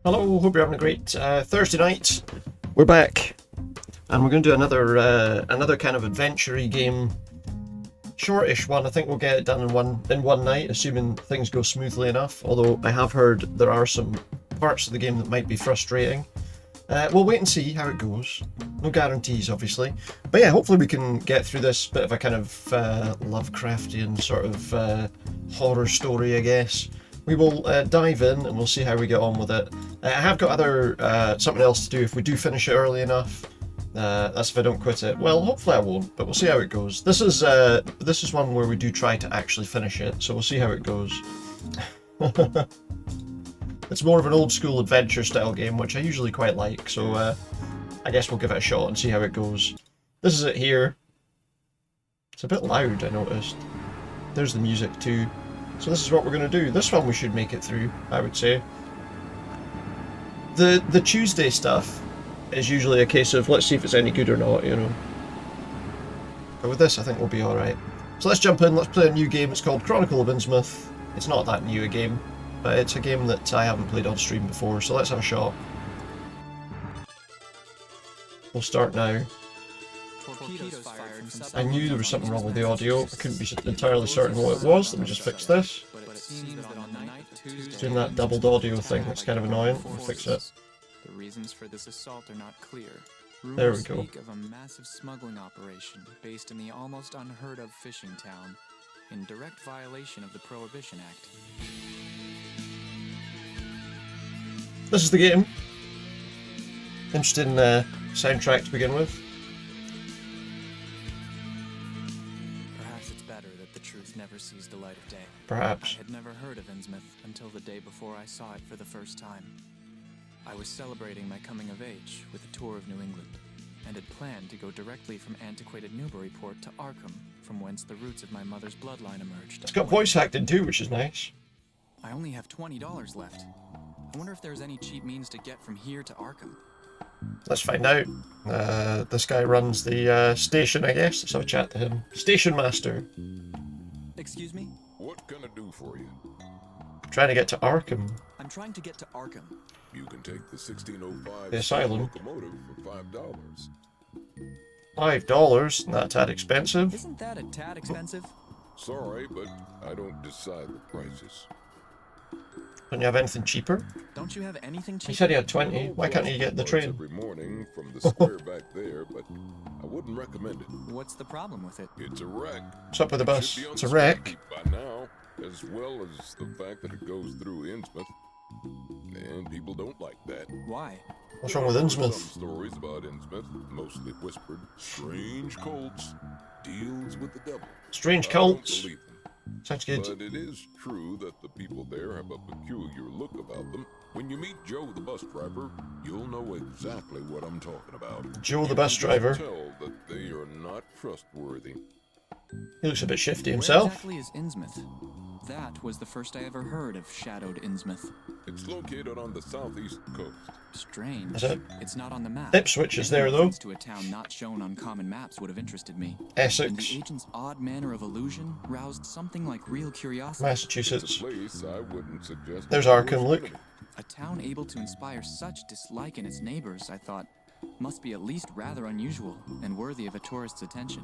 Hello, hope you're having a great Thursday night. We're back, and we're going to do another kind of adventure-y game, shortish one. I think we'll get it done in one night, assuming things go smoothly enough. Although I have heard there are some parts of the game that might be frustrating. We'll wait and see how it goes. No guarantees, obviously, but yeah, hopefully we can get through this bit of a kind of Lovecraftian sort of horror story, I guess. We will dive in and we'll see how we get on with it. I have got something else to do if we do finish it early enough. That's if I don't quit it. Well, hopefully I won't, but we'll see how it goes. This is one where we do try to actually finish it, so we'll see how it goes. It's more of an old school adventure style game, which I usually quite like, so I guess we'll give it a shot and see how it goes. This is it here. It's a bit loud, I noticed. There's the music too. So this is what we're going to do. This one we should make it through, I would say. The Tuesday stuff is usually a case of let's see if it's any good or not, you know. But with this I think we'll be alright. So let's jump in, let's play a new game. It's called Chronicle of Innsmouth. It's not that new a game, but it's a game that I haven't played on stream before, so let's have a shot. We'll start now. I knew there was something wrong with the audio. I couldn't be entirely certain what it was. Let me just fix this. It's doing that doubled audio thing. That's kind of annoying. We'll fix it. The reasons for this assault are not clear. There we go. Speak of a massive smuggling operation based in the almost unheard of fishing town, in direct violation of the Prohibition Act. This is the game. Interesting soundtrack to begin with. Never sees the light of day. Perhaps. I had never heard of Innsmouth until the day before I saw it for the first time. I was celebrating my coming of age with a tour of New England, and had planned to go directly from antiquated Newburyport to Arkham, from whence the roots of my mother's bloodline emerged. It's got voice acting too, which is nice. I only have $20 left. I wonder if there's any cheap means to get from here to Arkham. Let's find out. This guy runs the station, I guess. Let's have a chat to him. Station master. Excuse me? What can I do for you? Trying to get to Arkham. I'm trying to get to Arkham. You can take the 1605 The asylum. locomotive for $5. $5? Not that expensive. Isn't that a tad expensive? Sorry, but I don't decide the prices. Don't you have anything cheaper? Don't you have anything cheaper? He said he had 20. Why can't he get the train? Every morning from the square back there, but I wouldn't recommend it. What's the problem with it? It's a wreck. What's up with the bus? Should be on It's a the wreck. street by now, as well as the fact that it goes through Innsmouth. And people don't like that. Why? What's wrong with Some Innsmouth? stories about Innsmouth, mostly whispered. Strange cults, deals with the devil. Strange I don't cults. believe them. Sounds good. But it is true that the people there have a peculiar look about them. When you meet Joe the bus driver, you'll know exactly what I'm talking about. Joe the bus driver. Tell that they are not trustworthy. He looks a bit shifty Where himself. exactly is Innsmouth? That was the first I ever heard of shadowed Innsmouth. It's located on the southeast coast. Strange. Is it? It's not on the map. Ipswich is there, though. Reference to a town not shown on common maps would have interested me. And Essex. the agent's odd manner of illusion roused something like real curiosity. It's Massachusetts. a place I wouldn't suggest. There's a Arkham, look. A town able to inspire such dislike in its neighbors, I thought, must be at least rather unusual and worthy of a tourist's attention.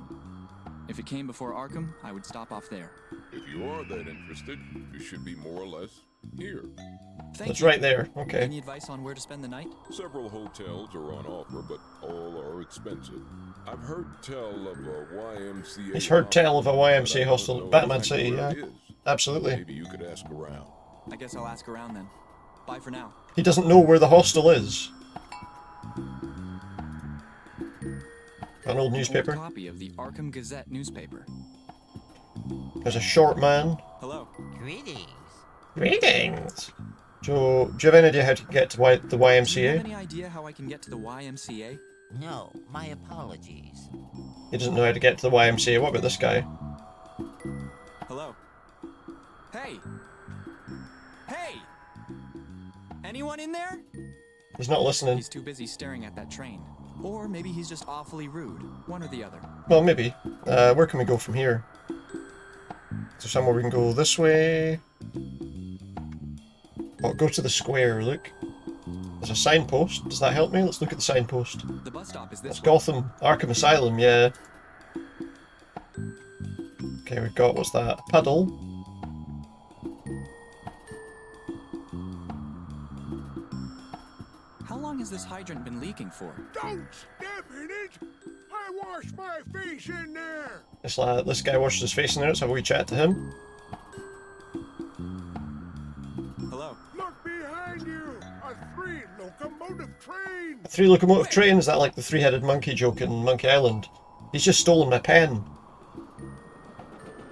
If it came before Arkham, I would stop off there. If you are that interested, you should be more or less here. Thank That's you. right there. Okay. Any advice on where to spend the night? Several hotels are on offer, but all are expensive. I've heard tell of a YMCA. He's heard tell of a YMCA but I hostel. don't know Batman exactly City, where yeah. it is. Absolutely. Maybe you could ask around. I guess I'll ask around then. Bye for now. He doesn't know where the hostel is. An old newspaper. Old copy of the Arkham Gazette newspaper. There's a short man. Hello. Greetings. Greetings. Joe, do you have any idea how to get to the Do you have YMCA? any idea how I can get to the YMCA? No, my apologies. He doesn't know how to get to the YMCA. What about this guy? Hello. Hey. Hey. Anyone in there? He's not listening. He's too busy staring at that train. Or maybe he's just awfully rude. One or the other. Well, maybe. Where can we go from here? Is there somewhere we can go this way? Oh, go to the square, look. There's a signpost. Does that help me? Let's look at the signpost. The bus stop is That's this way. Gotham. Arkham Asylum, yeah. Okay, we've got, what's that? A puddle. How long has this hydrant been leaking for? Don't step in it! I wash my face in there! This guy washed his face in there. Let's have a wee chat to him. Hello. Look behind you! A three-locomotive train! A three-locomotive train? Is that like the three-headed monkey joke in Monkey Island? He's just stolen my pen.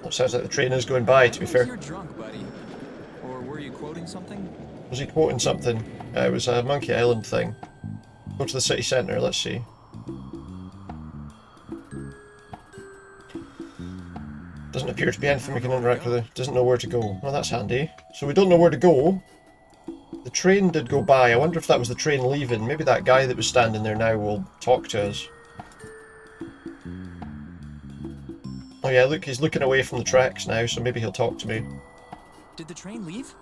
Well, sounds like the train is going by, to be fair. You're drunk, buddy. Or were you quoting something? Was he quoting something? It was a Monkey Island thing. Go to the city centre, let's see. Doesn't appear to be anything we can interact with it. Doesn't know where to go. Well, that's handy. So we don't know where to go. The train did go by. I wonder if that was the train leaving. Maybe that guy that was standing there now will talk to us. Oh yeah, look, he's looking away from the tracks now, so maybe he'll talk to me. Did the train leave?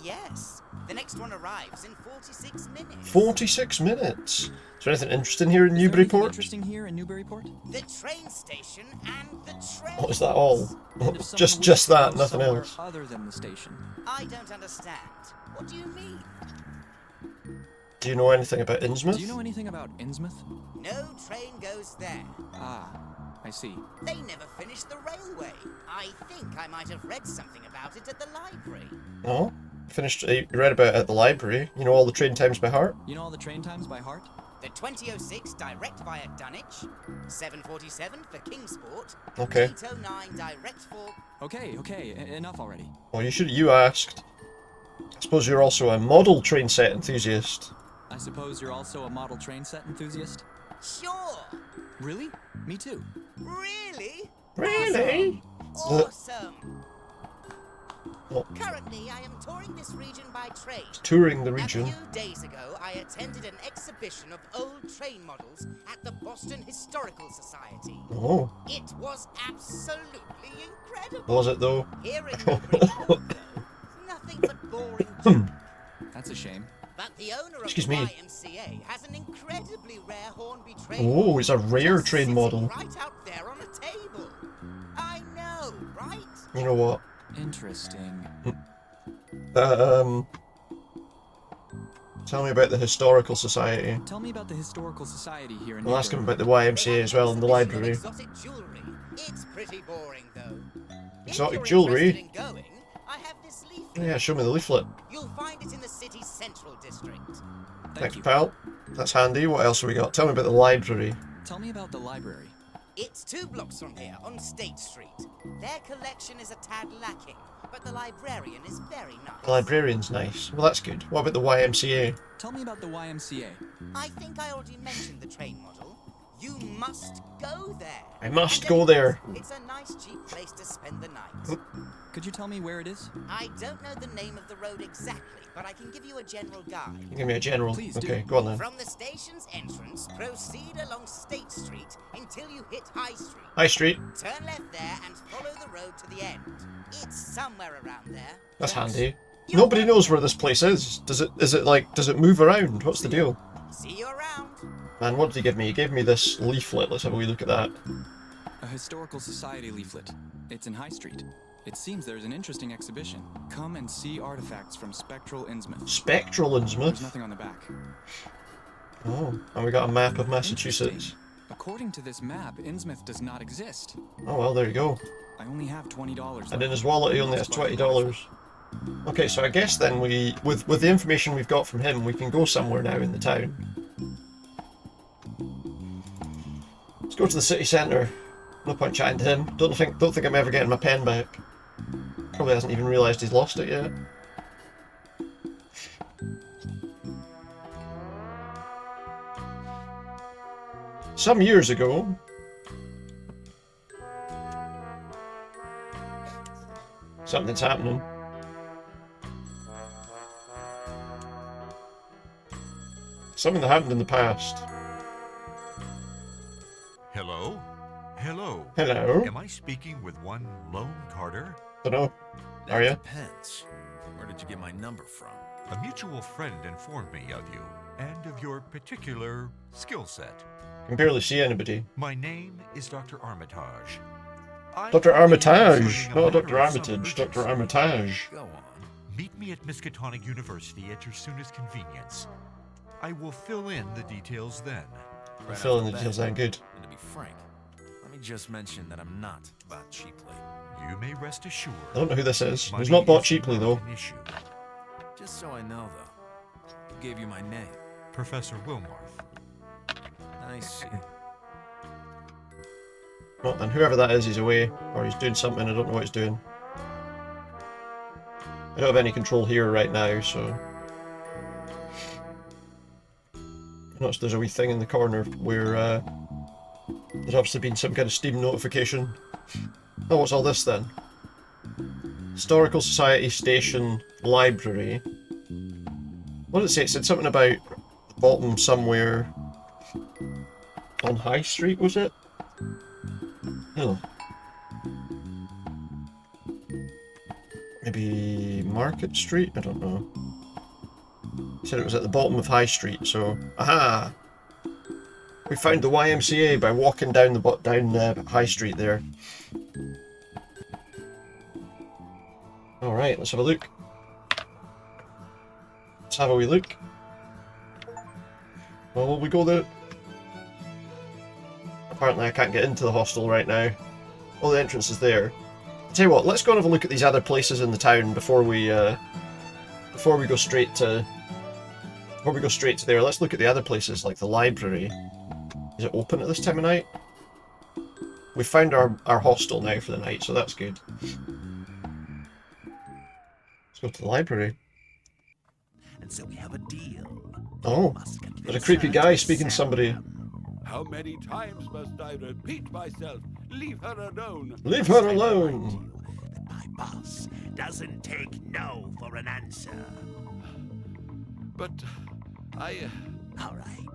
Yes. The next one arrives in 46 minutes. 46 minutes? Is there anything interesting here in Is there anything Newburyport? interesting here in Newburyport? The train station and the train. What is that all? And if someone just wishes to that, go nothing somewhere else. Other than the station. I don't understand. What do you mean? Do you know anything about Innsmouth? Do you know anything about Innsmouth? No train goes there. Ah, I see. They never finished the railway. I think I might have read something about it at the library. No? You read about it at the library. You know all the train times by heart? You know all the train times by heart? The 2006 direct via Dunwich, 747 for Kingsport, Okay. 809 direct for... Okay, enough already. Well, you asked. I suppose you're also a model train set enthusiast. I suppose you're also a model train set enthusiast? Sure! Really? Me too. Really? Really? Awesome! Oh, Currently, I am touring this region by train. touring the A region. few days ago, I attended an exhibition of old train models at the Boston Historical Society. Oh, It was absolutely incredible. was it though? Here in Newburyport, though, nothing but boring junk. That's a shame. But the owner of Excuse the me. YMCA has an incredibly rare Hornby train. Oh, it's a rare just train sitting model. right out there on a table. I know, right? You know what? Interesting. Tell me about the Historical Society. Tell me about the Historical Society here in I'll ask him Newbury. about the YMCA as well in the library. Exotic jewelry. It's pretty boring though. Exotic If you're jewelry? interested in going, I have this leaflet. Yeah, show me the leaflet. You'll find it in the city's central district. Thanks, you. pal. That's handy. What else have we got? Tell me about the library. Tell me about the library. It's 2 blocks from here on State Street. Their collection is a tad lacking, but the librarian is very nice. The librarian's nice. Well, that's good. What about the YMCA? Tell me about the YMCA. I think I already mentioned the train model. You must go there. I must And go there. It's a nice cheap place to spend the night. Could you tell me where it is? I don't know the name of the road exactly, but I can give you a general guide. Give me a general. Please do. Okay, go on then. From the station's entrance, proceed along State Street until you hit High Street. High Street. Turn left there and follow the road to the end. It's somewhere around there. That's Thanks. handy. Nobody knows where this place is. Does it move around? What's the deal? See you around. Man, what did he give me? He gave me this leaflet. Let's have a wee look at that. A Historical Society leaflet. It's in High Street. It seems there's an interesting exhibition. Come and see artifacts from Spectral Innsmouth. Spectral There's Innsmouth. nothing on the back. Oh, and we got a map of Massachusetts. Interesting. According to this map, Innsmouth does not exist. Oh well, there you go. I only have $20. And in his wallet, he only has $20. Okay, so I guess then with the information we've got from him, we can go somewhere now in the town. Let's go to the city centre. No point chatting to him. Don't think I'm ever getting my pen back. Probably hasn't even realised he's lost it yet. Some years ago, something's happening. Something that happened in the past. Hello? Hello. Hello? Am I speaking with one Lone Carter? Dunno. Are ya? Depends. Where did you get my number from? A mutual friend informed me of you and of your particular skill set. I can barely see anybody. My name is Dr. Armitage. Dr. Armitage, Concerning a not matter Dr. of some Armitage, Dr. urgency. Armitage. Go on. Meet me at Miskatonic University at your soonest convenience. I will fill in the details then. Right Fill in off the bat, details then, good. And to be frank, let me just mention that I'm not bought cheaply. You may rest assured. I don't know who this is. money He's not bought is cheaply, not though. an issue. Just so I know, though, who gave you my name? Professor Wilmarth. I see. Well, and whoever that is, he's away. Or he's doing something, I don't know what he's doing. I don't have any control here right now, so... I noticed there's a wee thing in the corner where there's obviously been some kind of Steam notification. Oh, what's all this then? Historical Society Station Library. What did it say? It said something about the bottom somewhere on High Street, was it? Oh. Maybe Market Street? I don't know. He said it was at the bottom of High Street, so... Aha! We found the YMCA by walking down the High Street there. Alright, let's have a look. Let's have a wee look. Well, will we go there? Apparently I can't get into the hostel right now. All the entrance is there. I'll tell you what, let's go and have a look at these other places in the town before we go straight to there. Let's look at the other places, like the library. Is it open at this time of night? We found our hostel now for the night, so that's good. Let's go to the library. And so we have a deal. Oh, there's a creepy guy speaking to somebody. How many times must I repeat myself? Leave her alone. Leave her alone! That my boss doesn't take no for an answer. But I... All right.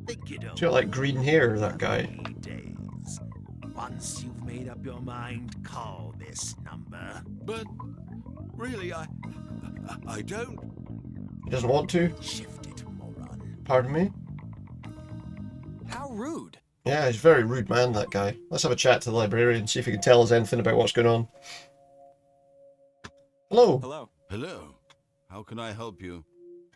Think it over. He's got like green hair, that guy. 3 days. Once you've made up your mind, call this number. But really, I don't. He doesn't want to? Shift it, moron. Pardon me? How rude. Yeah, he's a very rude man, that guy. Let's have a chat to the librarian, see if he can tell us anything about what's going on. Hello! Hello. Hello. How can I help you?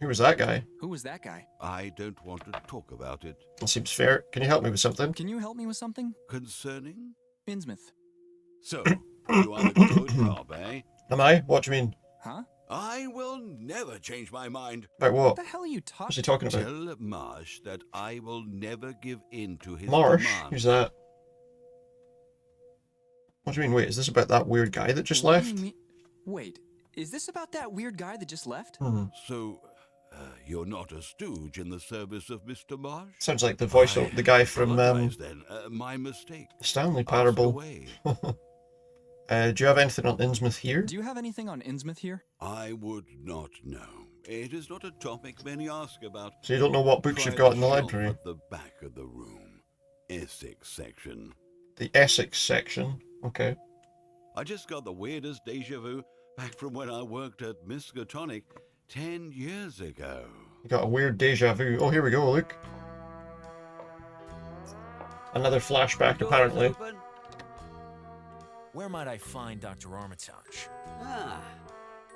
Who was that guy? Who was that guy? I don't want to talk about it. That seems fair. Can you help me with something? Can you help me with something? Concerning? Innsmouth. So, you are the good cop, eh? Am I? What do you mean? Huh? I will never change my mind. About what? What the hell are you What's he talking talking about? Tell Marsh that I will never give in to his Marsh? demands. Who's that? What do you mean? Wait, is this about that weird guy that just What do left? you mean- Wait, is this about that weird guy that just left? Hmm. So, you're not a stooge in the service of Mr. Marsh? Sounds like the voice of the guy from Apologize then. My mistake. Stanley Asked Parable. away. Do you have anything on Innsmouth here? Do you have anything on Innsmouth here? I would not know. It is not a topic many ask about. So you don't know what books Try you've got in the shelf library? At the back of the room. Essex section. The Essex section. Okay. I just got the weirdest deja vu back from when I worked at Miskatonic 10 years ago. You got a weird deja vu. Oh, here we go, look. Another flashback, Doors apparently. open. Where might I find Dr. Armitage? Ah,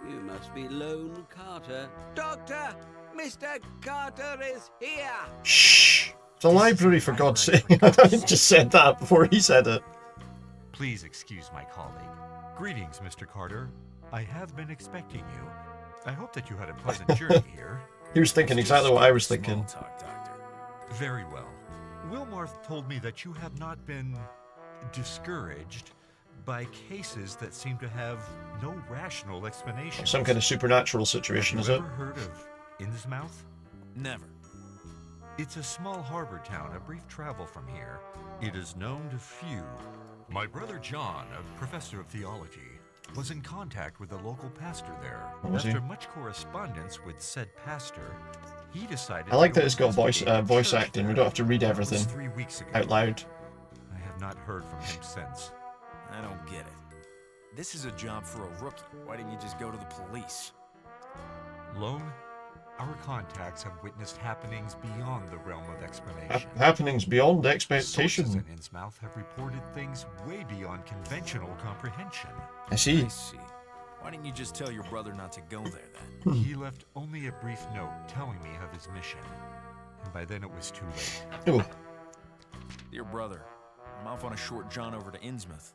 you must be Lone Carter. Doctor, Mr. Carter is here. Shh! It's a library, for God's sake. I just said that before he said it. Please excuse my colleague. Greetings, Mr. Carter. I have been expecting you. I hope that you had a pleasant journey here. He was thinking exactly what I was thinking. Small talk, Doctor. Very well. Wilmarth told me that you have not been discouraged by cases that seem to have no rational explanation. Some kind of supernatural situation, is Have it? you ever heard of Innsmouth? Never. It's a small harbor town, a brief travel from here. It is known to few. My brother John, a professor of theology, was in contact with a local pastor there. Was he? After much correspondence with said pastor, he decided. I like to that it's got voice investigate a voice church acting. We there. don't have to read That was everything 3 weeks ago. out loud. I have not heard from him since. I don't get it. This is a job for a rookie. Why didn't you just go to the police? Lone, our contacts have witnessed happenings beyond the realm of explanation. Happenings beyond Sources expectation. in Innsmouth have reported things way beyond conventional comprehension. I see. I see. Why didn't you just tell your brother not to go there then? He left only a brief note telling me of his mission, and by then it was too late. Oh, Dear brother, I'm off on a short jaunt over to Innsmouth.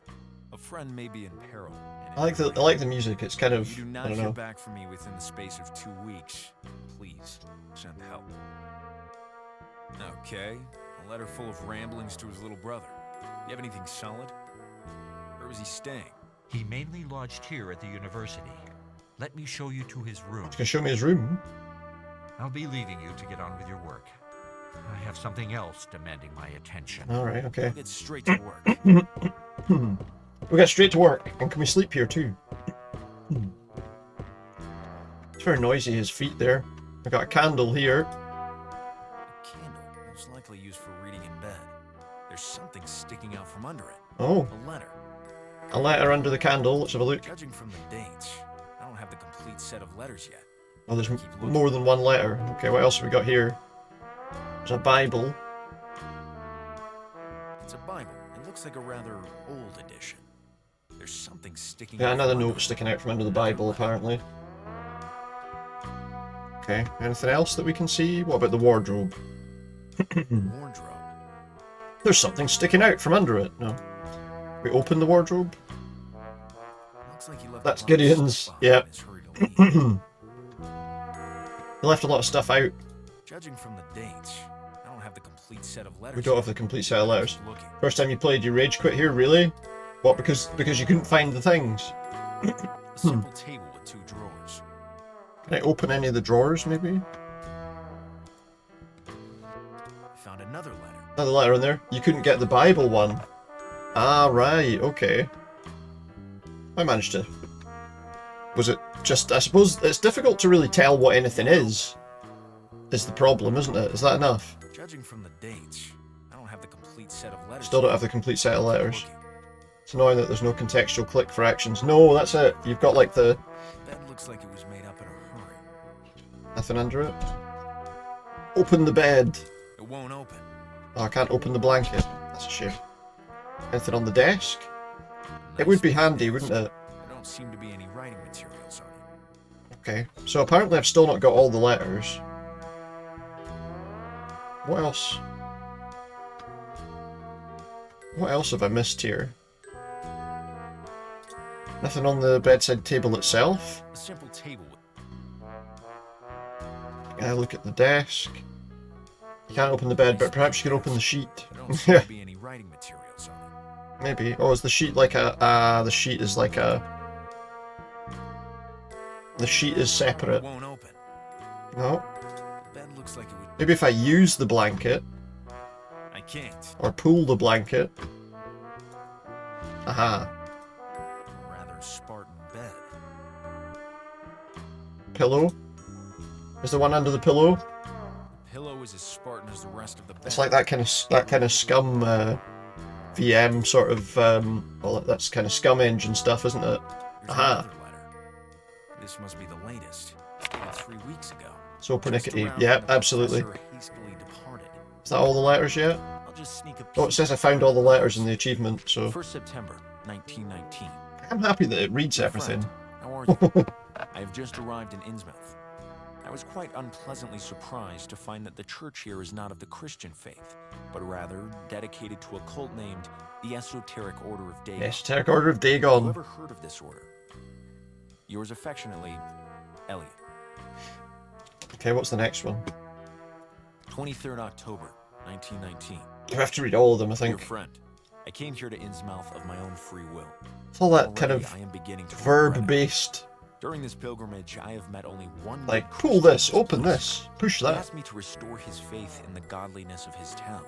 A friend may be in peril. and I like the music. It's kind of, If you do I not don't hear know. back from me within the space of 2 weeks, please send help. Okay, a letter full of ramblings to his little brother. You have anything solid? Where was he staying? He mainly lodged here at the university. Let me show you to his room. You can show me his room. I'll be leaving you to get on with your work. I have something else demanding my attention. All right, okay. I'll get straight to work. We get straight to work, and can we sleep here too? It's very noisy, his feet there. I got a candle here. A candle, most likely used for reading in bed. There's something sticking out from under it. Oh, A letter. a letter under the candle. Let's have a look. Judging from the dates, I don't have the complete set of letters yet. Oh, there's more than one letter. Okay, what else have we got here? There's a Bible. It's a Bible. It looks like a rather old edition. There's something sticking Yeah, out another from under note it. sticking out from under the Bible, apparently. Okay, anything else that we can see? What about the wardrobe? Wardrobe. There's something sticking out from under it. No. We open the wardrobe. Looks like he left That's a lot of Gideon's. stuff behind Yeah. in his hurry to leave. They left a lot of stuff out. Judging from the dates, I don't have the complete set of letters. We don't have yet. the complete set of letters. Keep looking. First time you played, you rage quit here, really? What, because you couldn't find the things? A simple table with 2 drawers. Can I open any of the drawers, maybe? I found another letter. Another letter in there. You couldn't get the Bible one. Ah, right, okay. I managed to. Was it just, I suppose it's difficult to really tell what anything is the problem, isn't it? Is that enough? Judging from the dates, I don't have the complete set of letters. Still don't yet. have the complete set of Keep letters. looking. It's annoying that there's no contextual click for actions. No, that's it. You've got like the, Bed looks like it was made up in a hurry. nothing under it. Open the bed. It won't open. Oh, I can't open the blanket. That's a shame. Anything on the desk? It would be handy, wouldn't it? There don't seem to be any writing materials on it. Okay, so apparently I've still not got all the letters. What else? What else have I missed here? Nothing on the bedside table itself. A simple table with I look at the desk. You can't open the bed, but perhaps you can open the sheet. there don't seem to be any writing materials on it. Maybe. Oh, is the sheet like a... the sheet is like a... The sheet is It separate. won't open. No. The bed looks like it would. Maybe if I use the blanket, I can't. or pull the blanket. Aha. A rather Spartan bed. Pillow? Is the one under the pillow? The pillow is as Spartan as the rest of the bed. It's like that kind of scum VM sort of well, that's kind of scum engine stuff, isn't it? Here's Aha. another letter. This must be the latest. It's dated 3 weeks ago. So Just pernickety. around Yeah, when the absolutely. professor hastily departed. Is that all the letters yet? I'll just sneak a peek. Oh, it says I found all the letters in the achievement, so 1st September, 1919. I'm happy that it reads Dear everything. friend, how are you? I have just arrived in Innsmouth. I was quite unpleasantly surprised to find that the church here is not of the Christian faith, but rather dedicated to a cult named the Esoteric Order of Dagon. Esoteric Order of Dagon. Whoever heard of this order? Yours affectionately, Elliot. Okay, what's the next one? 23rd October, 1919. I have to read all of them, I Dear think. friend, I came here to Innsmouth of my own free will. It's all that kind Already, of I am beginning to regret it. verb-based. During this pilgrimage, I have met only one Like, good pull Christian this, open priest. this, push He that. asked me to restore his faith in the godliness of his town.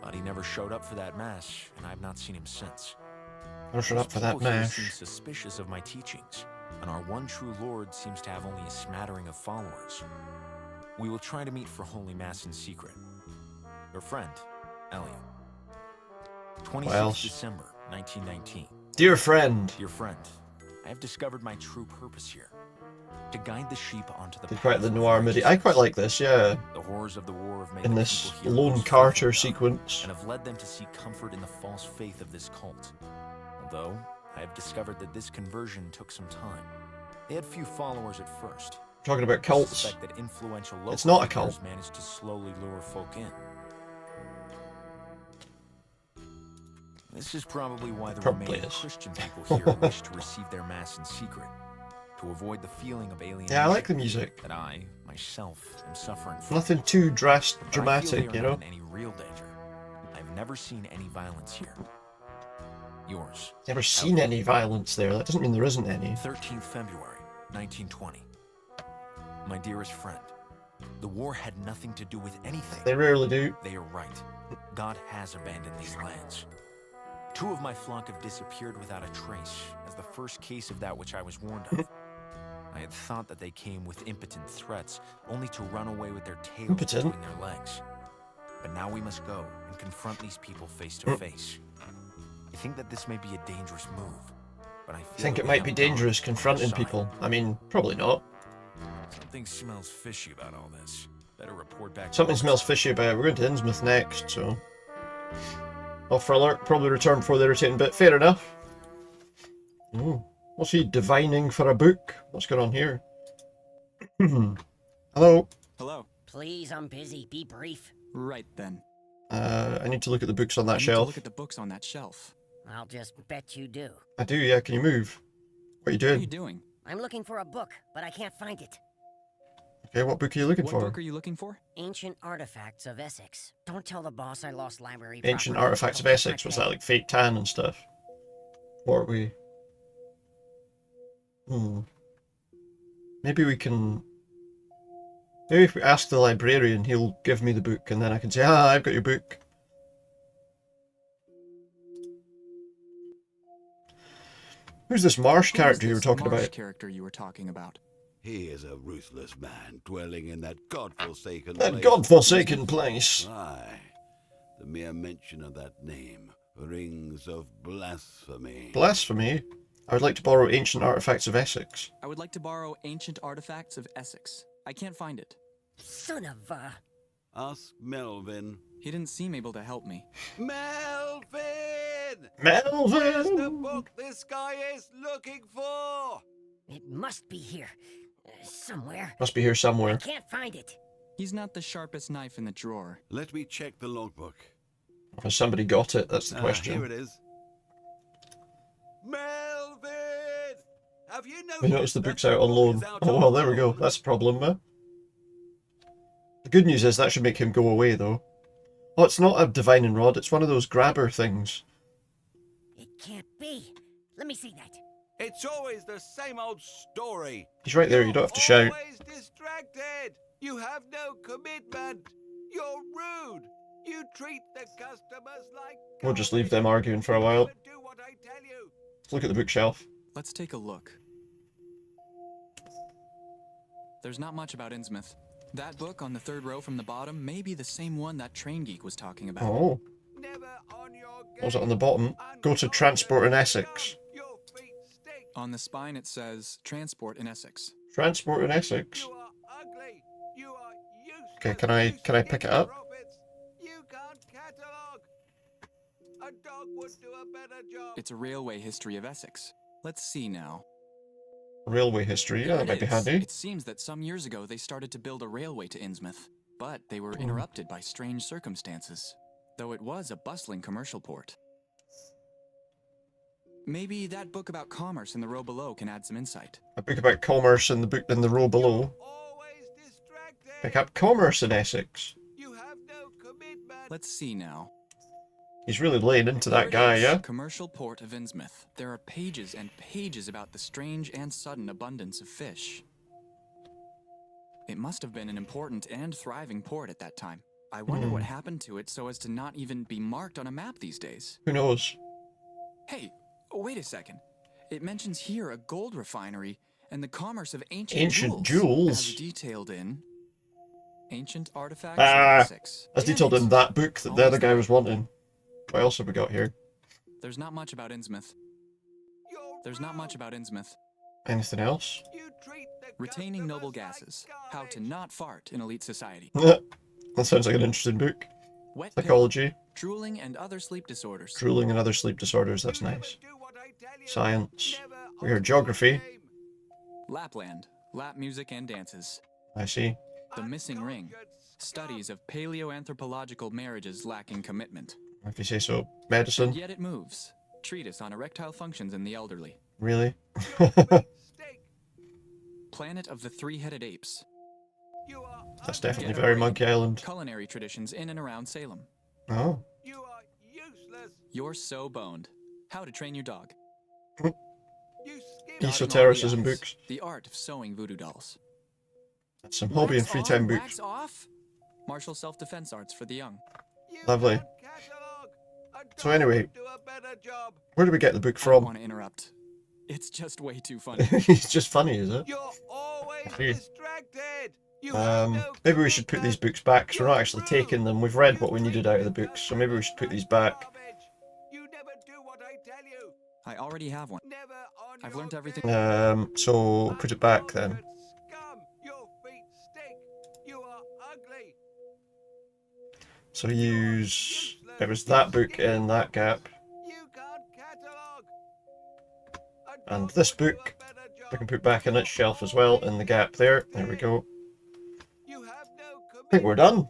But he never showed up for that mass, and I have not seen him since. I'll shut up for that People here mash. seem suspicious of my teachings, and our one true Lord seems to have only a smattering of followers. We will try to meet for Holy Mass in secret. Your friend, Elliot. 26th else? December, 1919. Dear friend. Dear friend, I have discovered my true purpose here. to guide the sheep onto the Did path quite the of noir MIDI. I quite righteousness. like this, yeah. The horrors of the war have made In the this people here Lone lose faith Carter in God, sequence. and have led them to seek comfort in the false faith of this cult. Although, I have discovered that this conversion took some time. They had few followers at first. Talking about I cults. suspect that influential local It's not a figures cult. managed to slowly lure folk in. This is probably why the Probably remaining is. Christian people here wish to receive their mass in secret, to avoid the feeling of alienation Yeah, I like the music. that I, myself, am suffering from. Nothing too But I feel dramatic, they you are know? not in any real danger. I've never seen any violence here. Yours. Never seen any violence there. That doesn't mean there isn't any. 13th February, 1920. My dearest friend, the war had nothing to do with anything. They rarely do. They are right. God has abandoned these lands. 2 of my flock have disappeared without a trace, as the first case of that which I was warned of. I had thought that they came with impotent threats, only to run away with their tails Impotent? between their legs. But now we must go and confront these people face to face. I think that this may be a dangerous move, but I feel I think that it we might have be God dangerous on our confronting side. people. I mean, probably not. Something smells fishy about all this. Better report back. to Something Robertson. smells fishy about it. We're going to Innsmouth next, so... Off for alert. Probably return before the irritating bit. Fair enough. Ooh. What's he divining for a book? What's going on here? Hello. Hello. Please, I'm busy. Be brief. Right then. I need to look at the books on that I need to shelf. look at the books on that shelf. I'll just bet you do. I do, yeah. Can you move? What are you What are you doing? doing? I'm looking for a book, but I can't find it. Okay, what book are you looking What for? book are you looking for? Ancient Artifacts of Essex. Don't tell the boss I lost library Ancient property. Artifacts of I'll get my Essex. Was pay. that like Fake Tan and stuff? What are we... Maybe we can... Maybe if we ask the librarian, he'll give me the book, and then I can say, ah, I've got your book. Who's this Marsh Who is character you were this talking Marsh about? character you were talking about? He is a ruthless man dwelling in that godforsaken That place. godforsaken place. Aye, the mere mention of that name rings of blasphemy. Blasphemy? I would like to borrow Ancient Artifacts of Essex. I would like to borrow Ancient Artifacts of Essex. I can't find it. Son of a... Ask Melvin. He didn't seem able to help me. Melvin! Melvin! Where's the book this guy is looking for? It must be here. Somewhere. Must be here I somewhere. can't find it. He's not the sharpest knife in the drawer. Let me check the logbook. Has somebody got it? That's the Here question. it is. Melvin! Have you noticed We noticed the that book's out on loan. is out Oh on well, there we go. loan? That's a problem, man. The good news is that should make him go away, though. Oh, it's not a divining rod. It's one of those grabber things. It can't be. Let me see that. It's always the same old story. He's right there. You don't have to shout. Always distracted. You have no commitment. You're rude. You treat the customers like. We'll just leave them arguing for a while. Do what I tell you. Let's look at the bookshelf. Let's take a look. There's not much about Innsmouth. That book on the 3rd row from the bottom may be the same one that Train Geek was talking about. Oh, Never on your what was it on the bottom? Go to Transport in Essex. Your feet stink. On the spine it says Transport in Essex. Transport in Essex. You are ugly. You are useless. Okay, can I pick it up? Profits. You can't catalog. A dog would do a better job. It's a railway history of Essex. Let's see now. Railway history. Yeah, that There might it be is. handy. It seems that some years ago they started to build a railway to Innsmouth, but they were interrupted by strange circumstances, though it was a bustling commercial port. Maybe that book about commerce in the row below can add some insight. A book about commerce in the book in the row below. Always distracted. Pick up commerce in Essex. You have no commitment. Let's see now. He's really laying into There that it guy, is, yeah? Commercial port of Innsmouth. There are pages and pages about the strange and sudden abundance of fish. It must have been an important and thriving port at that time. I wonder what happened to it so as to not even be marked on a map these days. Who knows? Hey, wait a second. It mentions here a gold refinery and the commerce of ancient Ancient jewels. jewels? As detailed in Ancient Artifacts Ah, of Essex. as Damn detailed it. in that book that the Always other guy there. was wanting. What else have we got here? There's not much about Innsmouth. You're There's not rude. much about Innsmouth. Anything else? You treat the Retaining Noble customers Gases. like How to garbage. Not Fart in Elite Society. That sounds like an interesting book. Wet Psychology, pill, drooling, and other sleep disorders. drooling and other sleep disorders, that's You never nice. do what I tell you. Science, Never we heard alter geography. your name. Lapland. Lap music and dances. I see. The Missing Ring. Unconquered Studies of paleoanthropological marriages lacking commitment. If you say so. And Medicine, yet it moves. Treatise on erectile functions in the elderly. really? scum. Steak. Planet of the Three-Headed Apes. You are That's ugly. definitely very Monkey Island. Culinary traditions in and around Salem. Oh. You are useless. You're so boned. How to train your dog. You skim. Esotericism Dotting all the books. I's. The art of sewing voodoo dolls. That's some hobby and Wax free on, time books. wax off. Martial self-defense arts for the young. You Lovely. can't catalog. A So dog anyway- would do a better job. Where do we get the book I don't from? want to interrupt. It's just way too funny. It's just funny, is it? You're always See. distracted. You have no Maybe we should put these commitment. books back, because we're not You're actually rude. taking them. We've read what we You needed treat out of the the books, so maybe we should put these customers back. like garbage. You never do what I tell you. I already have one. Never on I've your learned everything. game. So put it back then. Unconquered scum. Your feet stink. You are ugly. So use... It was that book in that gap. You can't catalog. A And dog this would do a book, better I job. can put back in its shelf as well, in the gap there. There we go. You have no I think we're commitment. done.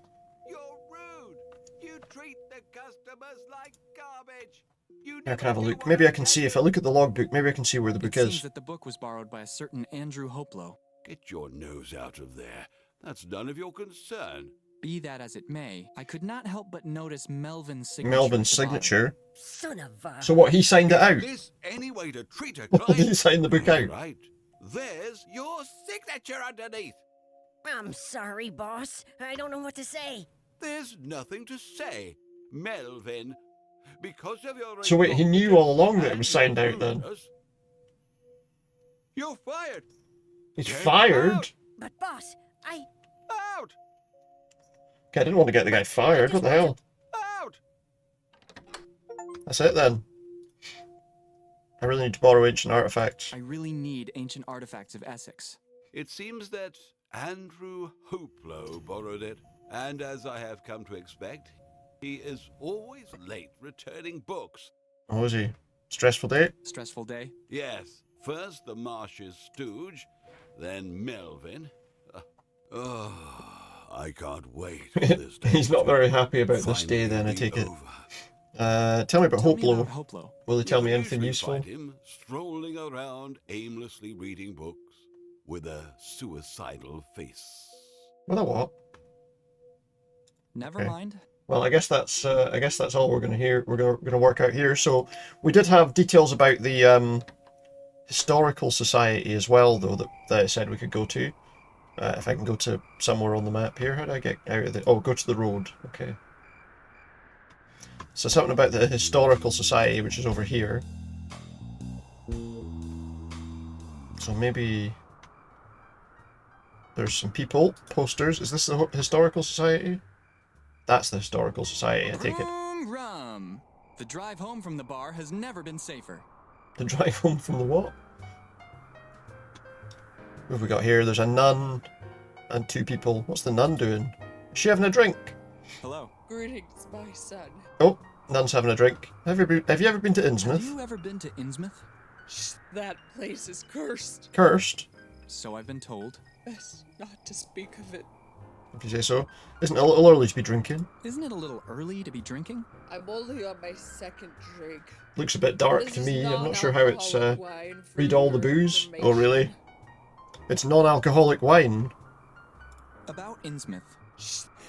You're rude. You treat the customers like garbage. You I never can have a do look. what Maybe I tell can see, you. if I look at the logbook, maybe I can see where the It book seems is. that the book was borrowed by a certain Andrew Hoplow. Get your nose out of there. That's none of your concern. Be that as it may, I could not help but notice Melvin's signature. Melvin's at the bottom. signature. Son of a... So what, he signed it out? This any way to treat a He client? signed the book out. Right. There's your signature underneath. I'm sorry, boss. I don't know what to say. There's nothing to say, Melvin. Because of your So wait, he knew all along that it was signed out then? rudeness, you're fired. He's Get fired? out. But, boss, Out. Okay, I didn't want to get the guy fired. What the hell? Out. That's it then. I really need to borrow ancient artifacts. I really need ancient artifacts of Essex. It seems that Andrew Hoplow borrowed it, and as I have come to expect, he is always late returning books. Oh, is he? Stressful day? Stressful day? Yes, first the Marsh's stooge, then Melvin. I can't wait for this day. He's not to very happy about this day finally then, I be take it. over. Tell me about Tell me Hoplow. about Hoplow. Will he tell me You'll anything usually useful? find him strolling around aimlessly reading books with a suicidal face. What a what? Never Okay. mind. Well, I guess that's all we're gonna hear. We're gonna work out here. So we did have details about the historical society as well, though, that it said we could go to. If I can go to somewhere on the map here, how do I get out of the? Oh, go to the road. Okay. So something about the historical society, which is over here. So maybe there's some people, posters. Is this the historical society? That's the historical society, I take it. Vroom, rum. The drive home from the bar has never been safer. The drive home from the what? What have we got here? There's a nun and two people. What's the nun doing? Is she having a drink? Hello. Greetings, my son. Oh, nun's having a drink. Have you ever been to Have Innsmouth? you ever been to Innsmouth? That place is cursed. Cursed, So I've been told. Best not to speak of it. if you say so. Isn't it a little early to be drinking? Isn't it a little early to be drinking? I'm only on my second drink. Looks a bit dark This to is me. I'm not sure how it's non-alcoholic wine for read all the your booze. Oh really? information. It's non-alcoholic wine. About Innsmouth.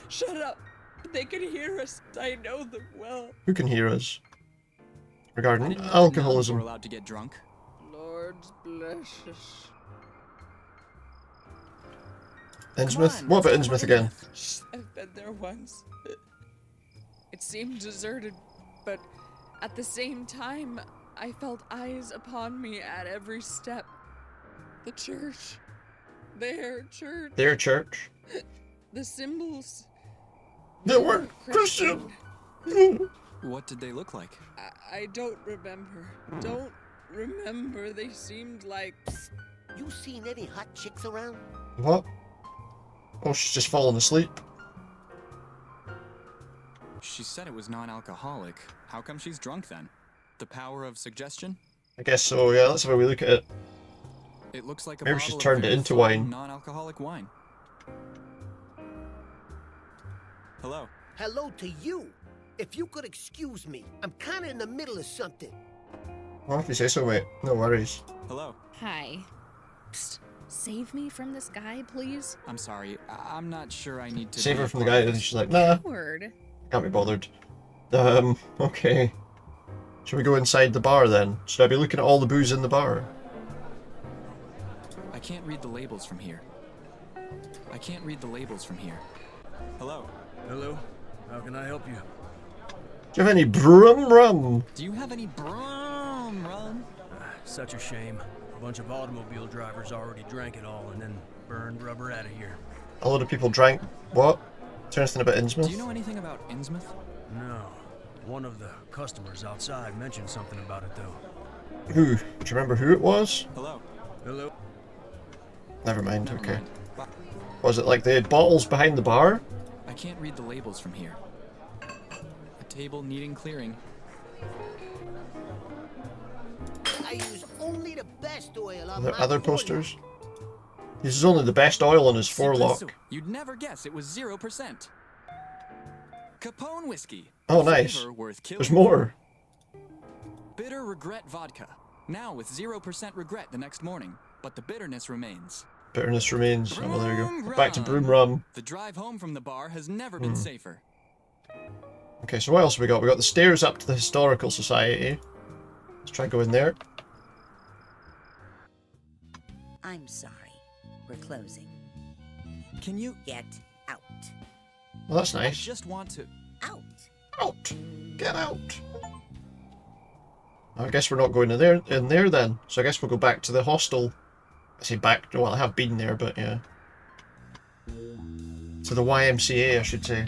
Shut up! They can hear us. I know them well. Who can hear us? I Regarding didn't know that nuns were alcoholism. allowed to get drunk. Lord bless us. Innsmouth? Come on, What about let's talk Innsmouth again? I've been there once. It seemed deserted, but at the same time, I felt eyes upon me at every step. The church. Their church. Their church. The symbols. They were Christian. What did they look like? I don't remember. Don't remember. They seemed like You seen any hot chicks around? What? Oh, she's just fallen asleep. She said it was non-alcoholic. How come she's drunk then? The power of suggestion? I guess so, yeah, that's how we look at it. It looks like a Maybe bottle she's of turned it very into fine wine. Non-alcoholic wine. Hello. Hello to you. If you could excuse me, I'm kinda in the middle of something. Well, if you say so, mate. No worries. Hello. Hi. Psst. Save me from this guy, please. I'm sorry. I'm not sure I need to Save be her a from the part guy, of and this. she's like, nah, Word. can't be bothered. Okay. Should we go inside the bar then? Should I be looking at all the booze in the bar? I can't read the labels from here. I can't read the labels from here. Hello. Hello. How can I help you? Do you have any brum rum? Do you have any brum rum? Such a shame. A bunch of automobile drivers already drank it all and then burned rubber out of here. A lot of people drank what? Is there anything about Innsmouth? Do you know anything about Innsmouth? No. One of the customers outside mentioned something about it though. Who? Do you remember who it was? Hello. Hello. Never mind, Never okay. mind. Was it like they had bottles behind the bar? I can't read the labels from here. A table needing clearing. I use only the best oil on Are there my other forelock. posters? This is only the best oil on his forelock. You'd never guess it was 0%. Capone whiskey. Oh, nice. Flavor worth killing There's more. Bitter regret vodka. Now with 0% regret the next morning, but the bitterness remains. Bitterness remains. Oh, well, there you go. Back to broom rum. The drive home from the bar has never been safer. Okay, so what else have we got? We got the stairs up to the Historical Society. Let's try going there. I'm sorry. We're closing. Can you get out? Well, that's I nice. just want to. Out. Out! Get out! I guess we're not going in there then. So I guess we'll go back to the hostel. I say back, well, I have been there, but yeah. To the YMCA, I should say.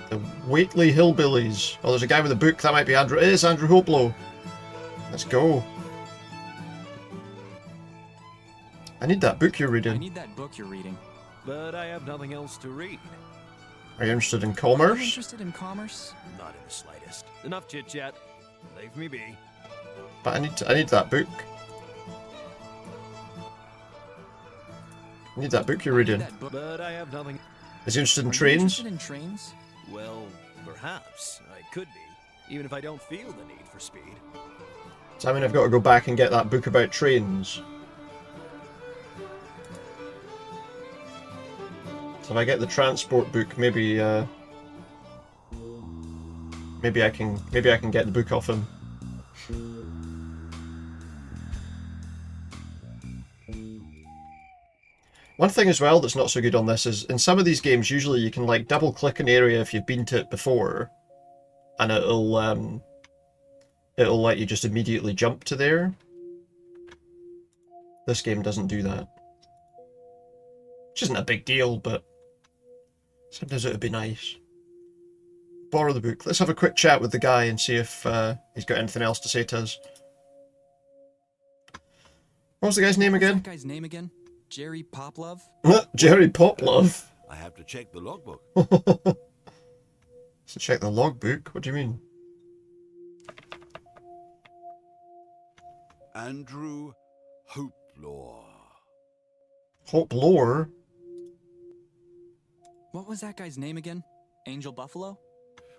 The Whately Hillbillies. Oh, there's a guy with a book. That might be Andrew. It is Andrew Hoplow. Let's go. I need that book you're I reading. need that book you're reading. But I have nothing else to read. Are you interested in Are you commerce? interested in commerce? Not in the slightest. Enough chit chat. Leave me be. But I need that book. I need that book you're reading. That book. But I have nothing. Is he interested in Are you trains? interested in trains? Well, perhaps. I could be. Even if I don't feel the need for speed. Does that mean I've got to go back and get that book about trains? So if I get the transport book, maybe maybe I can get the book off him. One thing as well that's not so good on this is in some of these games usually you can like double click an area if you've been to it before, and it'll let you just immediately jump to there. This game doesn't do that. Which isn't a big deal, but sometimes it would be nice. Borrow the book. Let's have a quick chat with the guy and see if he's got anything else to say to us. What was the guy's name again? That guy's name again? Jerry Poplove? Jerry Poplove. I have to check the logbook. So check the logbook? What do you mean? Andrew Hopelaw. Hopelaw? What was that guy's name again? Angel Buffalo?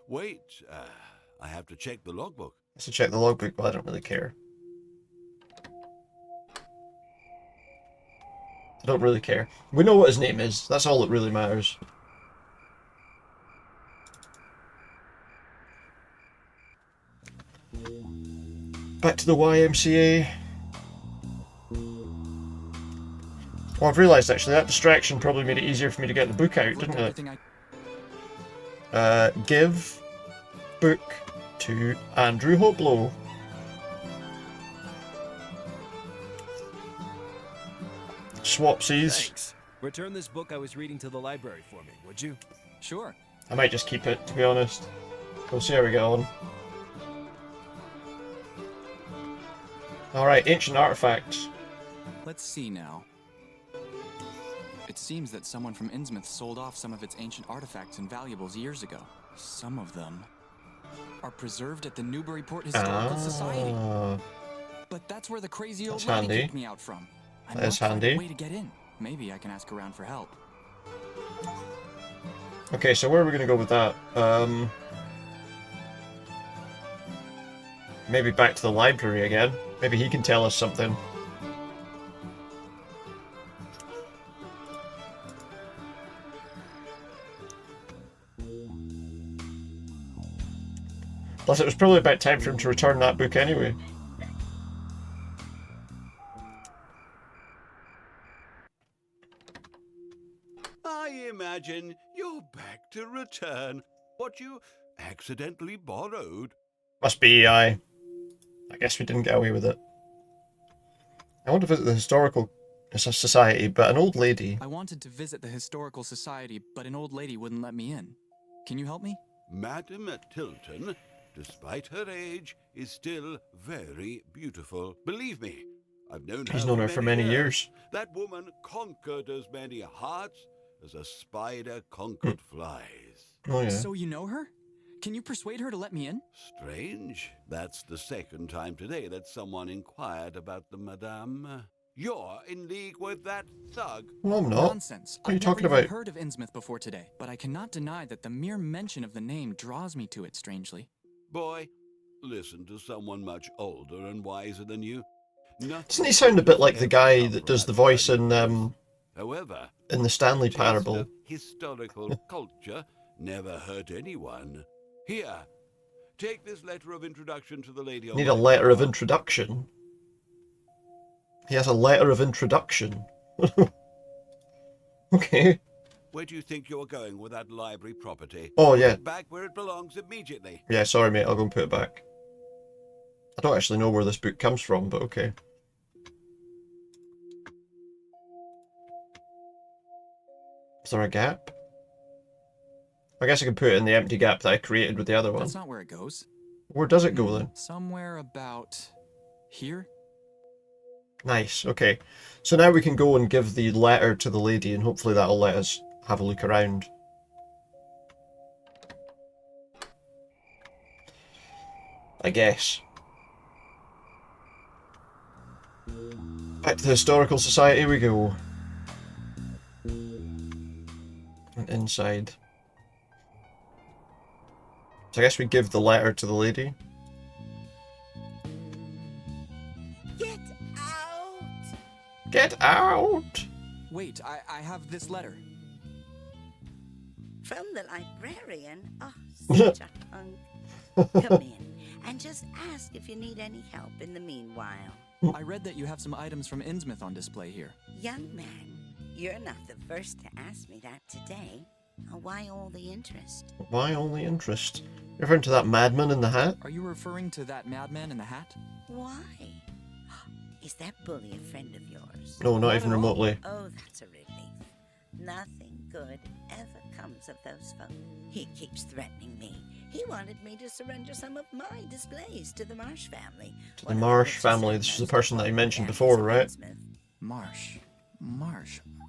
Wait, I have to check the logbook. So check the logbook, but I don't really care. I don't really care. We know what his name is. That's all that really matters. Back to the YMCA. Well, I've realised actually that distraction probably made it easier for me to get the book out, didn't it? Give book to Andrew Hoplow. Swapsies. Thanks. Return this book I was reading to the library for me, would you? Sure. I might just keep it, to be honest. We'll see how we get on. Alright, ancient artifacts. Let's see now. It seems that someone from Innsmouth sold off some of its ancient artifacts and valuables years ago. Some of them are preserved at the Newburyport Historical Society. But that's where the crazy old lady kicked me out from. I must find a way to get in. Maybe I can ask around for help. Okay, so where are we going to go with that? Maybe back to the library again. Maybe he can tell us something. Plus, it was probably about time for him to return that book anyway. I imagine you're back to return what you accidentally borrowed. Must be, I guess we didn't get away with it. I want to visit the Historical Society, but an old lady... I wanted to visit the Historical Society, but an old lady wouldn't let me in. Can you help me? Madam Tilton, despite her age, is still very beautiful. Believe me, I've known her. He's known her for many years. That woman conquered as many hearts as a spider conquered flies. Oh, yeah. So you know her? Can you persuade her to let me in? Strange. That's the second time today that someone inquired about the madame. You're in league with that thug. No, I'm not. Nonsense. What are you I've talking never about? even heard of Innsmouth before today, but I cannot deny that the mere mention of the name draws me to it strangely. Boy, listen to someone much older and wiser than you. Doesn't he sound a bit like the guy that does the voice in However, the Stanley taste Parable? of historical culture never hurt anyone. Here, take this letter of introduction to the lady. Need a letter of introduction? He has a letter of introduction. Okay. Where do you think you're going with that library property? Oh, yeah. Put it back where it belongs immediately. Yeah, sorry mate, I'll go and put it back. I don't actually know where this book comes from, but okay. Is there a gap? I guess I can put it in the empty gap that I created with the other one. That's not where it goes. Where does it go then? Somewhere about here? Nice, okay. So now we can go and give the letter to the lady and hopefully that'll let us have a look around. I guess. Back to the Historical Society we go. And inside. So I guess we give the letter to the lady. Get out! Get out! Wait, I have this letter. From the librarian? Oh, such a hunk. Come in and just ask if you need any help in the meanwhile. I read that you have some items from Innsmouth on display here. Young man, you're not the first to ask me that today. Why all the interest? Why only interest? You're referring to that madman in the hat? Are you referring to that madman in the hat? Why? Is that bully a friend of yours? No, not even remotely. Oh, that's a relief. Nothing good ever comes of those folk. He keeps threatening me. He wanted me to surrender some of my displays to the Marsh family. To the Marsh family. This is the person that I mentioned before, right? Marsh.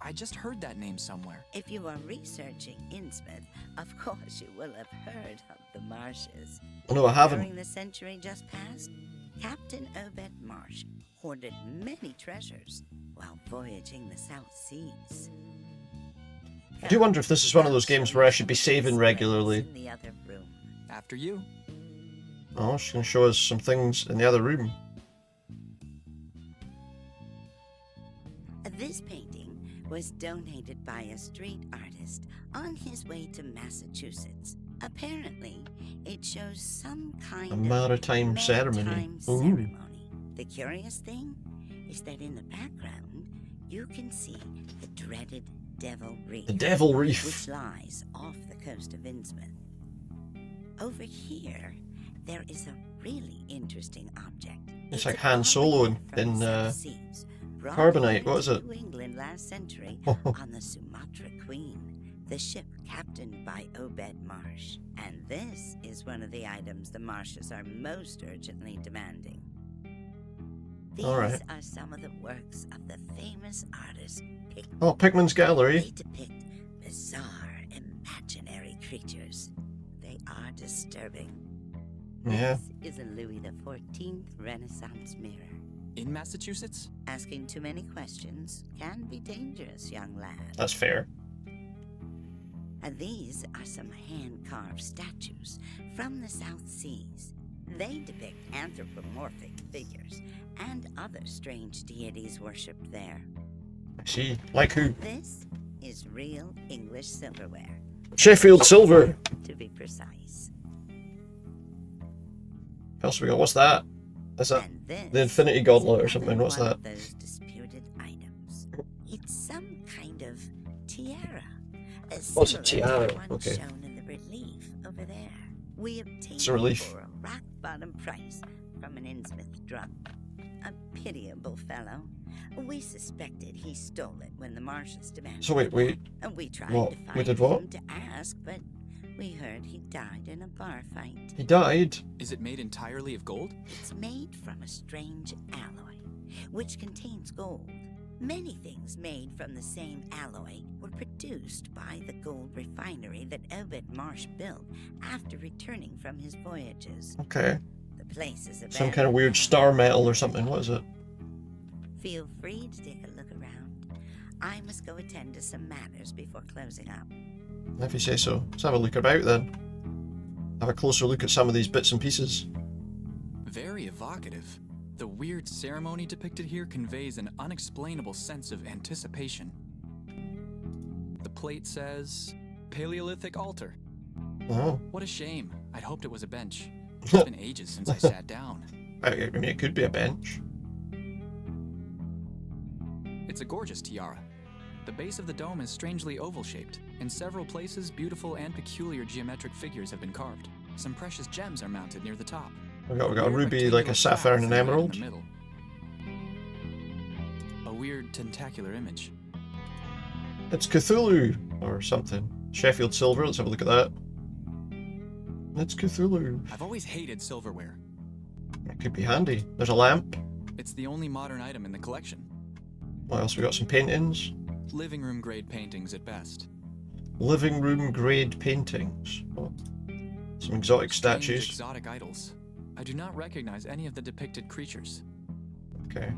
I just heard that name somewhere. If you are researching Innsmouth, of course you will have heard of the Marshes. Oh, no, I haven't. During the century just past, Captain Obed Marsh hoarded many treasures while voyaging the South Seas. I do wonder if this is one of those games where I should be saving regularly. In the other room. After you. Oh, she's going to show us some things in the other room. This painting was donated by a street artist on his way to Massachusetts. Apparently, it shows some kind A of maritime ceremony. maritime Ooh. ceremony. The curious thing is that in the background, you can see the dreaded Devil Reef. The Devil Reef. Which lies off the coast of Innsmouth. Over here, there is a really interesting object. It's like Han Solo in Carbonite. What is it? New England last century on the Sumatra Queen, the ship captained by Obed Marsh. And this is one of the items the Marshes are most urgently demanding. These Alright. are some of the works of the famous artist Pickman. Oh, Pickman's gallery. They depict bizarre, imaginary creatures. They are disturbing. Yeah. This is a Louis XIV Renaissance mirror. In Massachusetts? Asking too many questions can be dangerous, young lad. That's fair. And these are some hand-carved statues from the South Seas. They depict anthropomorphic figures and other strange deities worshipped there. I see. Like who? This is real English silverware. Sheffield silver. To be precise. What else we got? What's that? Is that This the Infinity Gauntlet or something? What's one that? of those disputed items. It's some kind of tiara. What's a similar to tiara? the one Okay. shown in the relief over there. We obtained It's a relief. it for a rock-bottom price from an Innsmouth drunk. A pitiable fellow. We suspected he stole it when the Marshes demanded. So wait. And we tried What? to We find did what? him to ask, but we heard he died in a bar fight. He died? Is it made entirely of gold? It's made from a strange alloy, which contains gold. Many things made from the same alloy were produced by the gold refinery that Obed Marsh built after returning from his voyages. Okay. The place is Some kind of weird star metal or something. What is it? Feel free to take a look around. I must go attend to some matters before closing up. If you say so. Let's have a look about then. Have a closer look at some of these bits and pieces. Very evocative. The weird ceremony depicted here conveys an unexplainable sense of anticipation. The plate says, Paleolithic altar. Oh. What a shame. I'd hoped it was a bench. It's been ages since I sat down. I mean, it could be a bench. It's a gorgeous tiara. The base of the dome is strangely oval-shaped. In several places, beautiful and peculiar geometric figures have been carved. Some precious gems are mounted near the top. We got a Weird ruby, like a rectangular sapphire and an plaque emerald. in the middle. A weird tentacular image. It's Cthulhu or something. Sheffield silver. Let's have a look at that. It's Cthulhu. I've always hated silverware. It could be handy. There's a lamp. It's the only modern item in the collection. What else? We got some paintings. Living room grade paintings at best. Living room grade paintings. Oh. Some exotic Strange statues. exotic idols. I do not recognize any of the depicted creatures. Okay.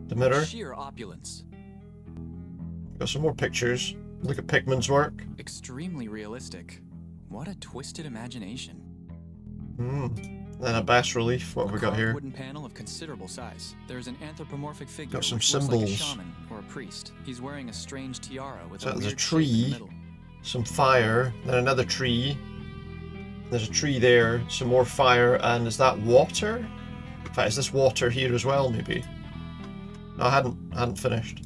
The mirror. Sheer opulence. Got some more pictures. Look at Pickman's work. Extremely realistic. What a twisted imagination. Then a bas relief. What have we got here? Wooden panel of considerable size. There's an anthropomorphic figure Got some which looks like a symbols. shaman or a priest. He's wearing a strange tiara with So a there's a weird shape in the tree, middle. some fire, then another tree. There's a tree there, some more fire, and is that water? In fact, is this water here as well, maybe? No, I hadn't finished.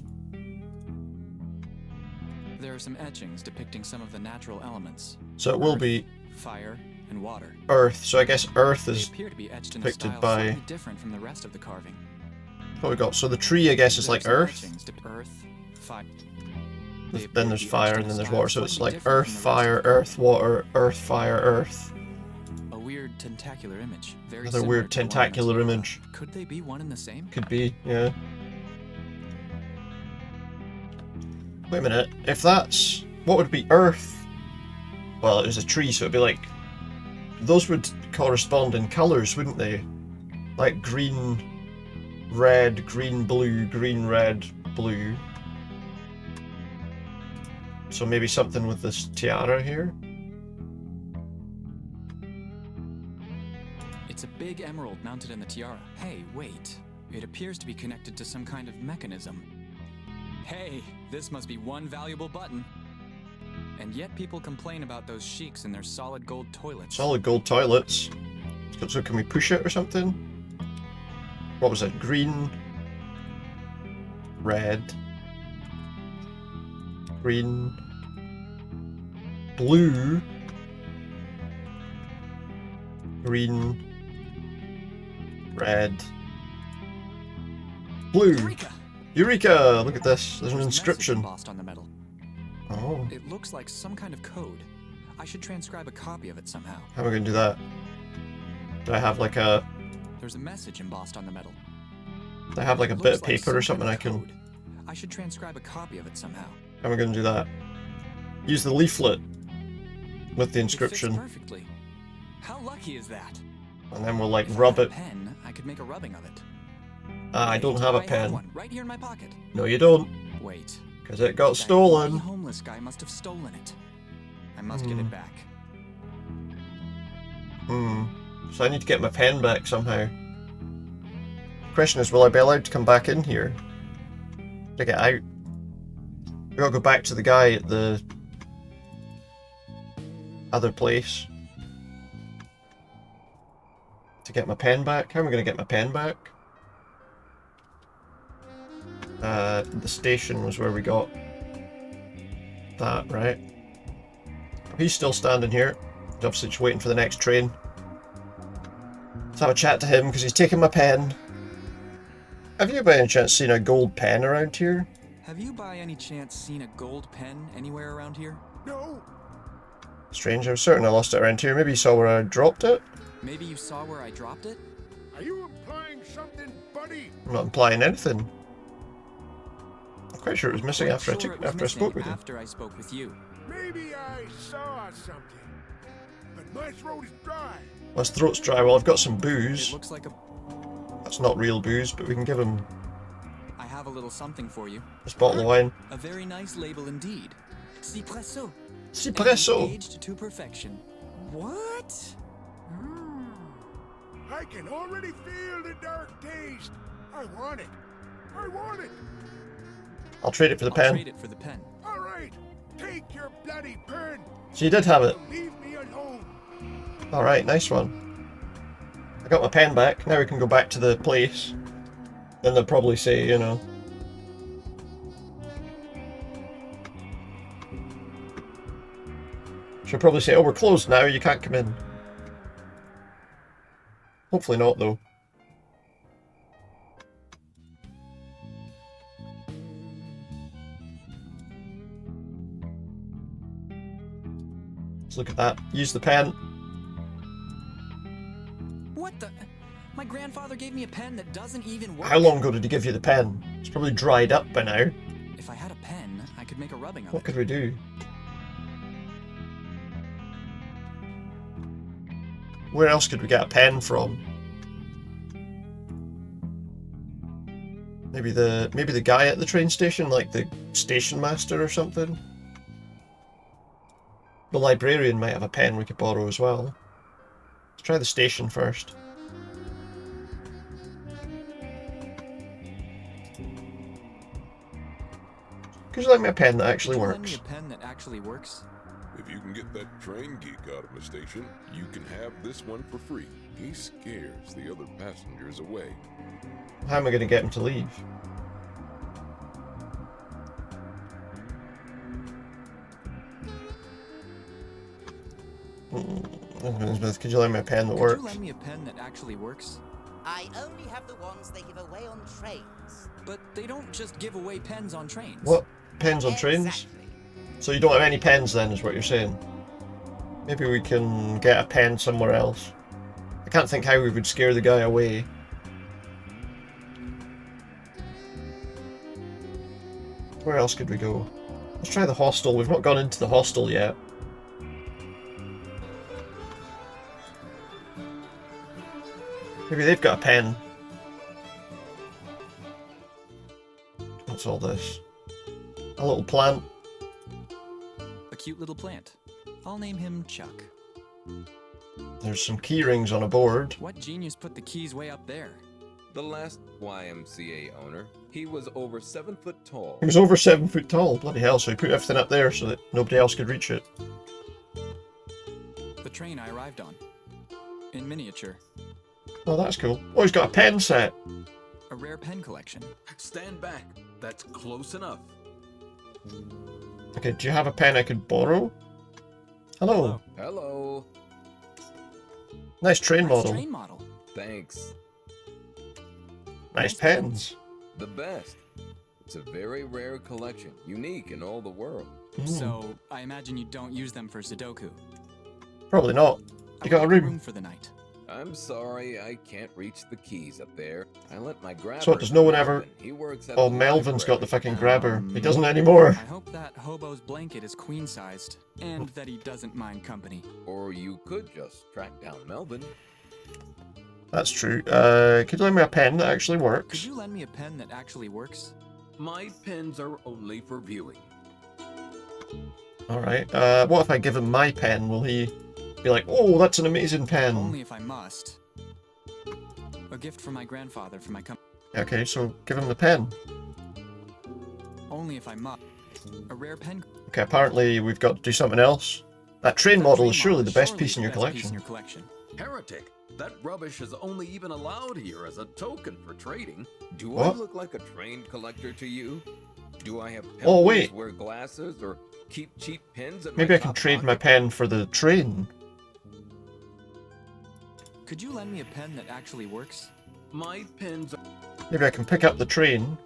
There are some etchings depicting some of the natural elements. So it will Earth, be fire and water. Earth. So I guess Earth They is appear to be etched in a depicted style by slightly different from the rest of the carving. what we got. So the tree, I guess, is like There are some Earth. etchings Earth, fire. They appear Then to there's be etched fire, in and a then there's style water. So it's slightly like different Earth, from the rest fire, of the Earth, water, Earth, fire, Earth. A weird tentacular image. Very Another similar weird to the one on the tentacular tiara. image. Could they be one and the same? Could be, yeah. Wait a minute. If that's what would be Earth? Well, it was a tree, so it'd be like those would correspond in colours, wouldn't they? Like green, red, green, blue, green, red, blue. So maybe something with this tiara here. It's a big emerald mounted in the tiara. Hey, wait. It appears to be connected to some kind of mechanism. Hey, this must be one valuable button. And yet people complain about those sheiks and their solid gold toilets. Solid gold toilets. So can we push it or something? What was it? Green, red, green, blue, green, red, blue. Eureka! Eureka! Look at this. There's an There's a message inscription. embossed on the metal. Oh. It looks like some kind of code. I should transcribe a copy of it somehow. How am I going to do that? Do I have like a... There's a message embossed on the metal. I have like a bit of paper or something I can... I should transcribe a copy of it somehow. How am I going to do that? Use the leaflet with the inscription. It fits perfectly. How lucky is that? And then we'll like If rub I it. had a pen, I could make a rubbing of it. I don't have a I have pen. one right here in my pocket. No, you don't. Wait. Because it got That stolen. bloody homeless guy must have stolen it. I must get it back. So I need to get my pen back somehow. Question is, will I be allowed to come back in here? To get out? We gotta go back to the guy at the other place to get my pen back. How am I gonna get my pen back? The station was where we got that, right? He's still standing here. He's obviously just waiting for the next train. Let's have a chat to him because he's taking my pen. Have you by any chance seen a gold pen around here? Have you by any chance seen a gold pen anywhere around here? No. Strange, I'm certain I lost it around here. Maybe you saw where I dropped it? Maybe you saw where I dropped it? Are you implying something, buddy? I'm not implying anything. I'm quite sure it was missing after I spoke with you. After I spoke with you. Maybe I saw something, but my throat is dry. My throat's dry. Well, I've got some booze. It looks like a... That's not real booze, but we can give him I have a little something for you. this bottle of wine. A very nice label indeed. Cipresso. Cipresso. Aged to perfection. What? I can already feel the dark taste. I want it. I want it. I'll trade it for the I'll pen. trade it for the pen. All right. Take your bloody pen. So you did have it. Leave me alone. Alright, nice one. I got my pen back. Now we can go back to the place. Then they'll probably say, you know... She'll probably say, oh, we're closed now, you can't come in. Hopefully not, though. Let's look at that. Use the pen. What the... My grandfather gave me a pen that doesn't even work. How long ago did he give you the pen? It's probably dried up by now. If I had a pen, I could make a rubbing of What it. could we do? Where else could we get a pen from? Maybe the guy at the train station, like the station master or something? The librarian might have a pen we could borrow as well. Let's try the station first. Could you lend me a pen that actually Could you lend works? me a pen that actually works? If you can get that train geek out of the station, you can have this one for free. He scares the other passengers away. How am I going to get him to leave? Innsmouth, could you lend me a pen that works? Could you lend me a pen that actually works? I only have the ones they give away on trains. But they don't just give away pens on trains. What? Pens on trains? Exactly. So you don't have any pens then, is what you're saying? Maybe we can get a pen somewhere else. I can't think how we would scare the guy away. Where else could we go? Let's try the hostel. We've not gone into the hostel yet. Maybe they've got a pen. What's all this? A little plant. A cute little plant. I'll name him Chuck. There's some key rings on a board. What genius put the keys way up there? The last YMCA owner. He was over 7 foot tall. He was over 7 foot tall. Bloody hell, so he put everything up there so that nobody else could reach it. The train I arrived on. In miniature. Oh, that's cool. Oh, he's got a pen set. A rare pen collection. Stand back. That's close enough. Okay, do you have a pen I could borrow? Hello. Hello. Nice train model. Train model. Thanks. Nice pens. The best. It's a very rare collection, unique in all the world. So, I imagine you don't use them for Sudoku. Probably not. You got a room. For the night. I'm sorry, I can't reach the keys up there. I let my grabber. So what, does no one ever... He works at Oh, the Melvin's got the library. fucking grabber. He doesn't anymore. I hope that hobo's blanket is queen-sized, and that he doesn't mind company. Or you could just track down Melvin. That's true. Could you lend me a pen that actually works? Could you lend me a pen that actually works? My pens are only for viewing. Alright. What if I give him my pen? Will he be like, oh, that's an amazing pen? Only if I must. A gift from my grandfather for my company. Okay, so give him the pen. Only if I must. A rare pen. Okay, apparently we've got to do something else. That train model is surely the best piece in your collection. Heretic! That rubbish is only even allowed here as a token for trading. Do What? I look like a train collector to you? Do I have Oh, pimples, wait. wear glasses, or keep cheap pens at Maybe my I can top trade my pocket? pen for the train. Could you lend me a pen that actually works? My pens are... Maybe I can pick up the train.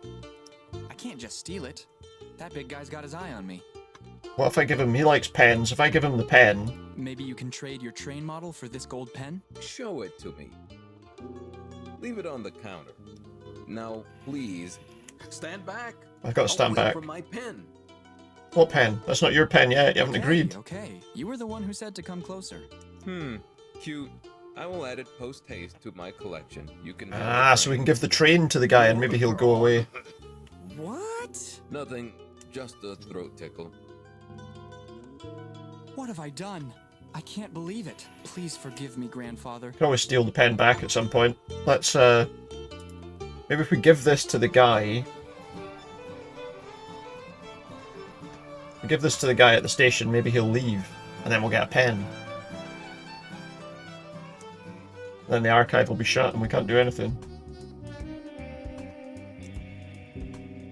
I can't just steal it. That big guy's got his eye on me. What if I give him... He likes pens. If I give him the pen... Maybe you can trade your train model for this gold pen? Show it to me. Leave it on the counter. Now, please. Stand back. I've got to stand I'll wait back. for my pen. What pen? That's not your pen yet. You haven't Okay, agreed. Okay, you were the one who said to come closer. Cute. I will add it post-haste to my collection. You can have Ah, so we can give the train to the guy and maybe he'll go away. What? Nothing. Just a throat tickle. What have I done? I can't believe it. Please forgive me, grandfather. Can always steal the pen back at some point. Let's, maybe if we give this to the guy... We give this to the guy at the station, maybe he'll leave. And then we'll get a pen. Then the archive will be shut and we can't do anything.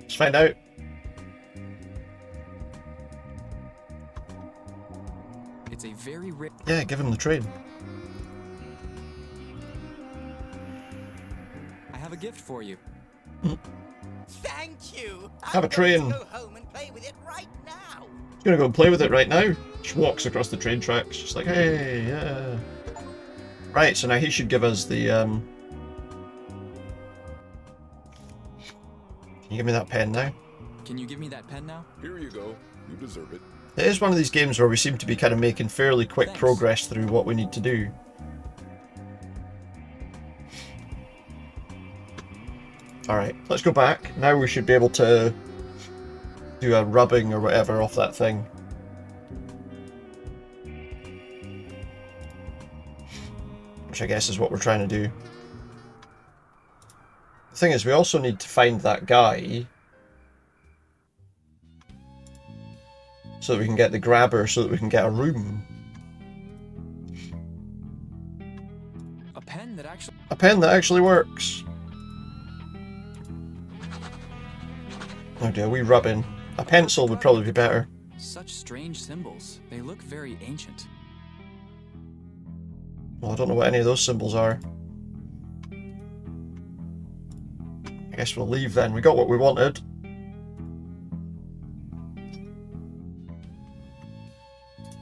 Let's find out. It's a very rare... Yeah, give him the train. I have a gift for you. Thank you. Have a train. I'm going to go home and play with it right now. He's gonna go and play with it right now. Just walks across the train tracks, just like, hey, yeah. Right, so now he should give us the, Can you give me that pen now? Can you give me that pen now? Here you go. You deserve it. It is one of these games where we seem to be kind of making fairly quick progress through what we need to do. Alright, let's go back. Now we should be able to do a rubbing or whatever off that thing. Which I guess is what we're trying to do. The thing is, we also need to find that guy so that we can get the grabber, so that we can get a room. A pen that actually... A pen that actually works. Oh dear, we rubbing. A pencil would probably be better. Such strange symbols. They look very ancient. Well, I don't know what any of those symbols are. I guess we'll leave then. We got what we wanted.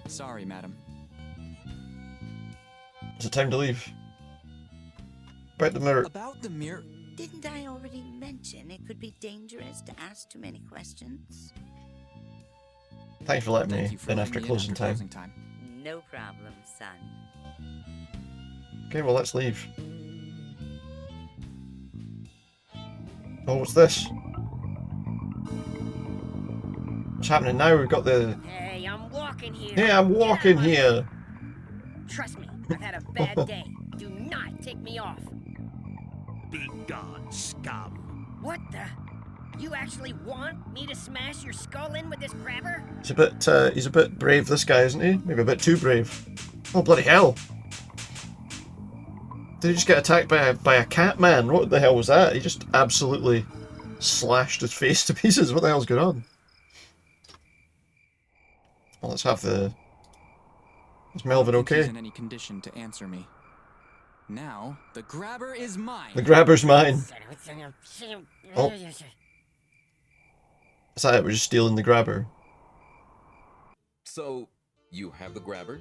Sorry, madam. Is it time to leave? About the mirror. About the mirror... Didn't I already mention it could be dangerous to ask too many questions? Thanks for letting Thank me you for in letting after me closing time. No problem, son. Okay, well, let's leave. Oh, what's this? What's happening now? We've got the... Hey, I'm walking here. Hey, I'm walking here. Trust me, I've had a bad day. Do not take me off. Be gone, scum. What the? You actually want me to smash your skull in with this grabber? He's a bit brave, this guy, isn't he? Maybe a bit too brave. Oh, bloody hell. Did he just get attacked by a cat man? What the hell was that? He just absolutely slashed his face to pieces. What the hell's going on? Well, let's have the... Is Melvin okay? He's in any condition to answer me. Now, the grabber is mine. The grabber's mine. Oh. Is that it? We're just stealing the grabber. So, You have the grabber?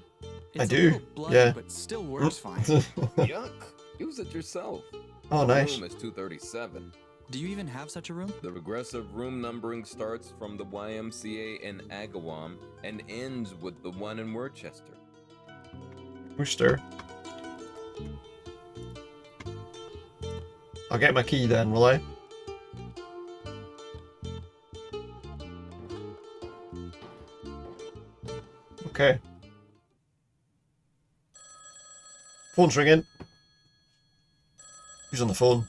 I do. Bloody, Yeah. but still works fine. Yuck! Use it yourself. Oh, nice. Room is 237. Do you even have such a room? The regressive room numbering starts from the YMCA in Agawam and ends with the one in Worcester. Booster. I'll get my key then, will I? Okay. Phone's ringing. Who's on the phone?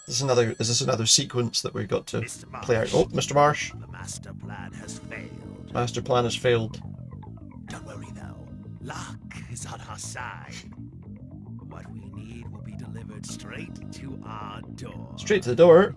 Is this another sequence that we've got to play out? Oh, Mr. Marsh. The master plan has failed. Master plan has failed. Don't worry though. Luck is on our side. What we need will be delivered straight to our door. Straight to the door.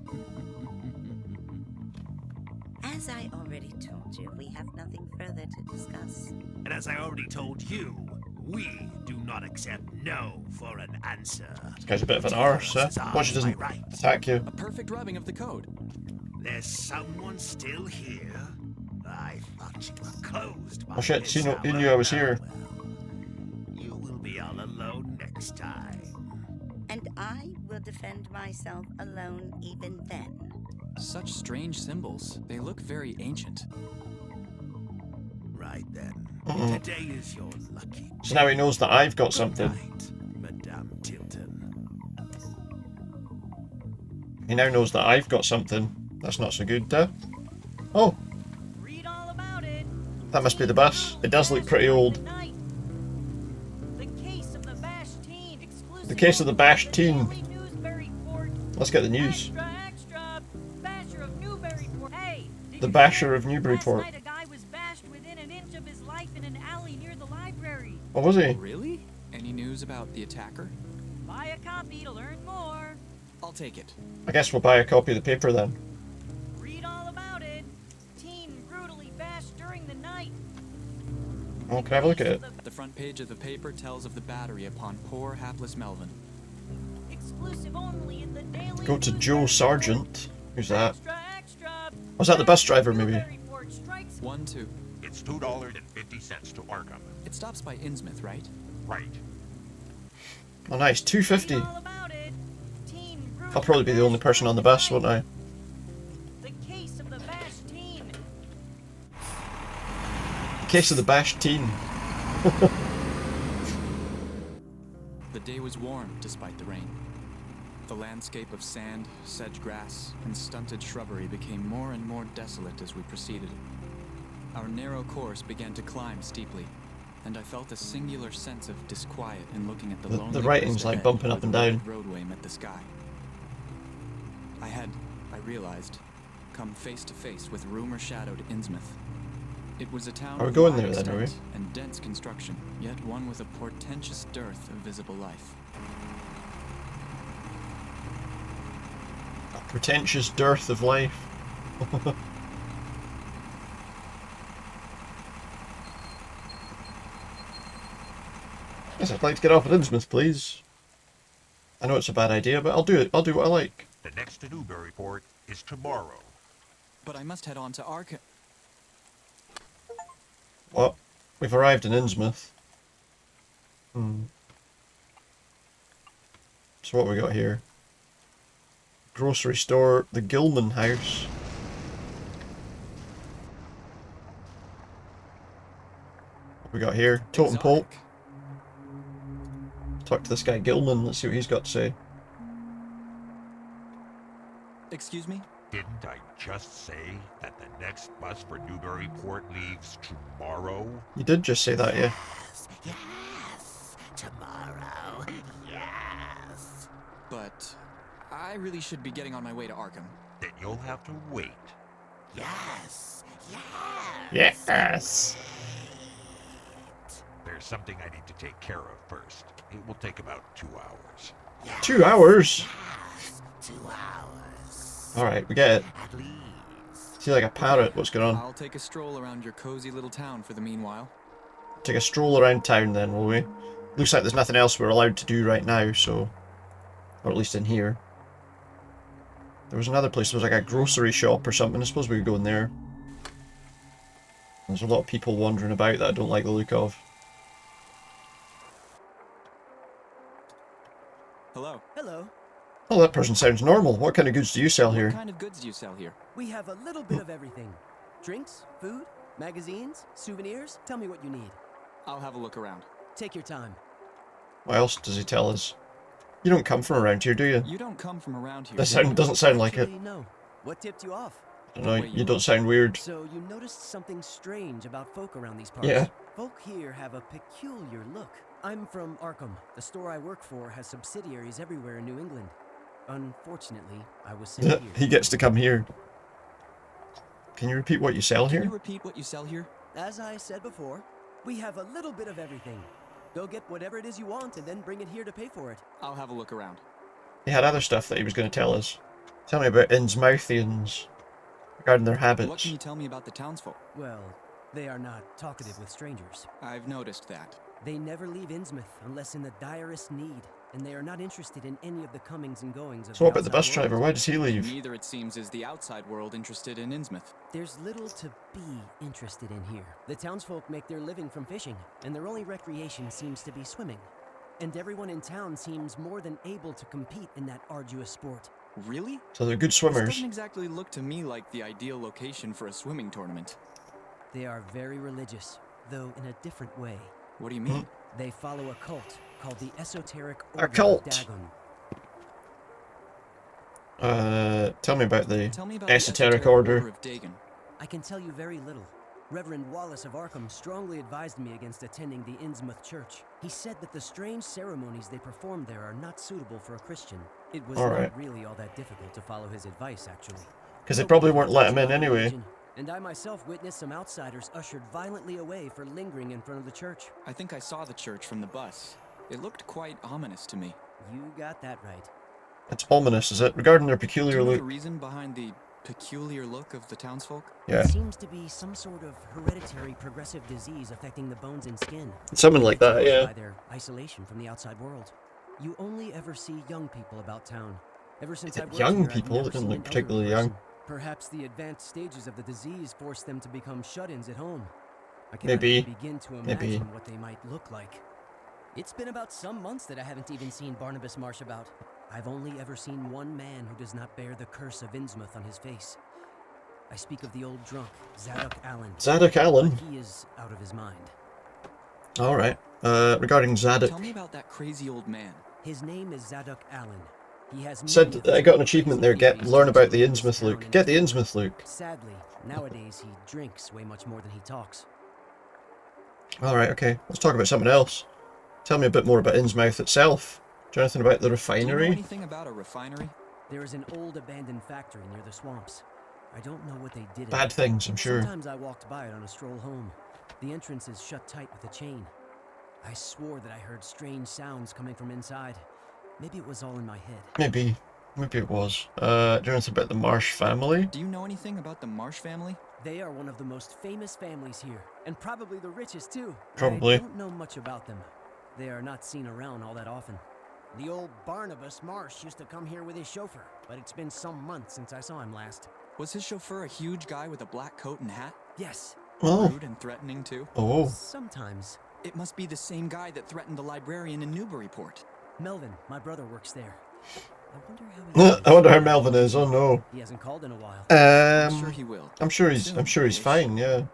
As I already told you, we have nothing further to discuss. And as I already told you, we do not accept no for an answer. This guy's a bit of an arse, huh? Watch he doesn't attack you. A perfect rubbing of the code. There's someone still here? I thought you were closed by Oh shit, this he hour. knew I was here. You will be all alone next time. And I will defend myself alone even then. Such strange symbols. They look very ancient. Right then. Mm-mm. Today is your lucky So now he knows that I've got something. Madame Tilton. He now knows that I've got something. That's not so good, Oh. That must be the bus. It does look pretty old. The case of the bashed teen. Let's get the news. The basher of Newburyport. What was he? Really? Any news about the attacker? Buy a copy to learn more. I'll take it. I guess we'll buy a copy of the paper then. Read all about it. Teen brutally bashed during the night. Oh, can I have a look at it? The front page of the paper tells of the battery upon poor, hapless Melvin. Exclusive only in the Daily Go to Joe Sargent. Who's that? Was that the bus driver, maybe? 1-2. It's $2.50 to Arkham. It stops by Innsmouth, right? Right. Oh, nice. $2.50. I'll probably be the only person on the bus, won't I? The case of the bashed teen. The case of the bashed teen. The day was warm despite the rain. The landscape of sand, sedge grass, and stunted shrubbery became more and more desolate as we proceeded. Our narrow course began to climb steeply, and I felt a singular sense of disquiet in looking at the lonely The writing's crest like ahead bumping where up and the down. rugged roadway met the sky. I realized, come face to face with rumor-shadowed Innsmouth. It was a town Are we of going wide there then, are we? extent and dense construction, yet one with a portentous dearth of visible life. A pretentious dearth of life. Yes, I'd like to get off at Innsmouth, please. I know it's a bad idea, but I'll do it. I'll do what I like. The next to Newburyport is tomorrow. But I must head on to Arkham. What? We've arrived in Innsmouth. So what we got here? Grocery store, the Gilman House. What we got here? Totem pole. Talk to this guy Gilman, let's see what he's got to say. Excuse me? Didn't I just say that the next bus for Newburyport leaves tomorrow? You did just say that, yeah. Yes, tomorrow. Yes. But I really should be getting on my way to Arkham. Then you'll have to wait. Yes. Yes! There's something I need to take care of first. It will take about 2 hours. 2 hours? 2 hours. Alright, we get it. At least. See like a parrot, what's going on? I'll take a stroll around your cozy little town for the meanwhile. Take a stroll around town then, will we? Looks like there's nothing else we're allowed to do right now, so... Or at least in here. There was another place, there was like a grocery shop or something. I suppose we could go in there. There's a lot of people wandering about that I don't like the look of. Hello. Hello. Oh, that person sounds normal. What kind of goods do you sell What here? kind of goods do you sell here? We have a little bit of everything. Drinks, food, magazines, souvenirs. Tell me what you need. I'll have a look around. Take your time. What else does he tell us? You don't come from around here, do you? You don't come from around here. That doesn't sound like it. Actually, no. What tipped you off? I don't know, you don't sound weird. So you noticed something strange about folk around these parts? Yeah. Folk here have a peculiar look. I'm from Arkham. The store I work for has subsidiaries everywhere in New England. Unfortunately, I was sent here. He gets to come here. Can you repeat what you sell here? Can you repeat what you sell here? As I said before, we have a little bit of everything. Go get whatever it is you want and then bring it here to pay for it. I'll have a look around. He had other stuff that he was going to tell us. Tell me about Innsmouthians regarding their habits. What can you tell me about the townsfolk? Well, they are not talkative with strangers. I've noticed that. They never leave Innsmouth unless in the direst need, and they are not interested in any of the comings and goings of So what about the bus driver? Why does he leave? Neither, it seems, is the outside world interested in Innsmouth. There's little to be interested in here. The townsfolk make their living from fishing, and their only recreation seems to be swimming. And everyone in town seems more than able to compete in that arduous sport. Really? So they're good This swimmers. doesn't exactly look to me like the ideal location for a swimming tournament. They are very religious, though in a different way. What do you mean? They follow a cult called the Esoteric A Order cult? of Dagon. Tell me about the Tell me about esoteric the order. of Dagon. I can tell you very little. Reverend Wallace of Arkham strongly advised me against attending the Innsmouth church. He said that the strange ceremonies they perform there are not suitable for a Christian. It was not really all that difficult to follow his advice, actually. Because they probably weren't let him in anyway. And I myself witnessed some outsiders ushered violently away for lingering in front of the church. I think I saw the church from the bus. It looked quite ominous to me. You got that right. It's ominous, is it? Regarding their Do peculiar you know look. the reason behind the peculiar look of the townsfolk? Yeah. It seems to be some sort of hereditary progressive disease affecting the bones and skin. Something like that, yeah. By their isolation from the outside world. You only ever see young people about town. Ever since I worked Young here, I've people? never They don't seen look an particularly elderly young. person. Perhaps the advanced stages of the disease forced them to become shut-ins at home. I cannot Maybe. even begin to imagine Maybe. what they might look like. It's been about some months that I haven't even seen Barnabas Marsh about. I've only ever seen one man who does not bear the curse of Innsmouth on his face. I speak of the old drunk, Zadok Allen. Zadok Allen? He is out of his mind. Alright. Regarding Zadok. Tell me about that crazy old man. His name is Zadok Allen. He has Said I got an achievement there. Learn about the Innsmouth look. Get the Innsmouth look. Sadly, nowadays he drinks way much more than he talks. Alright, okay. Let's talk about something else. Tell me a bit more about Innsmouth itself. Do you know anything about the Do you refinery? know anything about a refinery? There is an old abandoned factory near the swamps. I don't know what they did in Bad it. things, I'm sure. Sometimes I walked by it on a stroll home. The entrance is shut tight with a chain. I swore that I heard strange sounds coming from inside. Maybe it was all in my head. Maybe. Maybe it was. Do you know anything about the Marsh family? Do you know anything about the Marsh family? They are one of the most famous families here, and probably the richest too. Probably. I don't know much about them. They are not seen around all that often. The old Barnabas Marsh used to come here with his chauffeur, but it's been some months since I saw him last. Was his chauffeur a huge guy with a black coat and hat? Yes. Oh. Rude and threatening too? Oh. Sometimes. It must be the same guy that threatened the librarian in Newburyport. Melvin, my brother, works there. I wonder how Melvin is. Oh no. He hasn't called in a while. I'm sure he will. I'm sure he's fine. Yeah.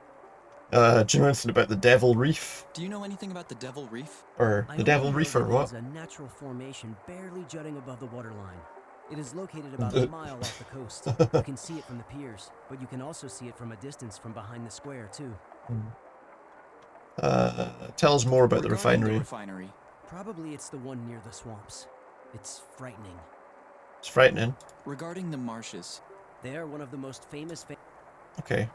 Do you know anything about the Devil Reef Do you know anything about the Devil Reef? or I the Devil only know Reef or that it what? is a natural formation barely jutting above the waterline. It is located about The- a mile off the coast. You can see it from the piers, but you can also see it from a distance from behind the square too. Tell us more about the Regarding refinery. refinery. Probably it's the one near the swamps. It's frightening. It's frightening. Regarding the marshes. They are one of the most famous. Okay.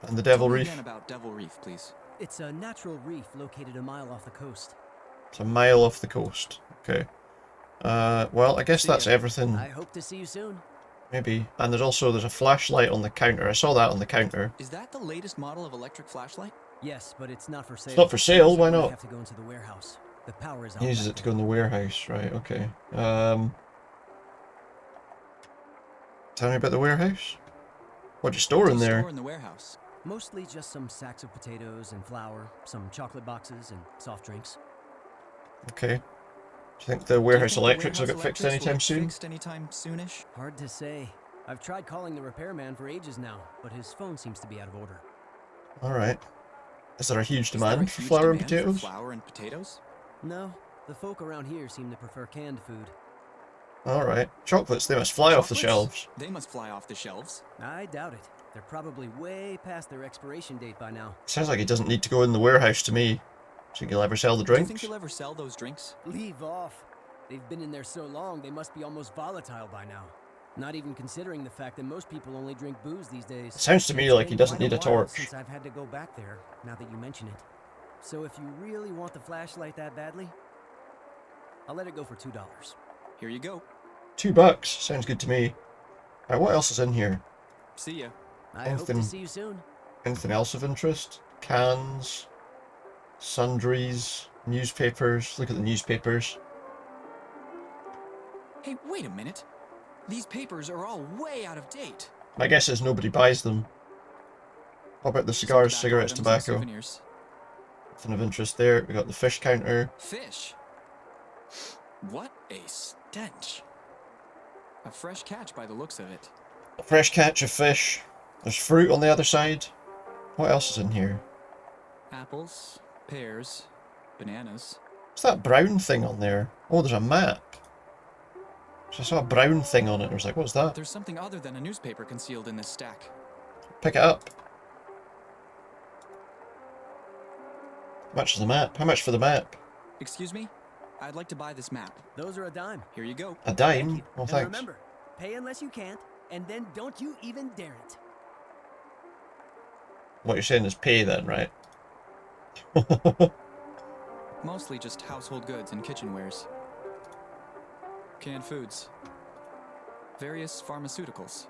And the Devil Tell me Reef. again about Devil Reef, please. It's a natural reef located a mile off the coast. It's a mile off the coast. Okay. Well, I guess See that's ya. everything. I hope to see you soon. Maybe. And there's a flashlight on the counter. I saw that on the counter. Is that the latest model of electric flashlight? Yes, but it's not for sale. It's not for sale. Why I not? have to go into the warehouse. The power is out. He uses it to go in the warehouse. Right. Okay. Tell me about the warehouse. What do you store in What do you there? store in the warehouse? Mostly just some sacks of potatoes and flour, some chocolate boxes, and soft drinks. Okay. Do you think the warehouse electrics will get fixed anytime soon? Soonish? Hard to say. I've tried calling the repairman for ages now, but his phone seems to be out of order. Alright. Is there a huge demand for flour and potatoes? Flour and potatoes? No, the folk around here seem to prefer canned food. Alright. Chocolates, they must fly off the shelves. They must fly off the shelves. I doubt it. They're probably way past their expiration date by now. Sounds like he doesn't need to go in the warehouse to me. Do you think he'll ever sell the drinks? Do you think he'll ever sell those drinks? Leave off. They've been in there so long, they must be almost volatile by now. Not even considering the fact that most people only drink booze these days. Sounds to me like he doesn't need a torch. Since I've had to go back there, now that you mention it. So if you really want the flashlight that badly, I'll let it go for $2. Here you go. $2. Sounds good to me. Alright, what else is in here? See ya. I hope to see you soon. Anything else of interest? Cans, sundries, newspapers. Look at the newspapers. Hey, wait a minute. These papers are all way out of date. My guess is nobody buys them. What about the cigars, cigarettes, tobacco? Nothing of interest there. We got the fish counter. Fish? What a stench. A fresh catch by the looks of it. A fresh catch of fish. There's fruit on the other side. What else is in here? Apples, pears, bananas. What's that brown thing on there? Oh, there's a map. So I saw a brown thing on it. I was like, what's that? There's something other than a newspaper concealed in this stack. Pick it up. How much is the map? How much for the map? Excuse me? I'd like to buy this map. Those are a dime. Here you go. A dime? Well, And thanks. remember, pay unless you can't, and then don't you even dare it. What you're saying is pay then, right? Mostly just household goods and kitchenwares. Canned foods. Various pharmaceuticals.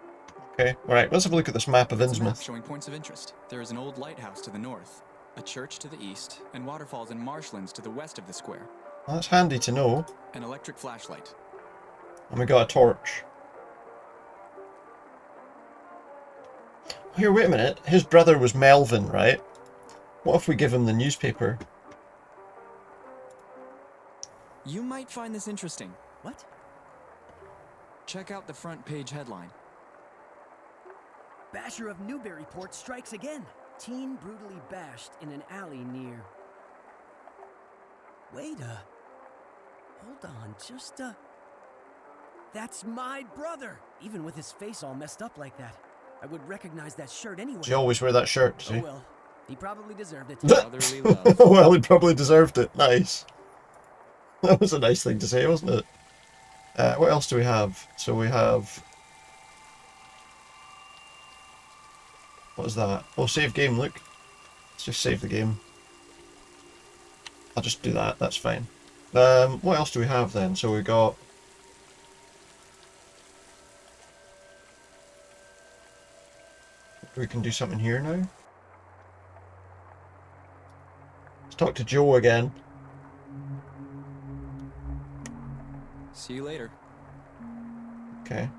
Okay, alright, let's have a look at this map of It's a map Innsmouth. showing points of interest. There is an old lighthouse to the north, a church to the east, and waterfalls and marshlands to the west of the square. Well, that's handy to know. An electric flashlight. And we got a torch. Here, wait a minute. His brother was Melvin, right? What if we give him the newspaper? You might find this interesting. What? Check out the front page headline. Basher of Newburyport strikes again. Teen brutally bashed in an alley near... Wait a... Hold on, just a... That's my brother! Even with his face all messed up like that. I would recognize that shirt anyway. Does he always wear that shirt, does he? Oh well, he probably deserved it. Brotherly love. Well, he probably deserved it. Nice. That was a nice thing to say, wasn't it? What else do we have? So we have... What is that? Oh, save game, look. Let's just save the game. I'll just do that, that's fine. What else do we have then? So we got... We can do something here now. Let's talk to Joe again. See you later. Okay.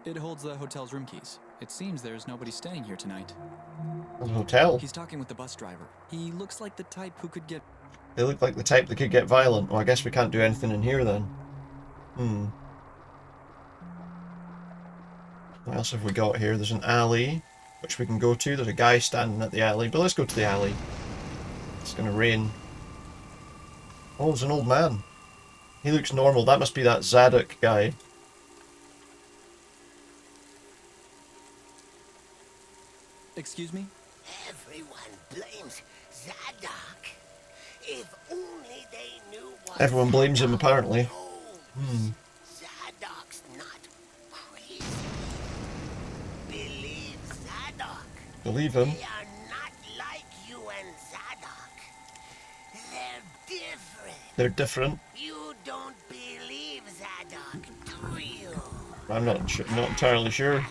It holds the hotel's room keys. It seems there's nobody staying here tonight. There's a hotel. He's talking with the bus driver. He looks like the type who could get... They look like the type that could get violent. Well, I guess we can't do anything in here then. What else have we got here? There's an alley, which we can go to. There's a guy standing at the alley, but let's go to the alley. It's gonna rain. Oh, there's an old man. He looks normal. That must be that Zadok guy. Excuse me? Everyone blames Zadok. If only they knew what... Everyone blames him, apparently. Zadok's not crazy. Believe Zadok. Believe him. They are not like you and Zadok. They're different. They're different. You don't believe Zadok, do you? I'm not entirely sure.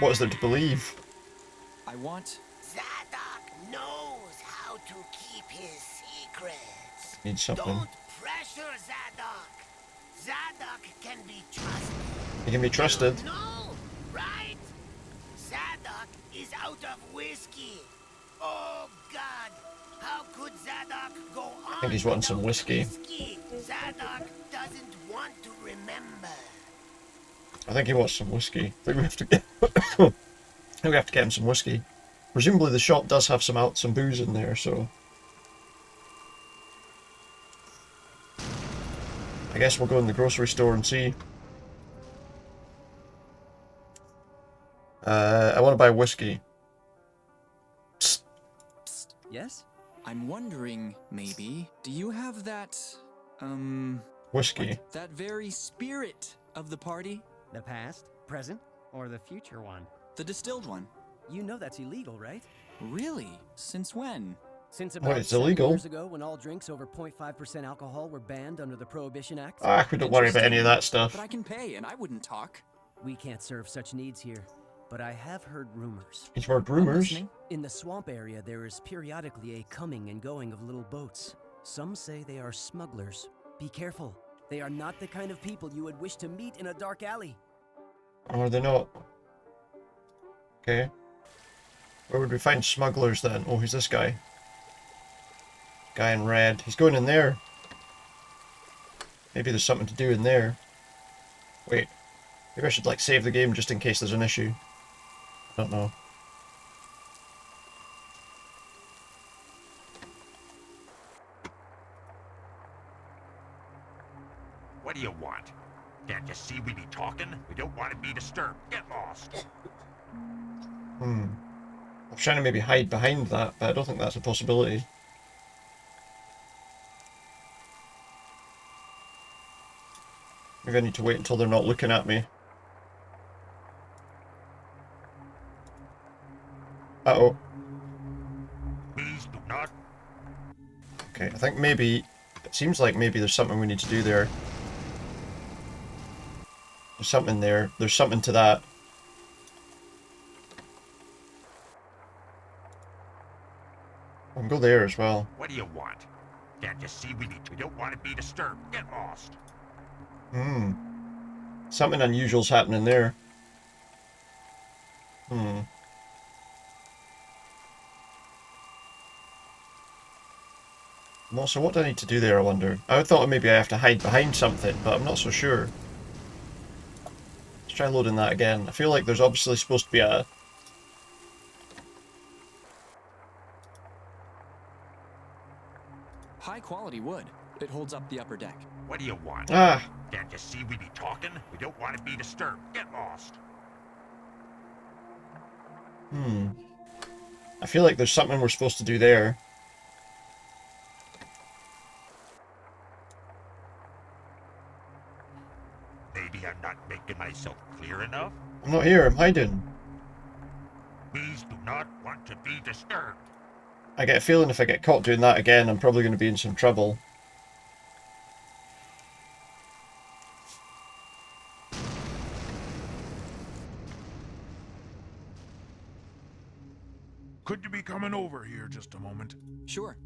What is there to believe? I want... Zadok knows how to keep his secrets. Need something. Don't pressure Zadok. Zadok can be trusted. He can be trusted. No, right? Zadok is out of whiskey. Oh, God. How could Zadok go on? I think he's wanting some whiskey. Zadok doesn't want to remember. I think he wants some whiskey. I think we have to get. I think we have to get him some whiskey. Presumably the shop does have some booze in there, so I guess we'll go in the grocery store and see. I want to buy whiskey. Psst. Yes? I'm wondering, maybe, do you have that, whiskey? like that very spirit of the party? The past, present, or the future one? The distilled one. You know that's illegal, right? Really? Since when? Since about it's 7 illegal. years ago, when all drinks over 0.5% alcohol were banned under the Prohibition Act. Ah, we don't worry about any of that stuff. But I can pay, and I wouldn't talk. We can't serve such needs here, but I have heard rumors. He's heard rumors? In the swamp area, there is periodically a coming and going of little boats. Some say they are smugglers. Be careful. They are not the kind of people you would wish to meet in a dark alley. Or are they not? Okay. Where would we find smugglers then? Oh, who's this guy? Guy in red. He's going in there. Maybe there's something to do in there. Wait. Maybe I should like save the game just in case there's an issue. I don't know. What do you want? Can't you see we be talking? We don't want to be disturbed. Get lost. I was trying to maybe hide behind that, but I don't think that's a possibility. Maybe I need to wait until they're not looking at me. Uh-oh. Please do not. Okay, I think maybe... It seems like maybe there's something we need to do there. There's something there. There's something to that. I can go there as well. What do you want? Can't you see we don't want to be disturbed. Get lost. Something unusual's happening there. Well, so what do I need to do there, I wonder? I thought maybe I have to hide behind something, but I'm not so sure. Let's try loading that again. I feel like there's obviously supposed to be a... High quality wood. It holds up the upper deck. What do you want? Ah! Can't you see we be talking? We don't want to be disturbed. Get lost. I feel like there's something we're supposed to do there. Maybe I'm not making myself clear enough. I'm not here, I'm hiding. Please do not want to be disturbed. I get a feeling if I get caught doing that again, I'm probably going to be in some trouble. Could you be coming over here just a moment? Sure.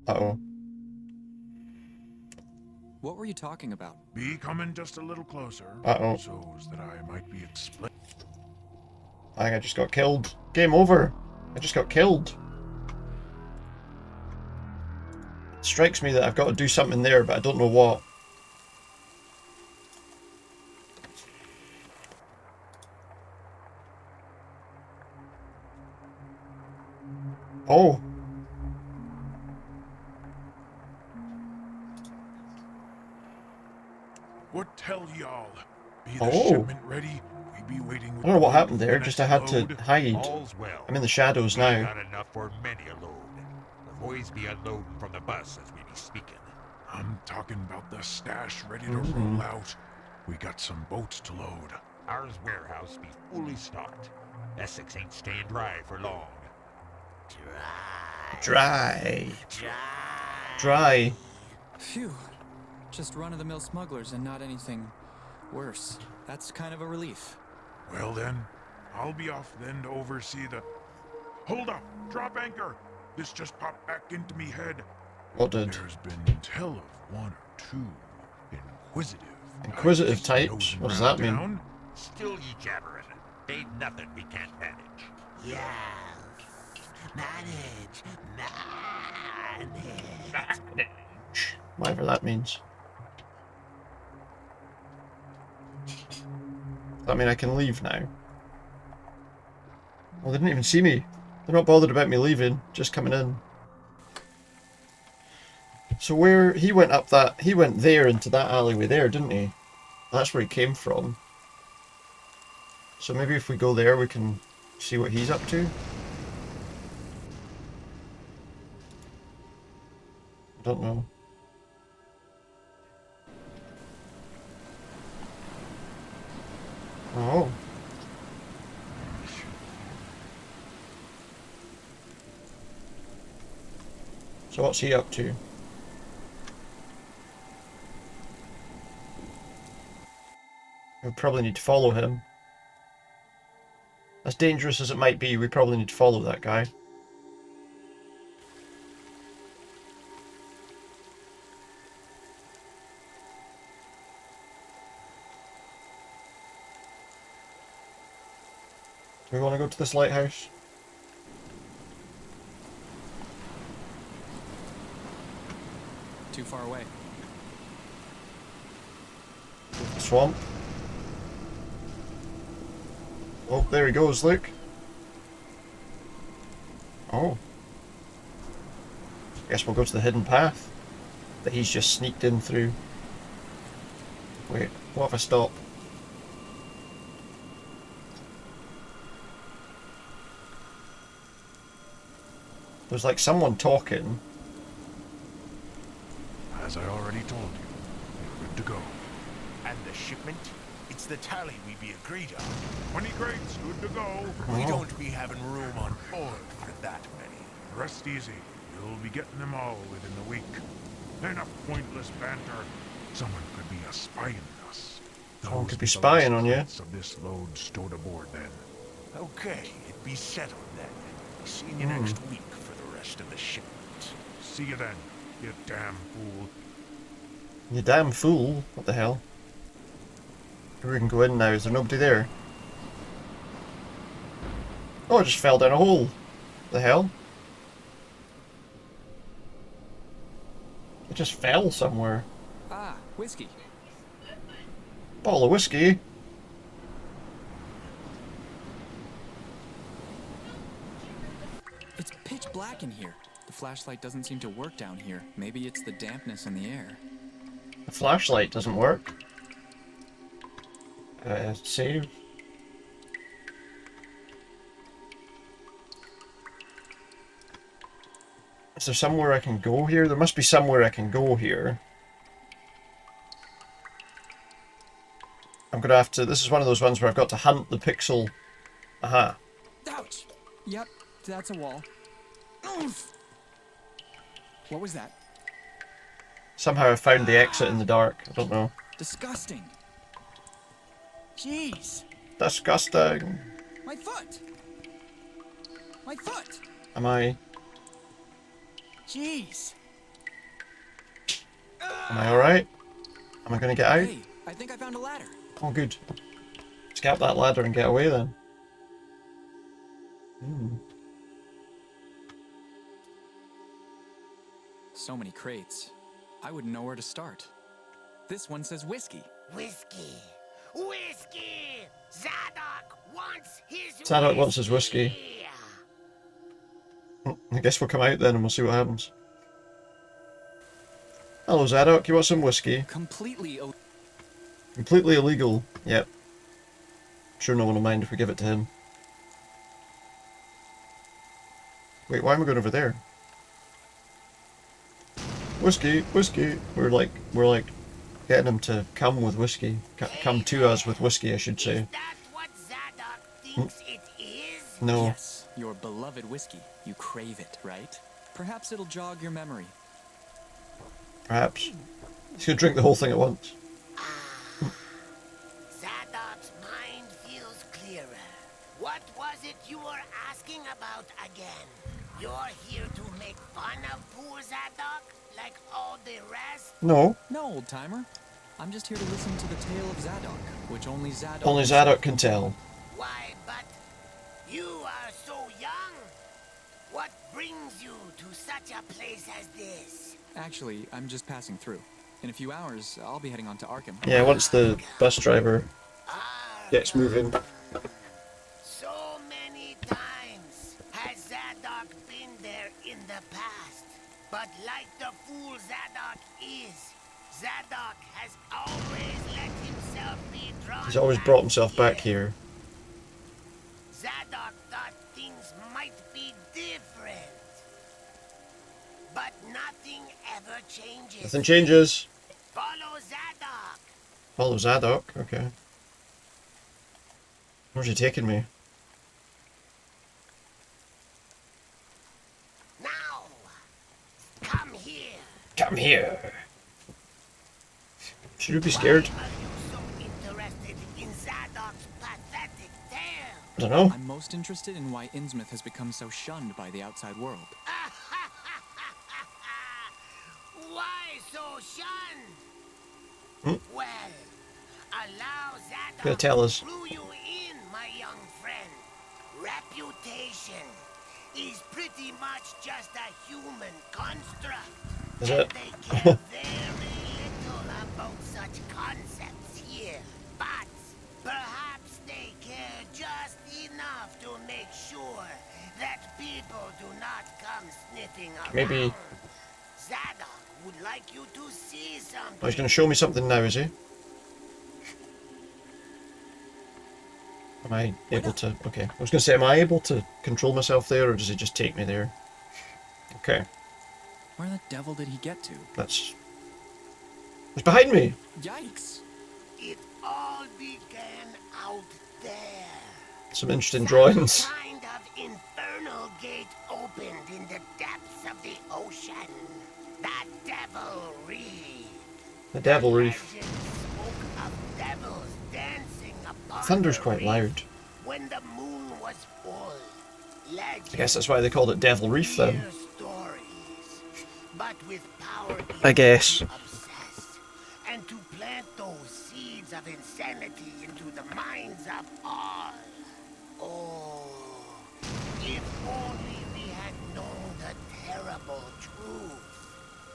Uh-oh. What were you talking about? Be coming just a little closer. Uh-oh. So as that I might be explained. I think I just got killed. Game over. I just got killed. It strikes me that I've got to do something there, but I don't know what. Oh. What tell y'all? Be the Oh. shipment ready? We be waiting. I don't know what happened there, just I had to hide. All's well. I'm in the shadows We now. got enough for many a load. The boys be unloading from the bus as we be speaking. I'm talking about the stash ready to roll out. We got some boats to load. Ours warehouse be fully stocked. Essex ain't staying dry for long. Dry. Dry. Phew. Just run-of-the-mill smugglers and not anything worse. That's kind of a relief. Well then, I'll be off then to oversee the... Hold up! Drop anchor! This just popped back into me head. What did? There's been tell of one or two inquisitive Inquisitive types? What does that mean? Still ye jabbering. Ain't nothing we can't manage. Yes. Manage. Manage. Whatever that means. Does that mean I can leave now? Well, they didn't even see me. They're not bothered about me leaving, just coming in. So where he went up that, he went there into that alleyway there, didn't he? That's where he came from. So maybe if we go there, we can see what he's up to. I don't know. Oh. So what's he up to? We probably need to follow him. As dangerous as it might be, we probably need to follow that guy. Do we want to go to this lighthouse? Too far away. Swamp. Oh, there he goes, look. Oh. Guess we'll go to the hidden path that he's just sneaked in through. Wait, what if I stop? There's like someone talking. As I already told you, you're good to go. And the shipment? It's the tally we be agreed on. 20 crates, good to go. We don't be having room on board for that many. Rest easy. You'll be getting them all within the week. Enough pointless banter. Someone could be spying us. Someone could be spying on you. Of this load stowed aboard then. Okay, it be settled then. See you next week for the rest of the shipment. See you then, you damn fool. You damn fool. What the hell? We can go in now. Is there nobody there? Oh, I just fell down a hole. The hell? It just fell somewhere. Ah, whiskey. Bottle of whiskey? It's pitch black in here. The flashlight doesn't seem to work down here. Maybe it's the dampness in the air. The flashlight doesn't work. Save. Is there somewhere I can go here? There must be somewhere I can go here. I'm gonna have to... This is one of those ones where I've got to hunt the pixel. Aha. Ouch! Yep, that's a wall. Oof. What was that? Somehow I found the exit in the dark. I don't know. Disgusting. Jeez. Disgusting. My foot. My foot. Am I... Jeez. Am I alright? Am I gonna get out? Hey, I think I found a ladder. Oh, good. Let's get up that ladder and get away then. So many crates. I wouldn't know where to start. This one says whiskey. Whiskey. Whiskey! Zadok wants his Zadok wants his whiskey. I guess we'll come out then and we'll see what happens. Hello Zadok, you want some whiskey? Completely illegal. Yep. Sure no one will mind if we give it to him. Wait, why am I going over there? Whiskey, whiskey. We're like getting him to come with whiskey. Come to us with whiskey, I should say. Is that what Zadok thinks it is? No. Yes, your beloved whiskey. You crave it, right? Perhaps it'll jog your memory. Perhaps. He's gonna drink the whole thing at once. Zadok's mind feels clearer. What was it you were asking about again? You're here to make fun of poor Zadok? Like all the rest? No. No, old timer. I'm just here to listen to the tale of Zadok, which only Zadok Only Zadok can tell. Why, such a place as this? Actually, I'm just passing through. In a few hours, I'll be heading on to Arkham. Yeah, once the bus driver gets moving. So many times has Zadok been there in the past. But like the fool Zadok is, Zadok has always let himself be drawn. He's always brought himself back here. Zadok thought things might be different. But nothing ever changes. Nothing changes. Follow Zadok. Follow Zadok, okay. Where's he taking me? Now, come here. Come here. Should you be scared? Why are you so interested in Zadok's pathetic tale? I don't know. I'm most interested in why Innsmouth has become so shunned by the outside world. Why so shunned? Well, allow Zadok Gonna tell us. to clue you in, my young friend. Reputation is pretty much just a human construct. Is it? They care very little about such concepts here. But perhaps they care just enough to make sure that people do not come sniffing around. Maybe. Zadok would like you to see something. Oh, he's going to show me something now, is he? Am I able to... Okay. I was going to say, am I able to control myself there, or does he just take me there? Okay. Where the devil did he get to? That's... It's behind me! Yikes! It all began out there. Some interesting drawings. Kind of infernal gate opened in the depths of the ocean. The Devil Reef. The Devil Reef. Legend spoke of devils dancing upon Thunder's the quite reef loud. when the moon was full. I guess that's why they called it Devil Reef then. Stories, but with power I guess. obsessed, and to plant those seeds of insanity into the minds of all. Oh, if only we had known the terrible truth.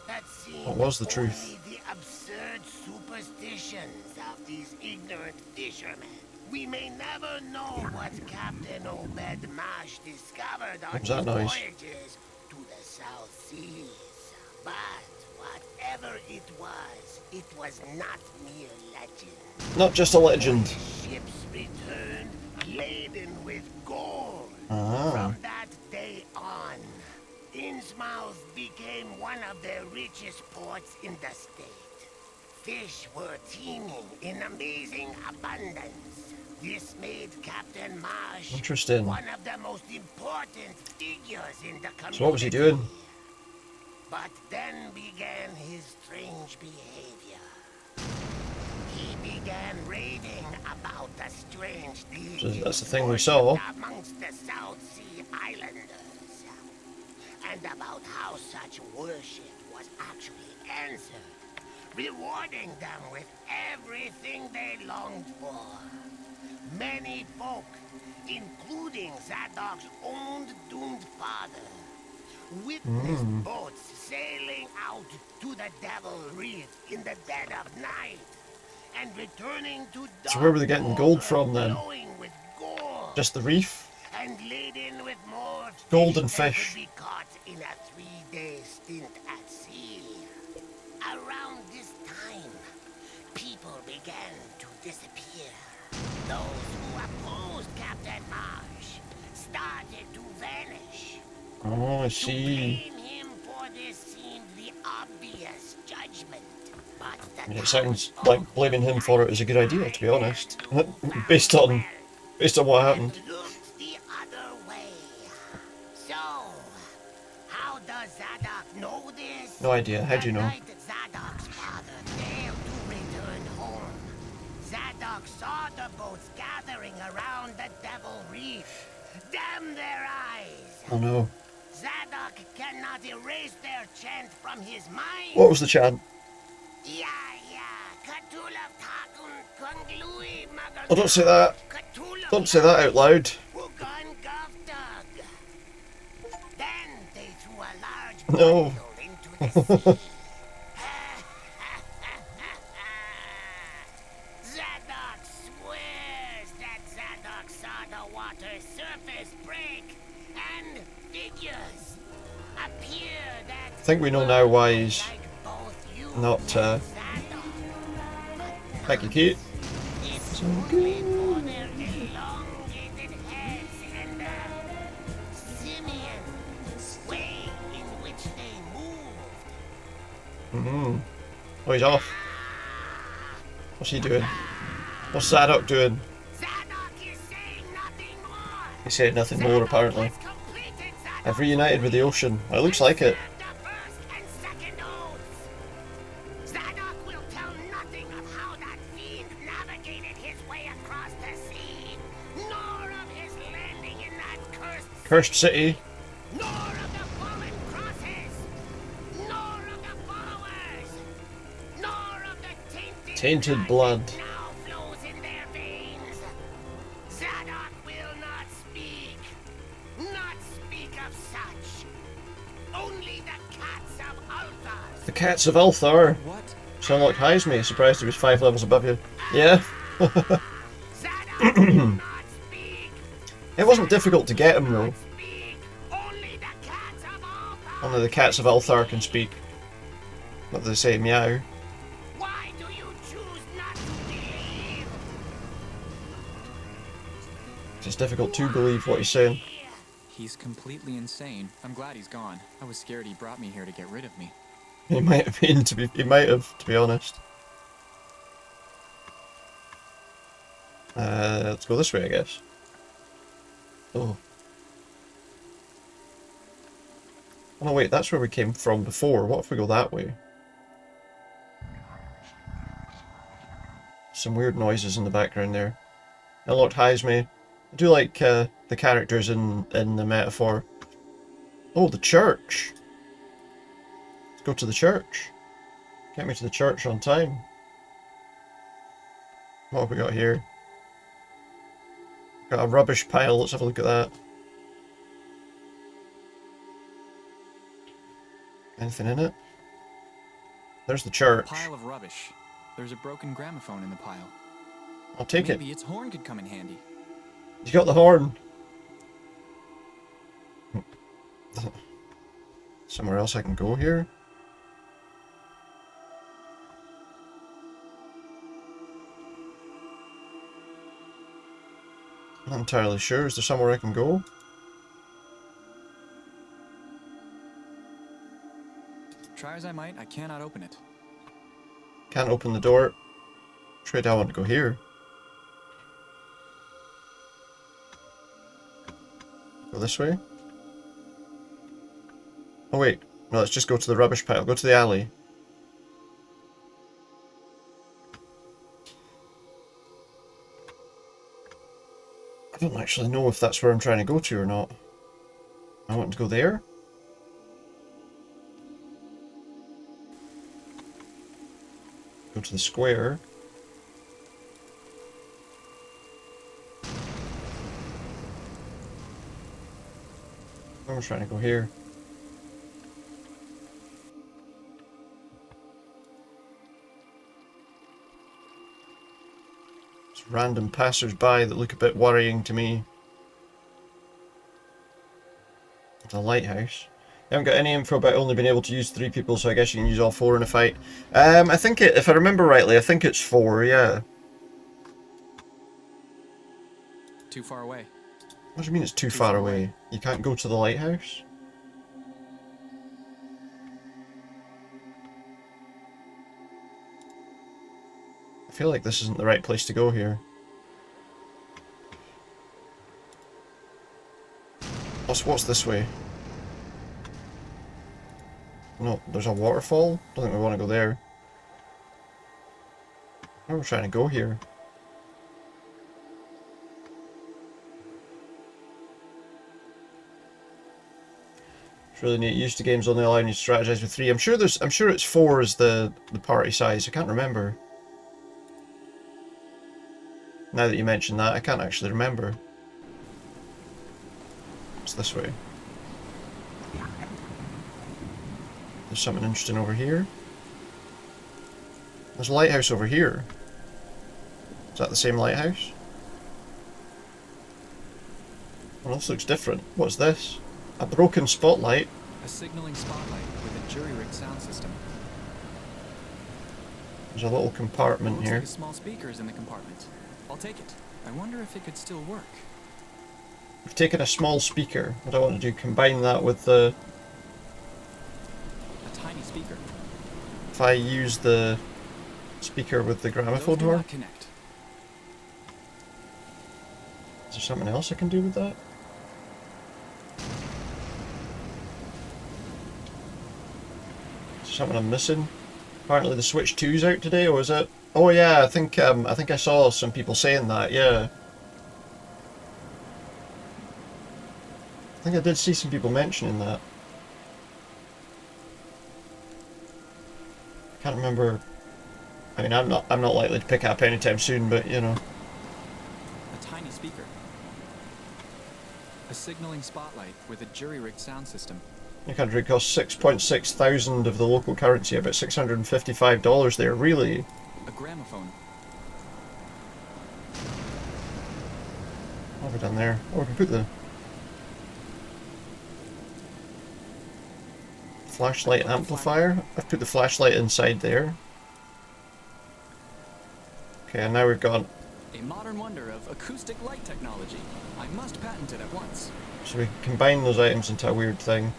That seemed What was the truth? only the absurd superstitions of these ignorant fishermen. We may never know what Captain Obed Marsh discovered on What was his that noise? voyages to the South Seas. But whatever it was not mere legend. Not just a legend. Ships returned laden with gold. Ah. From that day on, Innsmouth became one of the richest ports in the state. Fish were teeming in amazing abundance. This made Captain Marsh Interesting. one of the most important figures in the community. So what was he doing? But then began his strange behavior. He began raving about the strange deeds So that's the thing we saw. amongst the South Sea Islanders, and about how such worship was actually answered, rewarding them with everything they longed for. Many folk, including Zadok's own doomed father, witnessed boats sailing out to the Devil Reef in the dead of night and returning to So where were they getting gold from then? glowing with gold Just the reef? and laden with more Gold and than fish. could be caught in a 3-day stint at sea. Around this time, people began to disappear. Those who opposed Captain Marsh started to vanish. Oh, I see. Blame him for this seemed the obvious judgment, but I mean, it sounds like blaming him for it is a good idea, to be honest. based on what happened. looked the other way. So, how does Zadok know this? No idea. How do you know? The night Zadok's father failed to return home, Zadok saw the boats gathering around the Devil Reef. Damn their eyes! Oh no. Zadok cannot erase their chant from his mind. What was the chant? Oh, don't say that. Don't say that out loud. Then they threw a large No. Zadok swears that Zadok saw the water's surface break, and figures appear that I think we know now why he's not, thank you, Kate. So good. for their elongated heads and the simian way in which they moved. Oh, he's off. What's he doing? What's Zadok doing? He said nothing more, apparently. I've reunited with the ocean. It looks like it. Zadok will tell nothing of how that fiend navigated his way across the sea, nor of his landing in that Cursed city. nor of the fallen crosses, nor of the followers, nor of the Tainted blood. now flows in their veins. Zadok will not speak of such. Only the cats of Althar. The cats of Althar. What? Sound like Heisme. Surprised he was 5 levels above you. Yeah. It wasn't difficult to get him though. Only the cats of Althar can speak. What do they say? Meow. Why do you choose not to believe? It's difficult to believe what he's saying. He's completely insane. I'm glad he's gone. I was scared he brought me here to get rid of me. He might have been, to be honest. Let's go this way, I guess. Oh. Oh no, wait, that's where we came from before. What if we go that way? Some weird noises in the background there. Unlocked Heisme. I do like the characters in the metaphor. Oh, the church! Let's go to the church. Get me to the church on time. What have we got here? Got a rubbish pile, let's have a look at that. Anything in it? There's the church. Pile of rubbish. There's a broken gramophone in the pile. I'll take it. Maybe its horn could come in handy. You got the horn. Somewhere else I can go here? Not entirely sure. Is there somewhere I can go? Try as I might, I cannot open it. Can't open the door. Which way do I want to go here? Go this way? Oh wait, no, let's just go to the rubbish pile. Go to the alley. I don't actually know if that's where I'm trying to go to or not. I want to go there? Go to the square. I'm trying to go here. It's random passers-by that look a bit worrying to me. The lighthouse. I haven't got any info about only being able to use 3 people, so I guess you can use all 4 in a fight. I think if I remember rightly, I think it's 4, yeah. Too far away. What do you mean it's too far away? You can't go to the lighthouse? I feel like this isn't the right place to go here. What's this way? No, there's a waterfall? Don't think we want to go there. Where are we trying to go here? It's really neat. Used to games only allowing you to strategize with 3. I'm sure it's 4 is the party size. I can't remember. Now that you mention that, I can't actually remember. What's this way? There's something interesting over here. There's a lighthouse over here. Is that the same lighthouse? Well, this looks different. What's this? A broken spotlight. A signaling spotlight with a jury-rigged sound system. There's a little compartment Looks here. like a small speaker's in the compartment. I'll take it. I wonder if it could still work. We've taken a small speaker. What do I want to do? Combine that with the... A tiny speaker. If I use the speaker with the gramophone horn? Connect. Is there something else I can do with that? Is there something I'm missing? Apparently the Switch 2's out today, or is it? Oh yeah, I think I saw some people saying that, yeah. I think I did see some people mentioning that. I can't remember. I mean, I'm not likely to pick it up anytime soon, but you know. A tiny speaker. A signaling spotlight with a jury-rigged sound system. The country costs 6.6 thousand of the local currency, about $655 there, really. A gramophone. What have we done there? Oh, we can put the flashlight amplifier. I've put the flashlight inside there. Okay, and now we've got... A modern wonder of acoustic light technology. I must patent it at once. So we combine those items into a weird thing.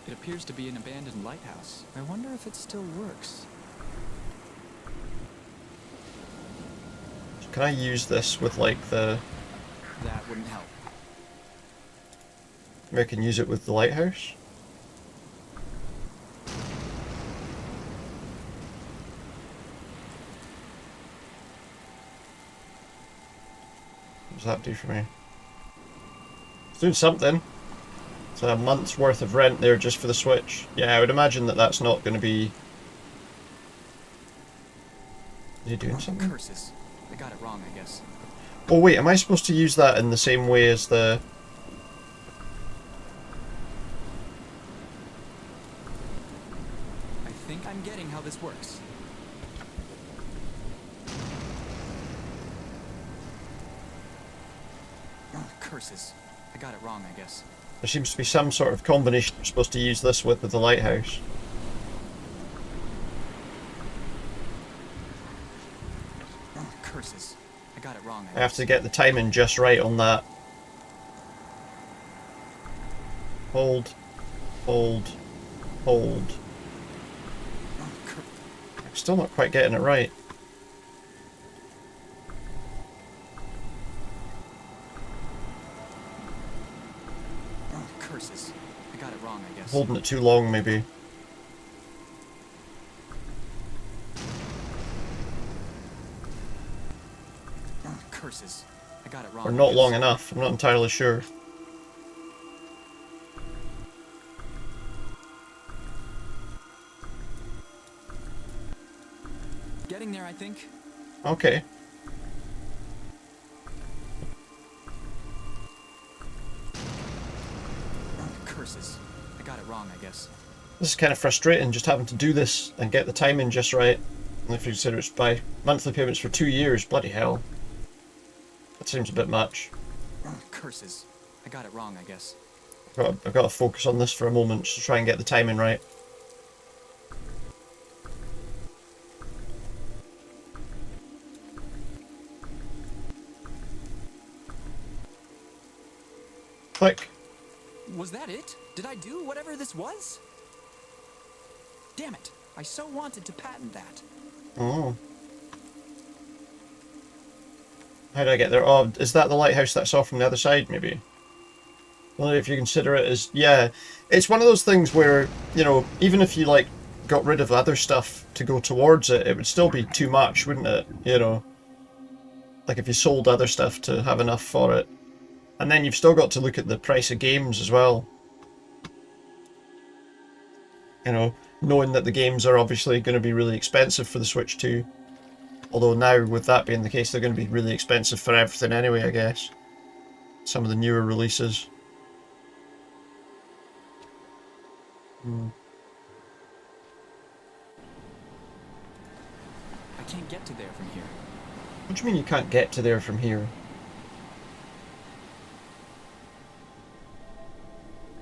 It appears to be an abandoned lighthouse. I wonder if it still works. So can I use this with like the... That wouldn't help. Maybe I can use it with the lighthouse? What does that do for me? It's doing something. It's a month's worth of rent there just for the Switch. Yeah, I would imagine that that's not going to be... Is he doing something? Curses. I got it wrong, I guess. Oh wait, am I supposed to use that in the same way as the... I think I'm getting how this works. Curses. I got it wrong, I guess. There seems to be some sort of combination I'm supposed to use this with the lighthouse. Curses. I got it wrong, I have to get the timing just right on that. Hold. Hold. Hold. I'm still not quite getting it right. Curses. I got it wrong, I guess. Holding it too long, maybe. Curses. I got it wrong. Or not long enough. I'm not entirely sure. Getting there, I think. Okay. Curses. I got it wrong, I guess. This is kind of frustrating, just having to do this and get the timing just right. And if you consider it's by monthly payments for 2 years, bloody hell. That seems a bit much. Curses. I got it wrong, I guess. I've got to focus on this for a moment just to try and get the timing right. Click. Was that it? Did I do whatever this was? Damn it. I so wanted to patent that. Oh. How did I get there? Oh, is that the lighthouse that I saw from the other side, maybe? Well, if you consider it as... Yeah. It's one of those things where, you know, even if you, like, got rid of other stuff to go towards it, it would still be too much, wouldn't it? You know? Like, if you sold other stuff to have enough for it. And then you've still got to look at the price of games as well. You know, knowing that the games are obviously going to be really expensive for the Switch 2. Although now, with that being the case, they're going to be really expensive for everything anyway, I guess. Some of the newer releases. I can't get to there from here. What do you mean you can't get to there from here?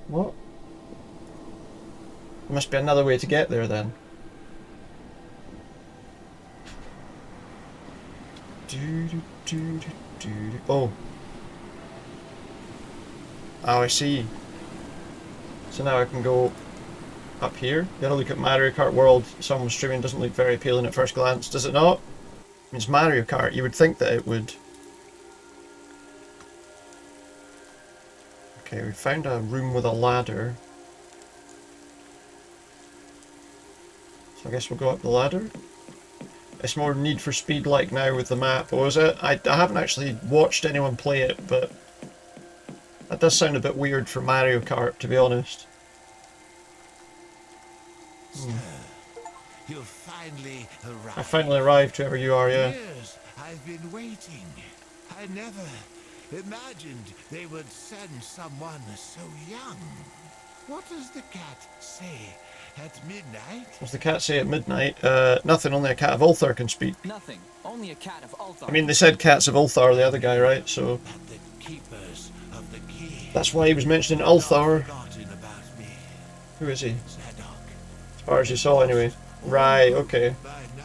What? There must be another way to get there then. Oh. Oh, I see. So now I can go up here. You gotta look at Mario Kart World. Someone streaming doesn't look very appealing at first glance, does it not? It's Mario Kart. You would think that it would. Okay, we found a room with a ladder. So I guess we'll go up the ladder. It's more Need for Speed like now with the map, or is it? I haven't actually watched anyone play it, but that does sound a bit weird for Mario Kart, to be honest. You've finally arrived. I finally arrived, whoever you are, yeah. Years I've been waiting. I never imagined they would send someone so young. What does the cat say at midnight? What's the cat say at midnight? Nothing, only a cat of Ulthar can speak. Nothing. Only a cat of Ulthar. I mean, they said cats of Ulthar, the other guy, right? So The keepers of the key. that's why he was mentioning Ulthar. Forgotten about me. Who is he? Zadok. As far as you saw, anyway. Right, okay. By now,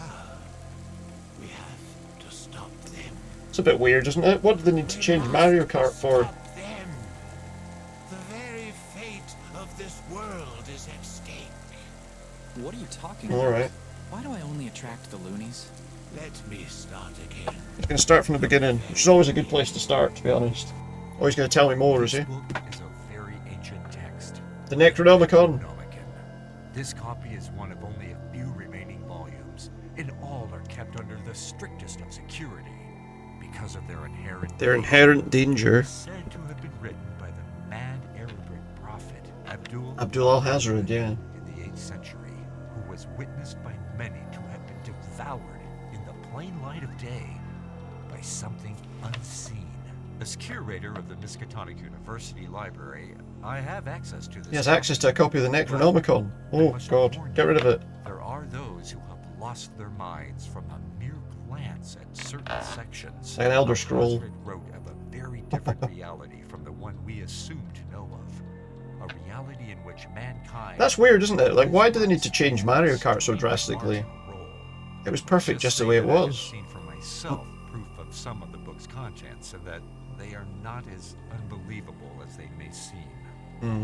we have to stop them. It's a bit weird, isn't it? What do they need to change Mario Kart for? Stop them. The very fate of this world is at stake. What are you talking about? Alright. Why do I only attract the loonies? Let me start again. He's going to start from the beginning, which is always a good place to start, to be honest. Oh, he's going to tell me more, is he? This book is a very ancient text. The Necronomicon. This copy is one of only a few remaining volumes, and all are kept under the strictest of security because of their inherent danger. It's said to have been written by the mad Arabic prophet Abdul al-Hazred, yeah. in the 8th century, who was witnessed by many to have been devoured in the plain light of day by something unseen. As curator of the Miskatonic University Library, I have access to this. He has access to a copy of the Necronomicon. Oh, God. Get rid of it. There are those who have lost their minds from a mere glance at certain sections. Like an Elder Scroll. Hazred wrote of a very different reality from the one we assume to know of. A reality in which mankind... That's weird, isn't it? Like, why do they need to change Mario Kart so drastically? It was perfect just the way it was. I've seen for myself proof of some of the book's contents, and that they are not as unbelievable as they may seem.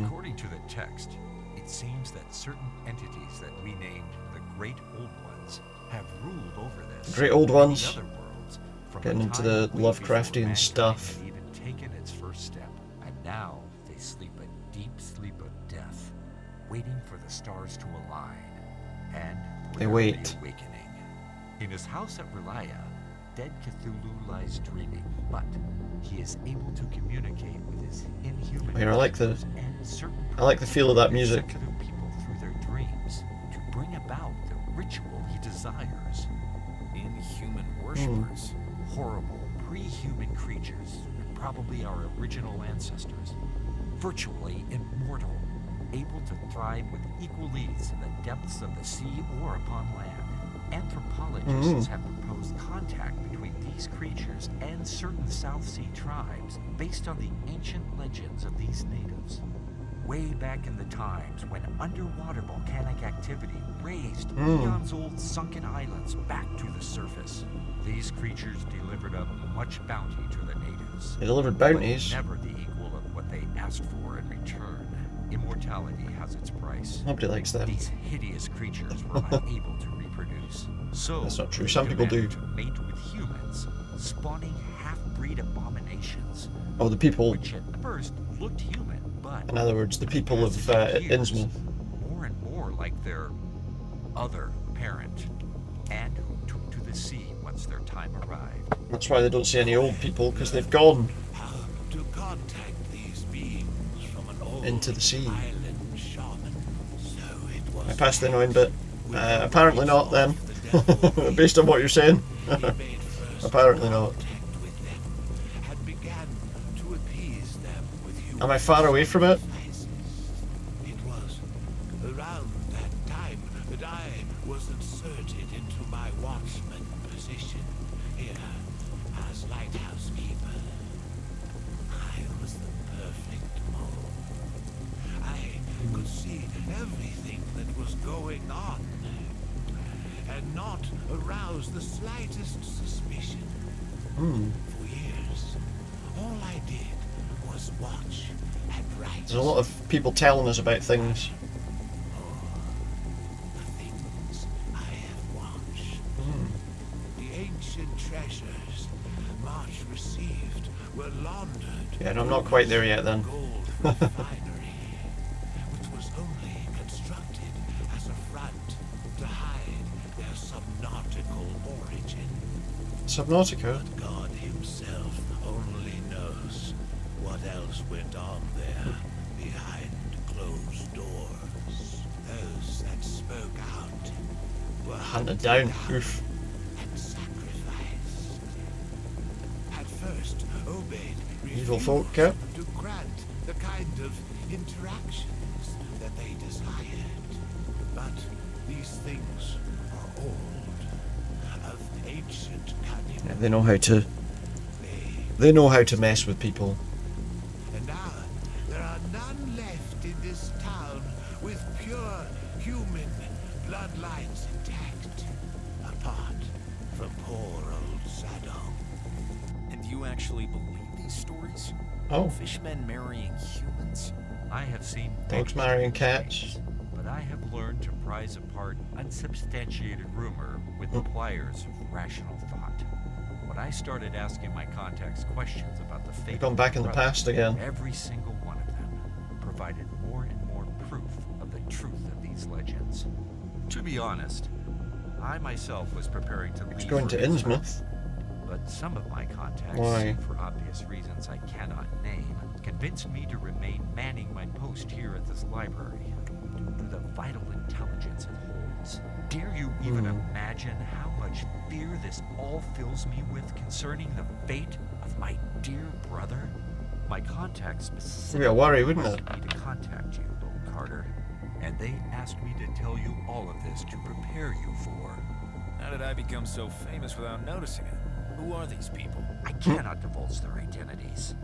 According to the text, it seems that certain entities that we named the Great Old Ones have ruled over this. Great Old and many Ones. other worlds from Getting the into time the way before Lovecraftian mankind stuff. had even taken its first step. And now they sleep a deep sleep of death, waiting for the stars to align. And They we're wait. the awakening. In his house at Relaya, dead Cthulhu lies dreaming, but he is able to communicate with his inhuman Here, I like the certain feel of that music. sensitive people through their dreams to bring about the ritual he desires. Inhuman worshippers. Horrible, pre-human creatures, probably our original ancestors. Virtually immortal, able to thrive with equal ease in the depths of the sea or upon land. Anthropologists have proposed contact between these creatures and certain South Sea tribes based on the ancient legends of these natives. Way back in the times when underwater volcanic activity raised eons old sunken islands back to the surface. These creatures delivered up much bounty to the natives. They delivered but bounties. never the equal of what they asked for in return. Immortality has its price. Nobody likes them. These hideous creatures were unable to reproduce. So That's not true. they Some people do. demanded to mate with humans, spawning half-breed abominations. Oh, the people. Which at first looked human, but In other words, the people of Innsmouth. more and more like their other parent, and who took to the sea once their time arrived. That's why they don't see any old people, because they've gone To contact these beings from an old into the sea. island shaman. So it was I passed the annoying bit. Apparently not, then. Based on what you're saying. Apparently not. and began to appease them with human Am I far away from it? It was right was inserted into my watchman position here as lighthouse keeper. I was the perfect mold. I could see everything that was going on and not arouse the slightest suspicion. For years, all I did was watch and write. There's a lot of people telling us about things. The things I have watched. The ancient treasures March received were laundered. Yeah, no, I'm not quite there yet then. Gold refinery, which was only constructed as a front to hide their subnautical origin. Subnautica? But God himself only knows what else went on there behind closed doors. Those that spoke out were Hunted down. Oof. and sacrificed. At first, Obed Evil folk, yeah. to grant the kind of interactions that they desired. But these things are old, of ancient cunning. Yeah, they know how to. They know how to mess with people. And now there are none left in this town with pure human bloodlines intact, apart from poor old Zadok. And you actually believe these stories? Oh. Fishmen marrying humans? I have seen Dogs marrying cats. but I have learned to prize apart unsubstantiated rumor with the pliers of rational thought. When I started asking my contacts questions about the fate We've gone back in the past again. every single one of them provided more and more proof of the truth of these legends. To be honest, I myself was preparing to leave. It's going for to Innsmouth. But some of my contacts, Why? for obvious reasons I cannot name, convinced me to remain manning my post here at this library due to the vital intelligence it holds. Dare you even imagine how much fear this all fills me with concerning the fate of my dear brother? My contacts specifically It'd be a worry, wouldn't it? asked me to contact you, Lord Carter, and they asked me to tell you all of this to prepare you for. How did I become so famous without noticing it? Who are these people? I cannot divulge their identities.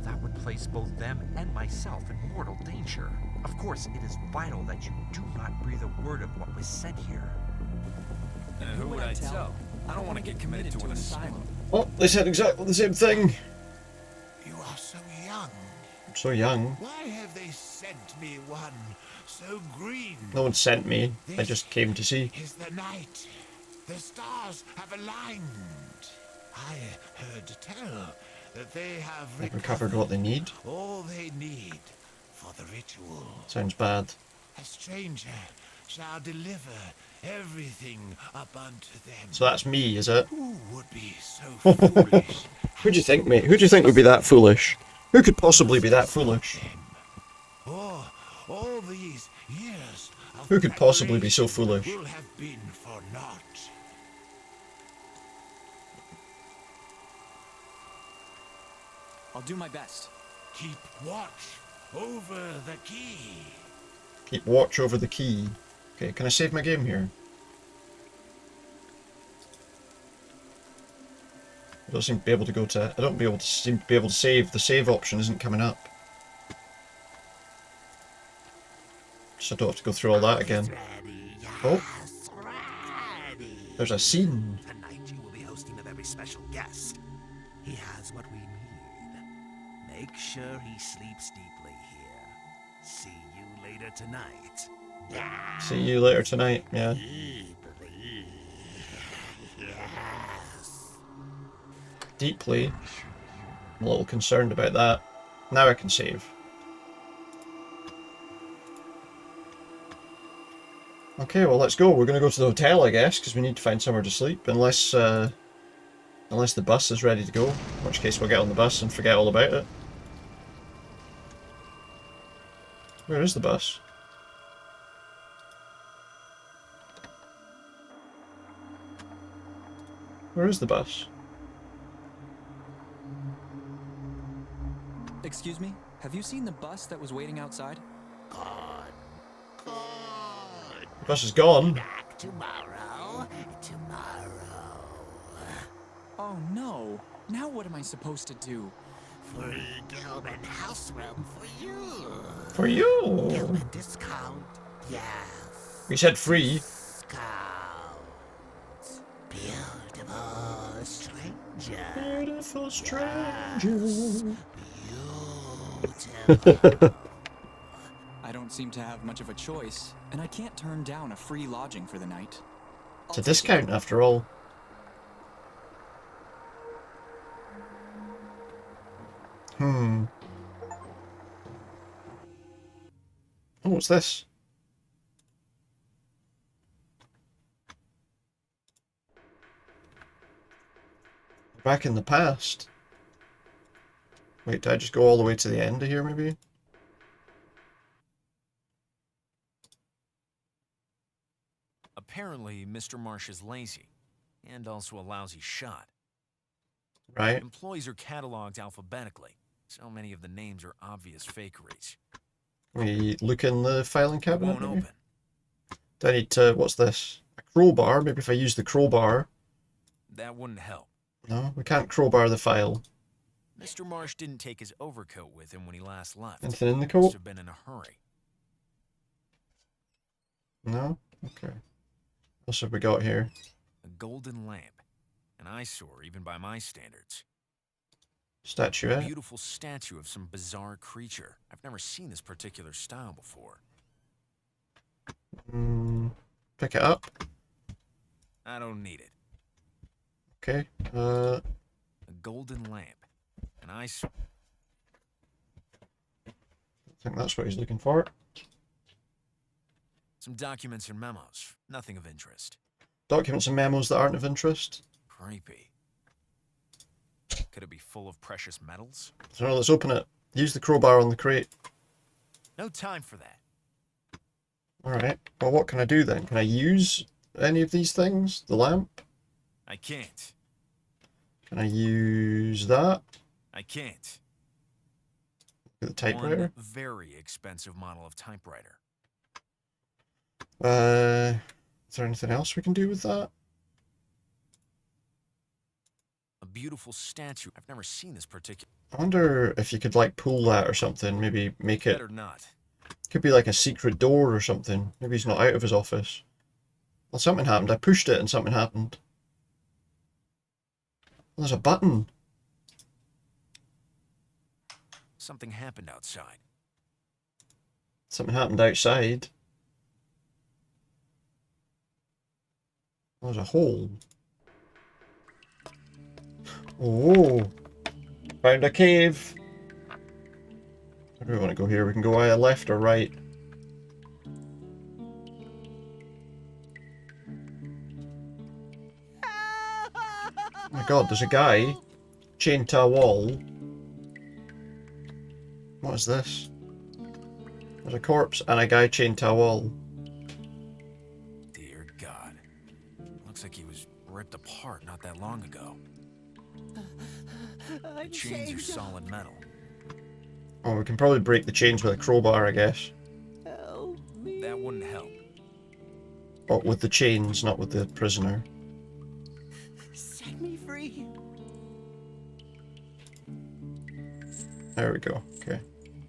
That would place both them and myself in mortal danger. Of course, it is vital that you do not breathe a word of what was said here. Who would I tell? I don't want to get committed to an asylum. Oh, they said exactly the same thing. You are so young. I'm so young. Why have they sent me one so green? No one sent me. I just came to see. Is the night. The stars have aligned. I heard tell that they have They've recovered what they need. all they need for the ritual. Sounds bad. A stranger shall deliver everything up unto them. So that's me, is it? Who would be so foolish? Who do you think, mate? Who do you think would be that foolish? Who could possibly be that foolish? Oh, all these years of Who could possibly be so foolish? will have been for naught. I'll do my best. Keep watch over the key. Keep watch over the key. Okay, can I save my game here? I don't seem to be able to go to. I don't seem to be able to save. The save option isn't coming up. So I don't have to go through all that again. Oh, there's a scene. Tonight you will be hosting a very special guest. He has what we need. Make sure he sleeps deeply here. See you later tonight. See you later tonight. Yeah. Deeply. I'm a little concerned about that. Now I can save. Okay, well let's go. We're gonna go to the hotel, I guess, because we need to find somewhere to sleep. Unless the bus is ready to go. In which case we'll get on the bus and forget all about it. Where is the bus? Where is the bus? Excuse me? Have you seen the bus that was waiting outside? The bus is gone. Tomorrow. Oh no! Now what am I supposed to do? Free Gilman house room for you. For you. Gilman discount. Yes. You said free. Discount. Beautiful stranger. Beautiful stranger. Yes. Beautiful. I don't seem to have much of a choice, and I can't turn down a free lodging for the night. It's a discount after all. Oh, what's this? Back in the past. Wait, did I just go all the way to the end of here, maybe? Apparently, Mr. Marsh is lazy, and also a lousy shot. Right. Employees are cataloged alphabetically. So many of the names are obvious fakeries. We look in the filing cabinet. Won't open. Do I need to... What's this? A crowbar? Maybe if I use the crowbar. That wouldn't help. No, we can't crowbar the file. Mr. Marsh didn't take his overcoat with him when he last left. Anything in the coat? Must have been in a hurry. No? Okay. What have we got here? A golden lamp. An eyesore, even by my standards. Statuette. A beautiful statue of some bizarre creature. I've never seen this particular style before. Pick it up. I don't need it. Okay. A golden lamp. An eyesore. I think that's what he's looking for. Some documents and memos. Nothing of interest. Documents and memos that aren't of interest. Creepy. Could it be full of precious metals? So let's open it. Use the crowbar on the crate. No time for that. Alright. Well, what can I do then? Can I use any of these things? The lamp? I can't. Can I use that? I can't. The typewriter? One very expensive model of typewriter. Is there anything else we can do with that? A beautiful statue. I've never seen this particular. I wonder if you could like pull that or something. Maybe make it. Better not. Could be like a secret door or something. Maybe he's not out of his office. Well, something happened. I pushed it and something happened. Well, there's a button. Something happened outside. Something happened outside. There's a hole. Oh, found a cave. Where do we want to go here? We can go either left or right. Oh my god, there's a guy chained to a wall. What is this? There's a corpse and a guy chained to a wall. Dear God. Looks like he was ripped apart not that long ago. The chains are solid metal. Oh, we can probably break the chains with a crowbar, I guess. Help me. That wouldn't help. But with the chains, not with the prisoner. Set me free. There we go. Okay.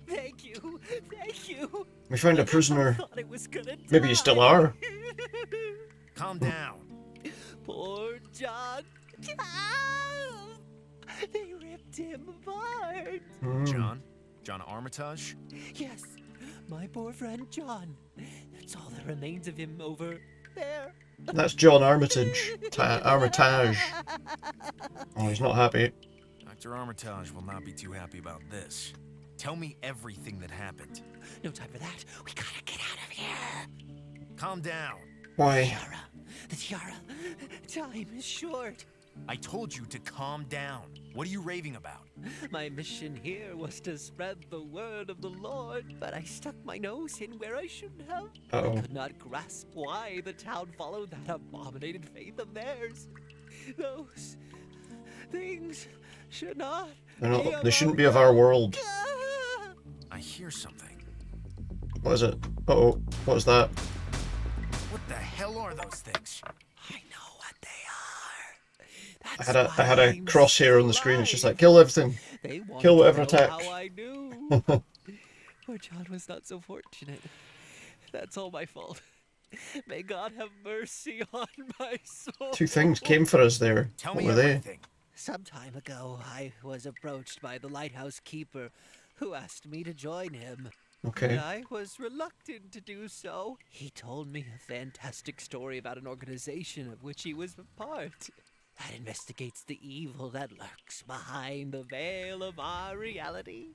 Thank you. Thank you. We found a prisoner. I thought I was gonna die. Maybe you still are. Calm down. Poor John. They ripped him apart. John? John Armitage? Yes, my poor friend John. That's all that remains of him over there. That's John Armitage. Armitage. Oh, he's not happy. Dr. Armitage will not be too happy about this. Tell me everything that happened. No time for that. We gotta get out of here. Calm down. Why? The tiara. Time is short. I told you to calm down. What are you raving about? My mission here was to spread the word of the Lord, but I stuck my nose in where I shouldn't have. I could not grasp why the town followed that abominated faith of theirs. Those things should not. They shouldn't be of our world. I hear something. What is it? Uh-oh. What is that? What the hell? hell are those things? I had a crosshair on the screen. It's just like, kill everything. Kill whatever attacks. How I knew. Poor John was not so fortunate. That's all my fault. May God have mercy on my soul. Two things came for us there. What were they? Some time ago, I was approached by the lighthouse keeper, who asked me to join him. Okay. But I was reluctant to do so. He told me a fantastic story about an organization of which he was a part that investigates the evil that lurks behind the veil of our reality.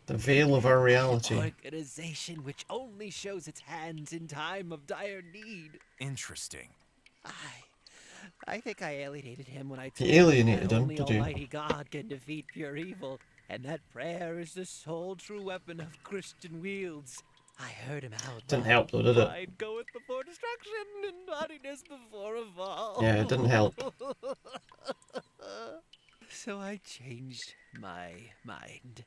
The veil of our reality. An organization which only shows its hands in time of dire need. Interesting. I think I alienated him when I told He alienated him him, that did only you? Almighty God can defeat pure evil, and that prayer is the sole true weapon of Christian wields. I heard him out. Didn't help though, did it? I'd go with before destruction and naughtiness before a fall. Yeah, it didn't help. So I changed my mind.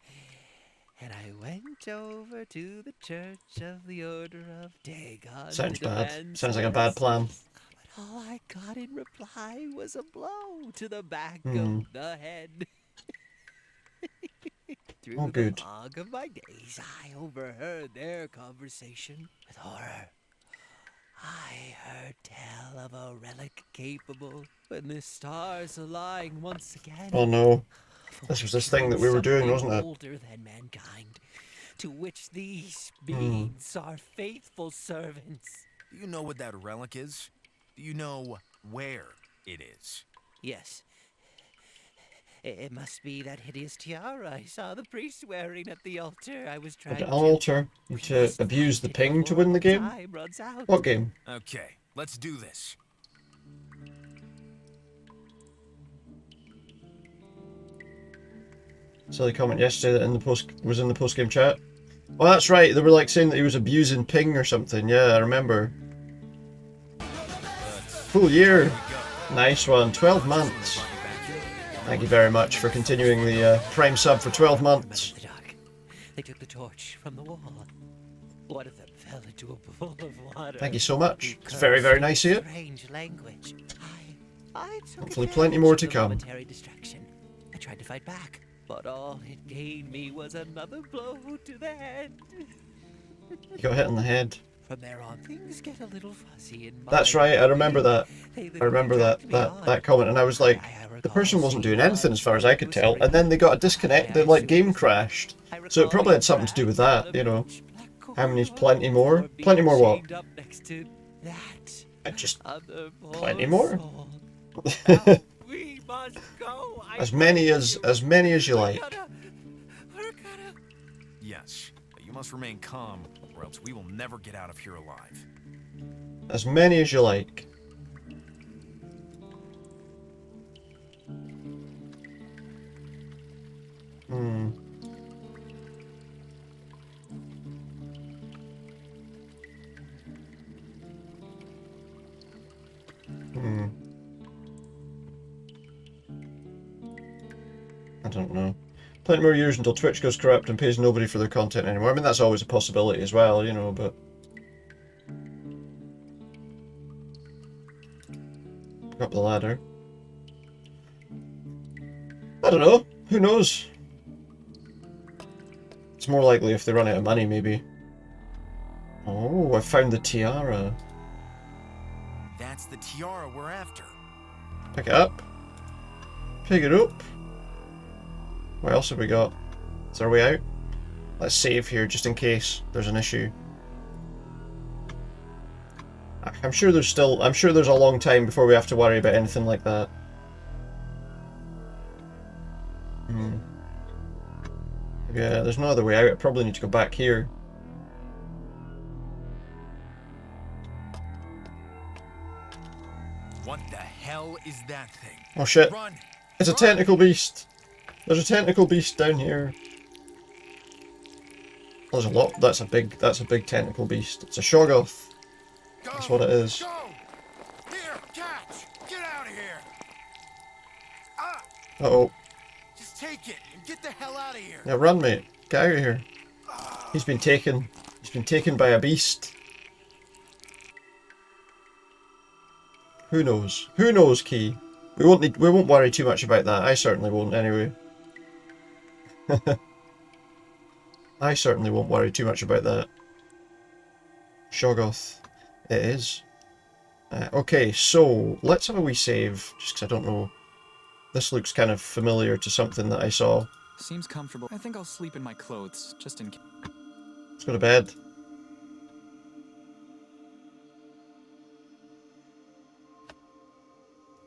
And I went over to the Church of the Order of Dagon. Sounds to bad. demand Sounds like a bad plan. But all I got in reply was a blow to the back Hmm. of the head. Through Oh, the good. fog of my days, I overheard their conversation with horror. I heard tell of a relic capable when the stars align once again. Oh no. This was this thing that we were doing, wasn't it? Older than mankind, to which these beings are faithful servants. Do you know what that relic is? Do you know where it is? Yes. It must be that hideous tiara I saw the priest wearing at the altar. I was trying An altar to abuse the ping to win the game? Time runs out. What game? Okay, let's do this. Silly comment yesterday that was in the post game chat. Oh, that's right. They were like saying that he was abusing ping or something. Yeah, I remember. Full year. Nice one. 12 months. Thank you very much for continuing the Prime sub for 12 months. They took the torch from the wall. One of them fell into a pool of water. Thank you so much. It's very, very nice of you. Strange language. I took Hopefully plenty more to advantage of the come. momentary distraction. I tried to fight back, but all it gained me was another blow to the head. You got hit in the head. From there on, things get a little fuzzy in my That's right. I remember that. I remember that comment, and I was like, the person wasn't doing anything as far as I could tell, and then they got a disconnect. The like game crashed, so it probably had something to do with that. You know, how many's plenty more? Plenty more what? Just plenty more. as many as you like. Yes, but you must remain calm, or else we will never get out of here alive. As many as you like. Hmm. Hmm. I don't know. Plenty more years until Twitch goes corrupt and pays nobody for their content anymore. I mean, that's always a possibility as well, you know, but... Up the ladder. I don't know. Who knows? It's more likely if they run out of money, maybe. Oh, I found the tiara. That's the tiara we're after. Pick it up. Pick it up. What else have we got? Is there a way out? Let's save here just in case there's an issue. I'm sure there's a long time before we have to worry about anything like that. Hmm. Yeah, there's no other way out. I probably need to go back here. What the hell is that thing? Oh shit. Run! It's a tentacle beast. There's a tentacle beast down here. Oh, there's a lot. That's a big tentacle beast. It's a Shoggoth. That's what it is. Go! Here, catch! Get out of here! Ah! Uh-oh. Just take it and get the hell out of here! Yeah, run, mate. Get out of here. He's been taken. He's been taken by a beast. Who knows? Who knows, Key? We won't worry too much about that. I certainly won't anyway. I certainly won't worry too much about that. Shoggoth. It is. Okay, so let's have a wee save, just because I don't know. This looks kind of familiar to something that I saw. Seems comfortable. I think I'll sleep in my clothes, just in case. Let's go to bed.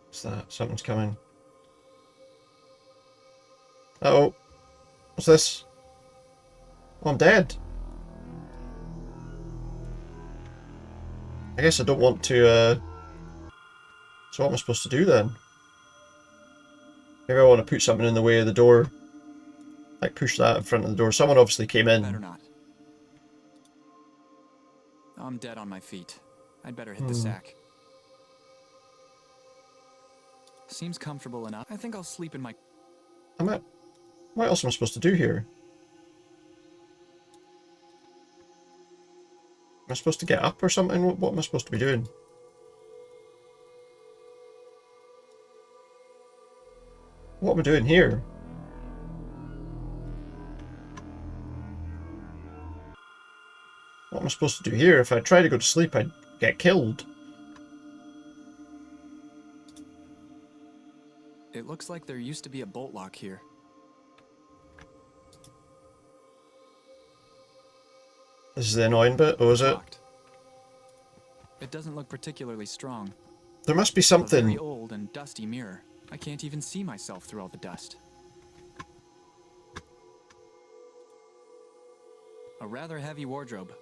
What's that? Something's coming. Uh-oh. What's this? Oh, I'm dead. I guess I don't want to, So what am I supposed to do then? Maybe I want to put something in the way of the door. Like push that in front of the door. Someone obviously came in. Better not. I'm dead on my feet. I'd better hit the sack. Seems comfortable enough. I think I'll sleep in my... What else am I supposed to do here? Am I supposed to get up or something? What am I supposed to be doing? What am I doing here? What am I supposed to do here? If I try to go to sleep, I'd get killed. It looks like there used to be a bolt lock here. This is the annoying bit, or is it? It doesn't look particularly strong. There must be A something. very old and dusty mirror. I can't even see myself through all the dust. A rather heavy wardrobe.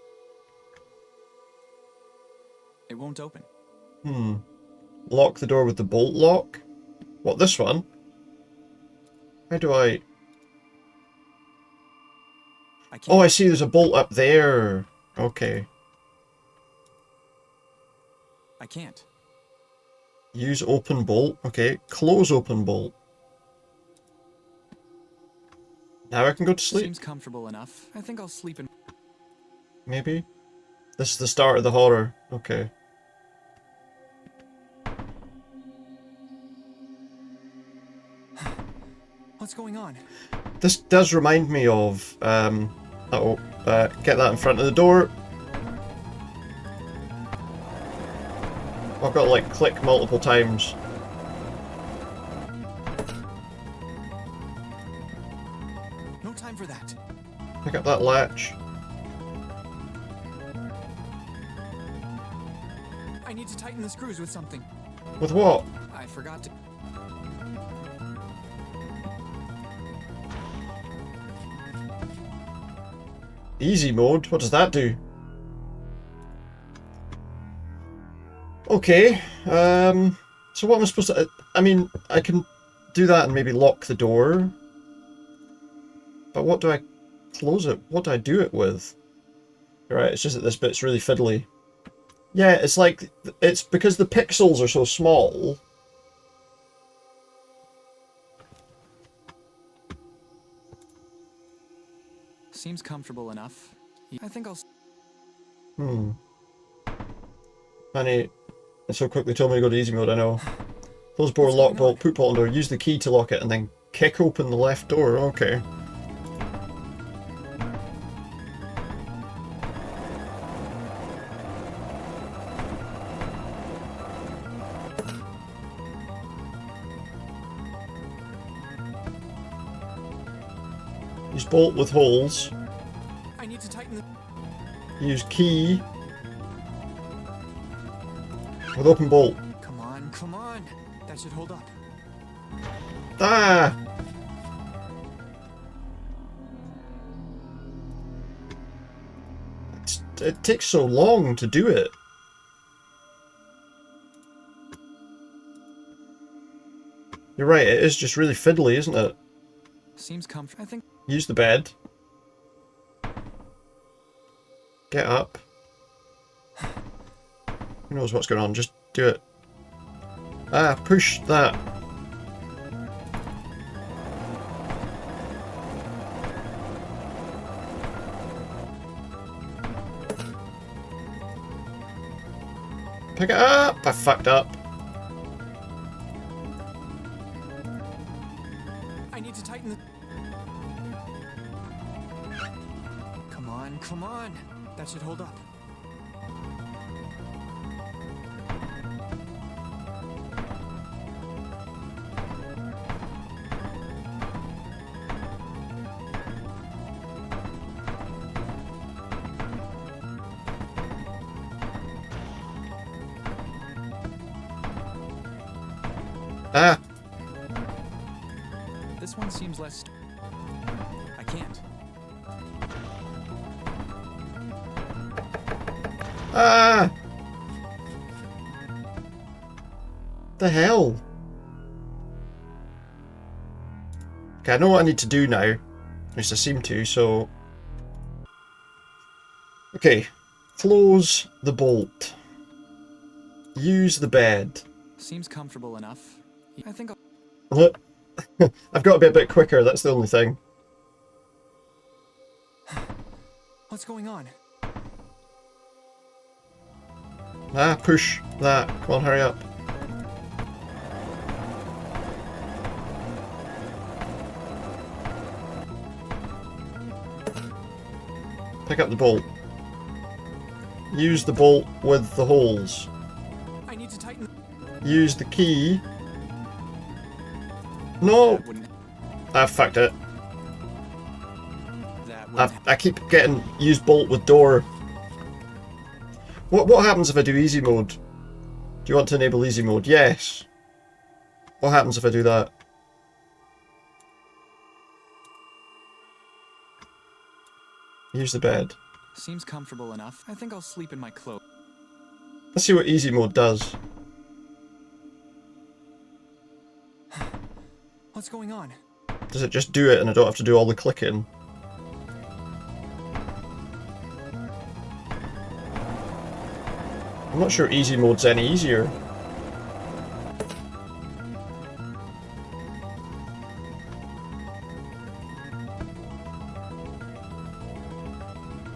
It won't open. Lock the door with the bolt lock? What, this one? How do I... Oh, I see, there's a bolt up there. Okay. I can't. Use open bolt. Okay, close open bolt. Now I can go to sleep. Seems comfortable enough. I think I'll sleep in... Maybe? This is the start of the horror. Okay. What's going on? This does remind me of, get that in front of the door. I've got to, like, click multiple times. No time for that. Pick up that latch. I need to tighten the screws with something. With what? I forgot to... Easy mode? What does that do? Okay, so what am I supposed to... I mean, I can do that and maybe lock the door. But what do I close it? What do I do it with? Right, it's just that this bit's really fiddly. Yeah, it's like... It's because the pixels are so small. Seems comfortable enough. I think I'll... Honey, it so quickly told me to go to easy mode, I know. Close door, lock bolt, put bolt on door, use the key to lock it, and then kick open the left door. Okay. Use bolt with holes. I need to tighten the... Use key with open bolt. Come on, come on. That should hold up. Ah! It takes so long to do it. You're right, it is just really fiddly, isn't it? Seems comfortable. I think... Use the bed. Get up. Who knows what's going on? Just do it. Ah, push that. Pick it up! I fucked up. on, come on. That should hold up. Ah! This one seems less... I can't. Ah! The hell? Okay, I know what I need to do now. At least I seem to, so... Okay. Close the bolt. Use the bed. Seems comfortable enough. I think I'll... I've got to be a bit quicker, that's the only thing. What's going on? Ah, push that. Come on, hurry up. Pick up the bolt. Use the bolt with the holes. I need to tighten... Use the key. No! I fucked it. I keep getting use bolt with door. What happens if I do easy mode? Do you want to enable easy mode? Yes. What happens if I do that? Use the bed. Seems comfortable enough. I think I'll sleep in my clothes. Let's see what easy mode does. What's going on? Does it just do it and I don't have to do all the clicking? I'm not sure easy mode's any easier.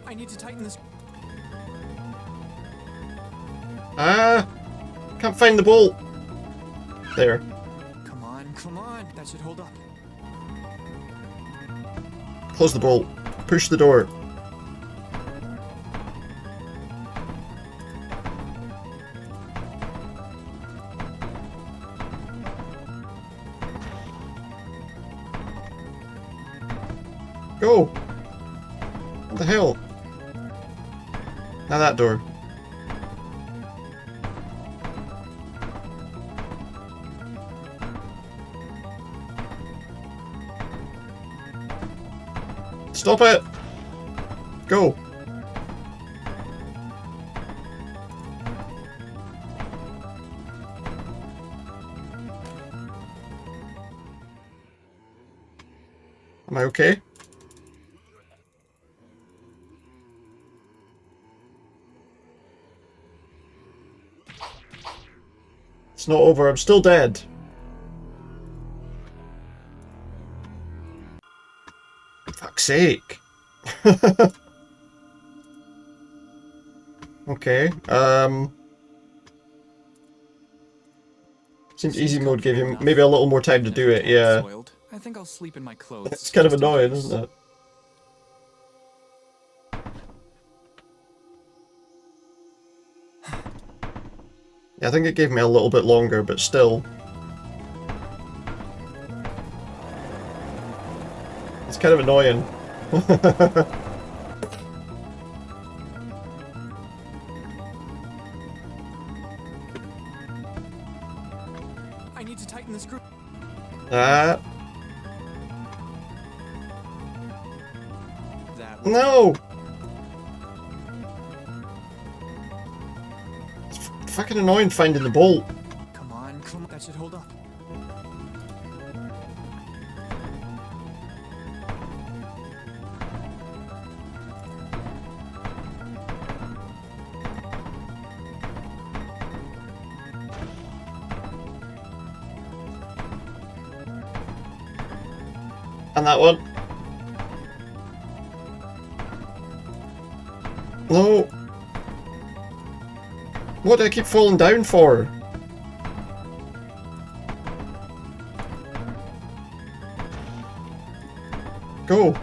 I need to tighten this. Ah! Can't find the bolt. There. Come on. That should hold up. Close the bolt. Push the door. Go! What the hell? Now that door. Stop it! Go! Am I okay? It's not over, I'm still dead. Fuck's sake. Okay, seems easy mode gave you maybe a little more time to do it, yeah. I think I'll sleep in my clothes. It's kind of annoying, isn't it? Yeah, I think it gave me a little bit longer, but still. It's kind of annoying. I need to tighten the screw. No! It's fucking annoying finding the bolt. Come on. That should hold up. And that one. No! What do I keep falling down for? Go!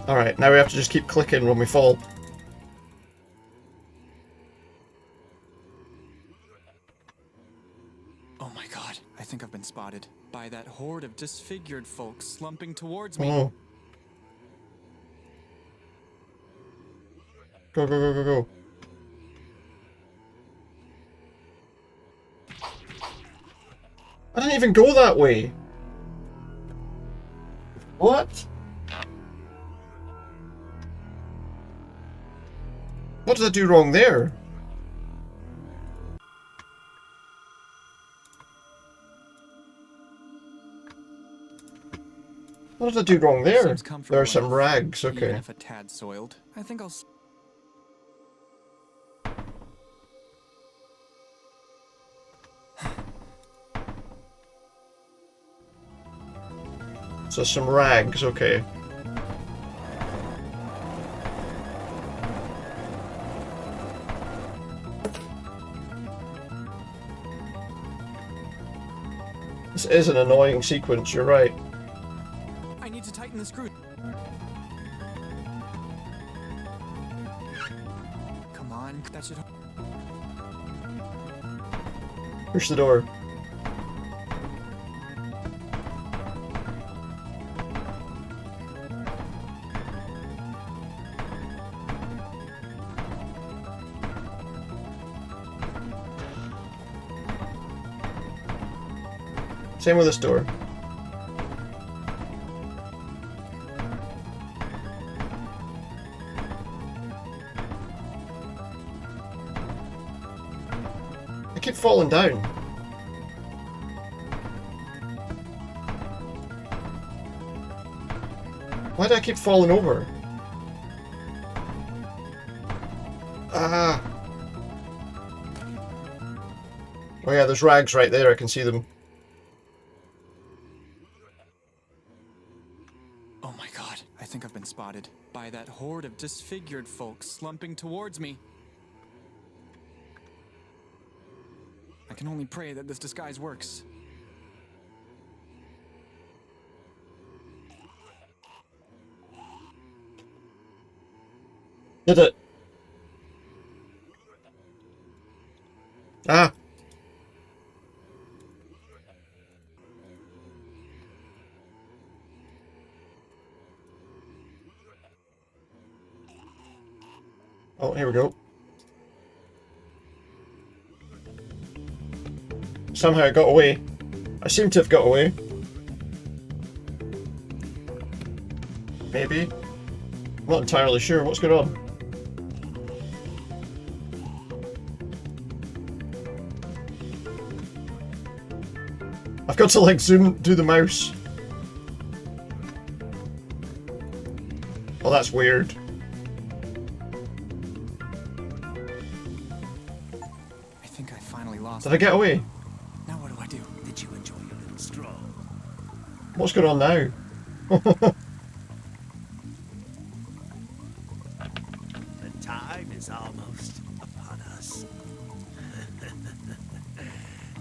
Alright, now we have to just keep clicking when we fall. Oh my god, I think I've been spotted by that horde of disfigured folks slumping towards me. Oh. Go, go, go, go, go. I didn't even go that way. What? What did I do wrong there? What did I do wrong there? There are some rags, okay. Even if a tad soiled, I think I'll... So some rags, okay. This is an annoying sequence, you're right. I need to tighten the screw. Come on, that should... Push the door. Same with this door. I keep falling down. Why do I keep falling over? Ah! Oh yeah, there's rags right there, I can see them. Oh my god, I think I've been spotted by that horde of disfigured folks slumping towards me. I can only pray that this disguise works. Did it? Ah! Oh, here we go. Somehow I got away. I seem to have got away. Maybe. I'm not entirely sure what's going on. I've got to like zoom do the mouse. Oh, that's weird. I think I finally lost. Did I get away? Now what do I do? Did you enjoy your little stroll? What's going on now? The time is almost upon us.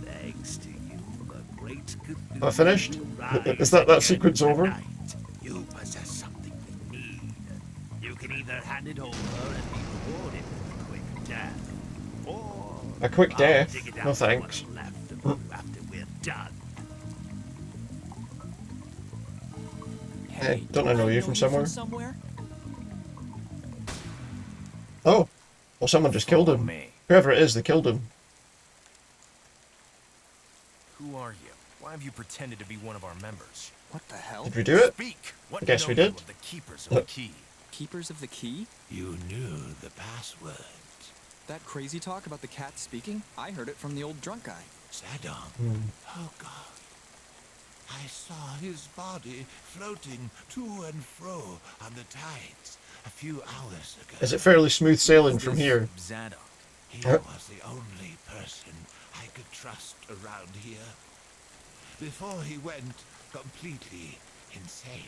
Thanks to you, the great Am I finished? Is that sequence over? You possess something we need. You can either hand it over and be rewarded with a quick death, or A quick I'll death? dig it out No of thanks. what's left of you after we're done. Hey, don't I know you from somewhere? Oh, well, someone just killed him. Whoever it is, they killed him. Who are you? Why have you pretended to be one of our members? What the hell? Did we do it? Speak. What I guess we know you did. of the keepers of the key? Keepers of the key? You knew the password. That crazy talk about the cat speaking? I heard it from the old drunk guy. Saddam. Oh God. I saw his body floating to and fro on the tides a few hours ago. Is it fairly smooth sailing from here? Zadok. He was the only person I could trust around here. Before he went completely insane.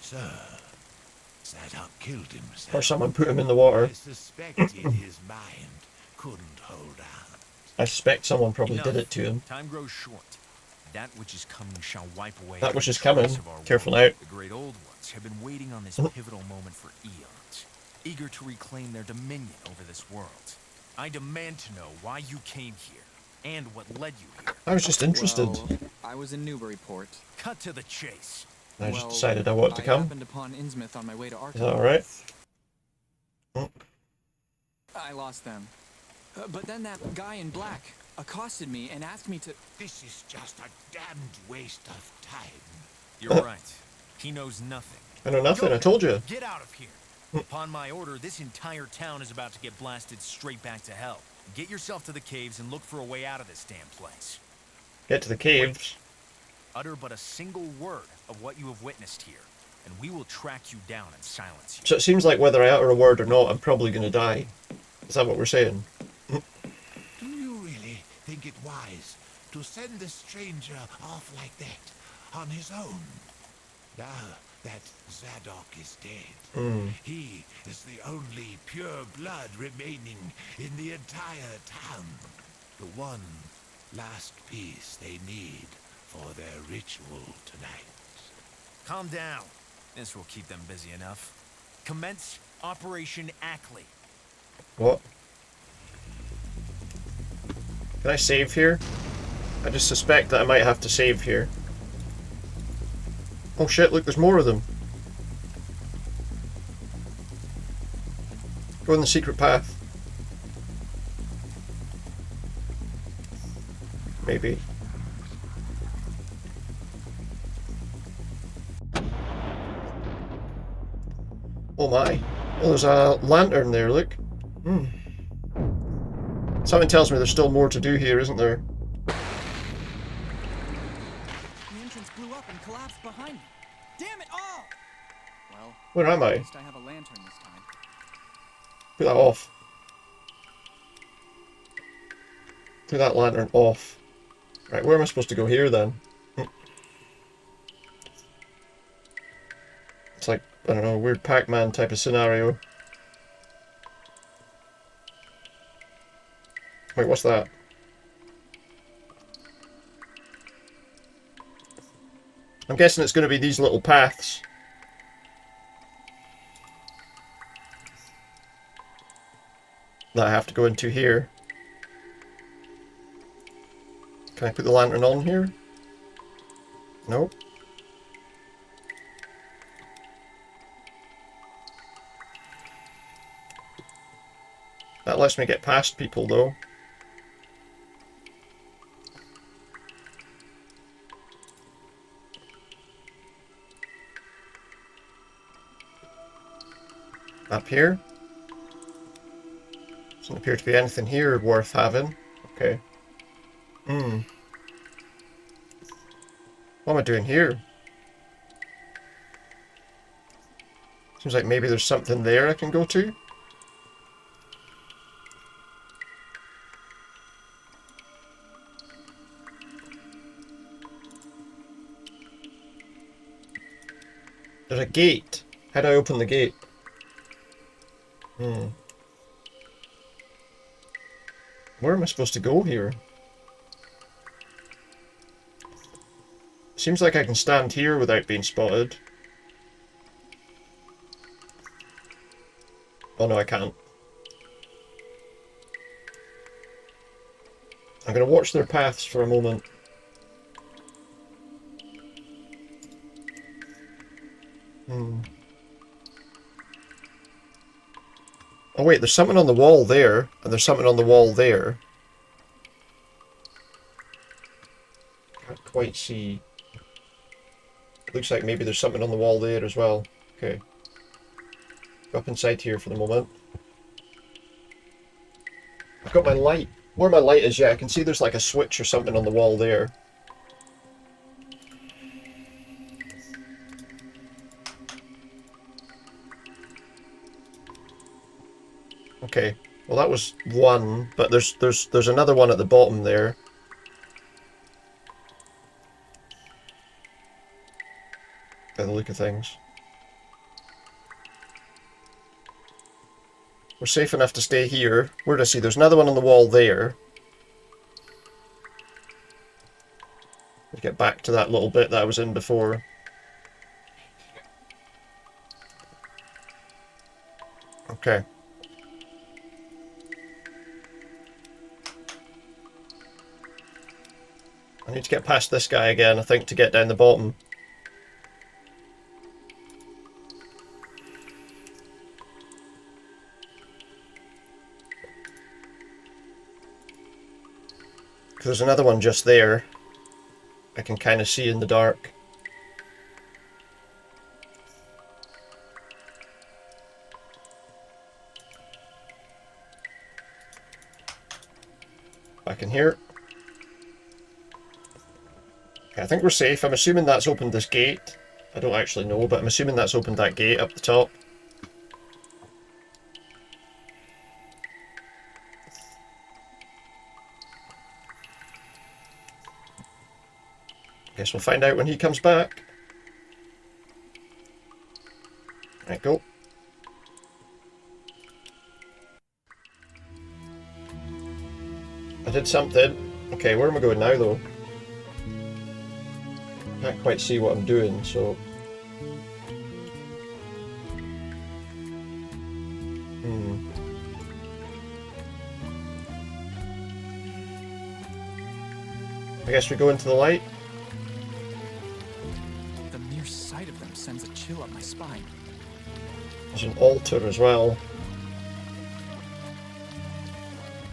So, Zadok killed himself. Or someone put him in the water. I suspected his mind couldn't hold out. I suspect someone probably did it to him. Time grows short. That which is coming shall wipe away. That which every is coming. trace of our Careful world. now. The great old ones have been waiting on this pivotal moment for eons, eager to reclaim their dominion over this world. I demand to know why you came here and what led you here. I was just interested. Well, I was in Newburyport. Cut to the chase. I just decided I wanted to I come. happened upon Innsmouth on my way to Arkham. Is that alright? I lost them. But then that guy in black accosted me and asked me to... This is just a damned waste of time. You're right. He knows nothing. I know nothing, I told you. Get out of here. Upon my order, this entire town is about to get blasted straight back to hell. Get yourself to the caves and look for a way out of this damn place. Get to the caves. Utter but a single word of what you have witnessed here, and we will track you down and silence you. So it seems like whether I utter a word or not, I'm probably going to die. Is that what we're saying? Do you really think it wise to send the stranger off like that, on his own? Now that Zadok is dead, he is the only pure blood remaining in the entire town. The one last piece they need for their ritual tonight. Calm down. This will keep them busy enough. Commence Operation Ackley. What? Can I save here? I just suspect that I might have to save here. Oh shit, look, there's more of them. Go on the secret path. Maybe. Oh my. Oh, there's a lantern there, look. Something tells me there's still more to do here, isn't there? The entrance blew up and collapsed behind me. Damn it all! Well, Where am I? at least I have a lantern this time. Put that off. Put that lantern off. Right, where am I supposed to go here then? It's like, I don't know, a weird Pac-Man type of scenario. Wait, what's that? I'm guessing it's going to be these little paths. That I have to go into here. Can I put the lantern on here? Nope. That lets me get past people though. Up here? Doesn't appear to be anything here worth having. Okay. What am I doing here? Seems like maybe there's something there I can go to. There's a gate. How do I open the gate? Where am I supposed to go here? Seems like I can stand here without being spotted. Oh no, I can't. I'm going to watch their paths for a moment. Oh wait, there's something on the wall there, and there's something on the wall there. Can't quite see. Looks like maybe there's something on the wall there as well. Okay. Go up inside here for the moment. I've got my light. Where my light is, yeah, I can see there's like a switch or something on the wall there. Okay, well that was one, but there's another one at the bottom there. By the look of things. We're safe enough to stay here. Where do I see? There's another one on the wall there. to get back to that little bit that I was in before. Okay. I need to get past this guy again, I think, to get down the bottom. Because there's another one just there. I can kind of see in the dark. Back in here. Okay, I think we're safe. I'm assuming that's opened this gate. I don't actually know, but I'm assuming that's opened that gate up the top. Guess we'll find out when he comes back. Right, go. I did something. Okay, where am I going now, though? Can't quite see what I'm doing, so... I guess we go into the light. The mere sight of them sends a chill up my spine. There's an altar as well.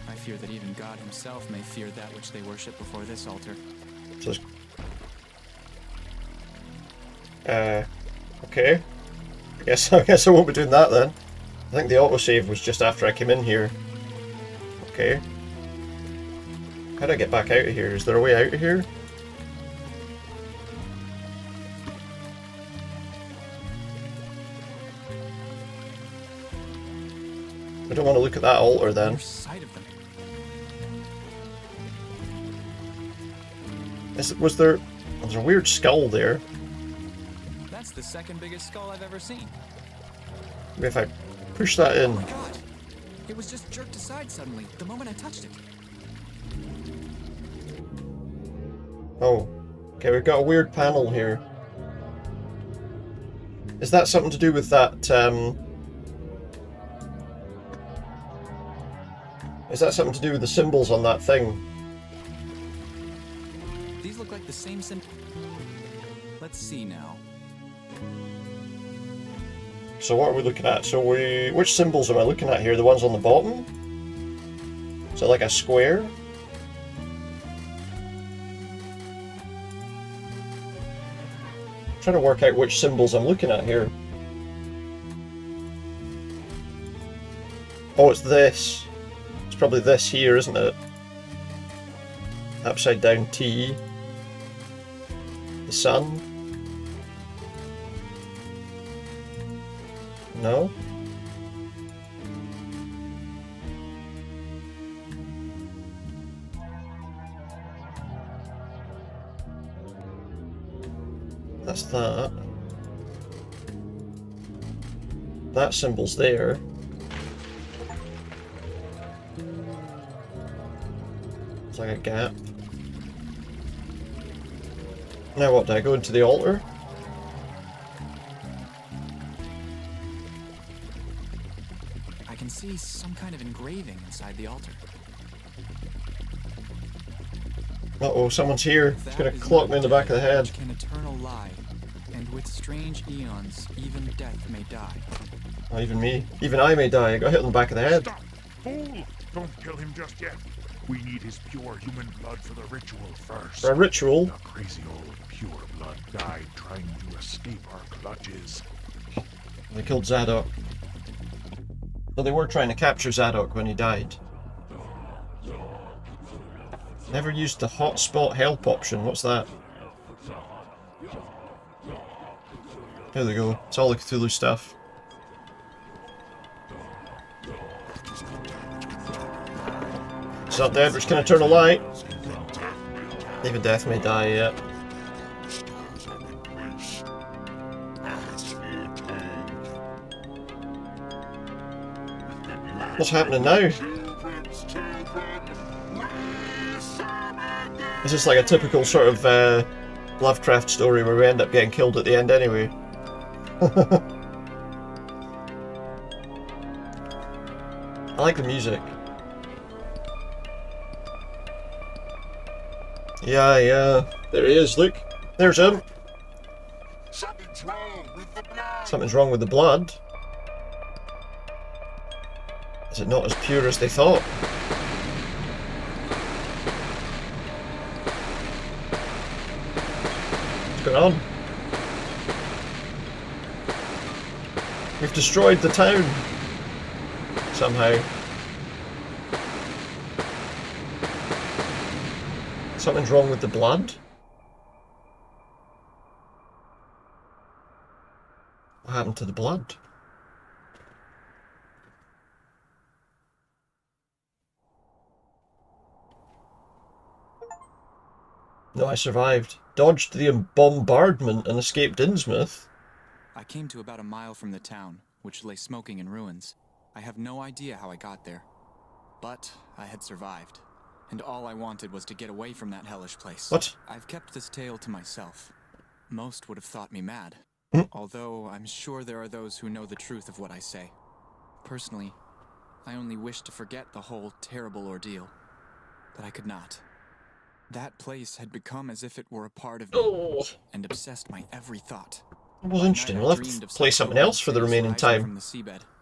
I fear that even God himself may fear that which they worship before this altar. So okay. I guess I won't be doing that then. I think the autosave was just after I came in here. Okay. How do I get back out of here? Is there a way out of here? I don't want to look at that altar then. Was there a weird skull there? That's the second biggest skull I've ever seen. Maybe if I push that in. Oh my god! It was just jerked aside suddenly, the moment I touched it. Oh. Okay, we've got a weird panel here. Is that something to do with that, Is that something to do with the symbols on that thing? These look like the same symbol. Let's see now. So what are we looking at? So which symbols am I looking at here? The ones on the bottom? Is that like a square? I'm trying to work out which symbols I'm looking at here. Oh, it's this. It's probably this here, isn't it? Upside down T. The sun. No? That's that. That symbol's there. It's like a gap. Now what, do I go into the altar? I can see some kind of engraving inside the altar. Uh-oh, someone's here. It's gonna clock me in the back of the head. Can eternal lie, and with strange eons, even death may die. Oh, even me. Even I may die. I got hit on the back of the head. Stop! Fool! Don't kill him just yet. We need his pure human blood for the ritual first. For a ritual? The crazy old pure blood died trying to escape our clutches. They killed Zadok. But they were trying to capture Zadok when he died. Never used the hotspot help option. What's that? There they go. It's all the Cthulhu stuff. It's not dead, we're just gonna turn a light. Even death may die yet. What's happening now? Is this like a typical sort of Lovecraft story where we end up getting killed at the end anyway. I like the music. Yeah. There he is, look. There's him. Something's wrong with the blood. Something's wrong with the blood. Is it not as pure as they thought? What's going on? We've destroyed the town. Somehow. Something's wrong with the blood? What happened to the blood? No, I survived. Dodged the bombardment and escaped Innsmouth. I came to about a mile from the town, which lay smoking in ruins. I have no idea how I got there. But I had survived. And all I wanted was to get away from that hellish place. What? I've kept this tale to myself. Most would have thought me mad. Although I'm sure there are those who know the truth of what I say. Personally, I only wish to forget the whole terrible ordeal. But I could not. That place had become as if it were a part of me, and obsessed my every thought. It was interesting. We'll have to play something else for the remaining time.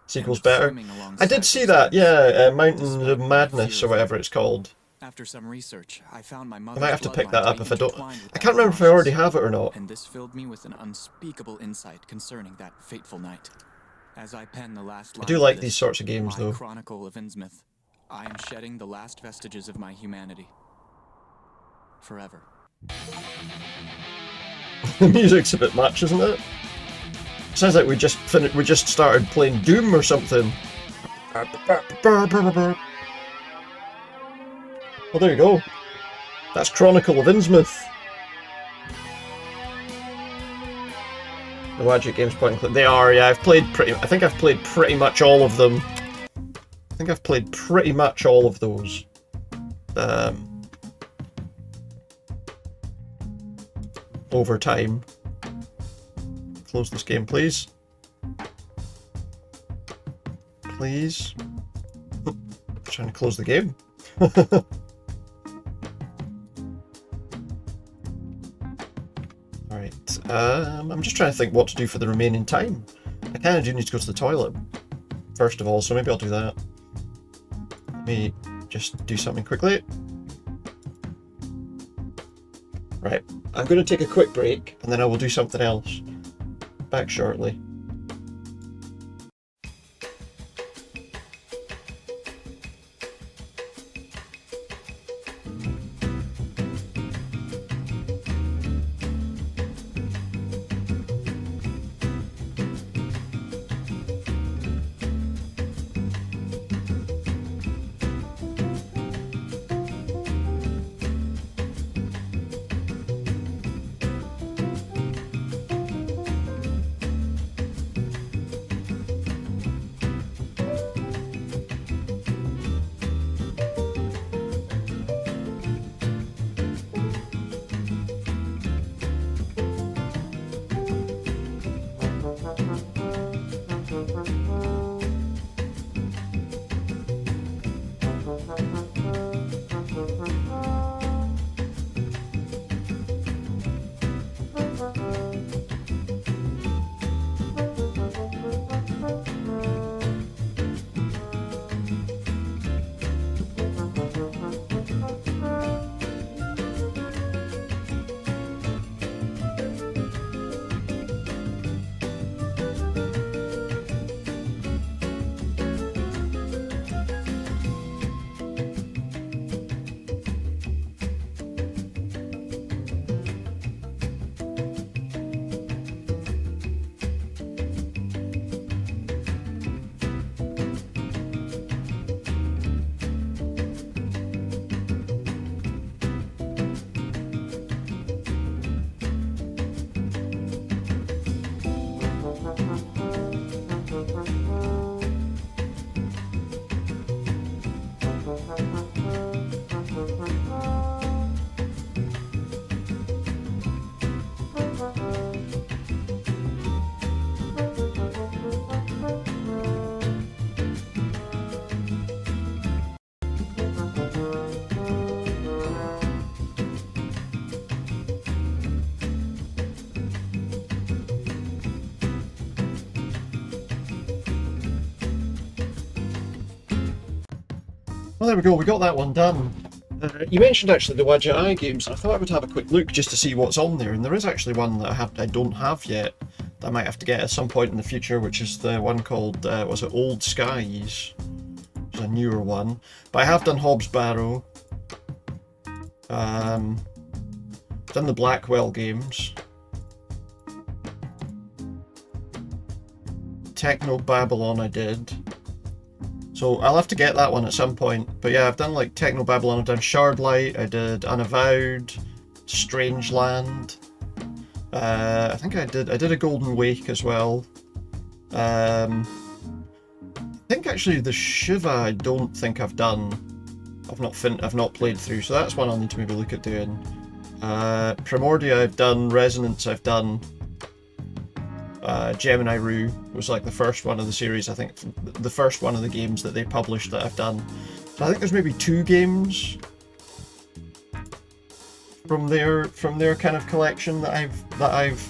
Sequel's better. I did see that, yeah, Mountains of Madness or whatever it's called. After some research, I found my I mother's might have to pick bloodline that up being if I don't. intertwined with I can't remember if I that already have it or not. And this filled me with an unspeakable insight concerning that fateful night. As I pen the last I lines do of like this, these sorts of games, my though. Chronicle of Innsmouth, I am shedding the last vestiges of my humanity. Forever. The music's a bit much, isn't it? Sounds like we just started playing Doom or something. Well, there you go. That's Chronicle of Innsmouth. The Wadget games point and click. They are, yeah. I think I've played pretty much all of them. I think I've played pretty much all of those. Over time. Close this game, please. Please. Trying to close the game. Alright, I'm just trying to think what to do for the remaining time. I kind of do need to go to the toilet, first of all, so maybe I'll do that. Let me just do something quickly. Right, I'm going to take a quick break, and then I will do something else. Back shortly. Well, there we go. We got that one done. You mentioned actually the Wadja games, and I thought I would have a quick look just to see what's on there. And there is actually one that I don't have yet that I might have to get at some point in the future, which is the one called was it Old Skies? It's a newer one, but I have done Hobbs Barrow. Done the Blackwell games. Techno Babylon I did. So I'll have to get that one at some point. But yeah, I've done like Techno Babylon, I've done Shardlight, I did Unavowed, Strangeland. I think I did a Golden Wake as well. I think actually the Shiva I don't think I've done. I've not played through, so that's one I'll need to maybe look at doing. Primordia I've done, Resonance I've done. Gemini Rue was like the first one of the series, I think the first one of the games that they published that I've done. So I think there's maybe 2 games from their kind of collection that I've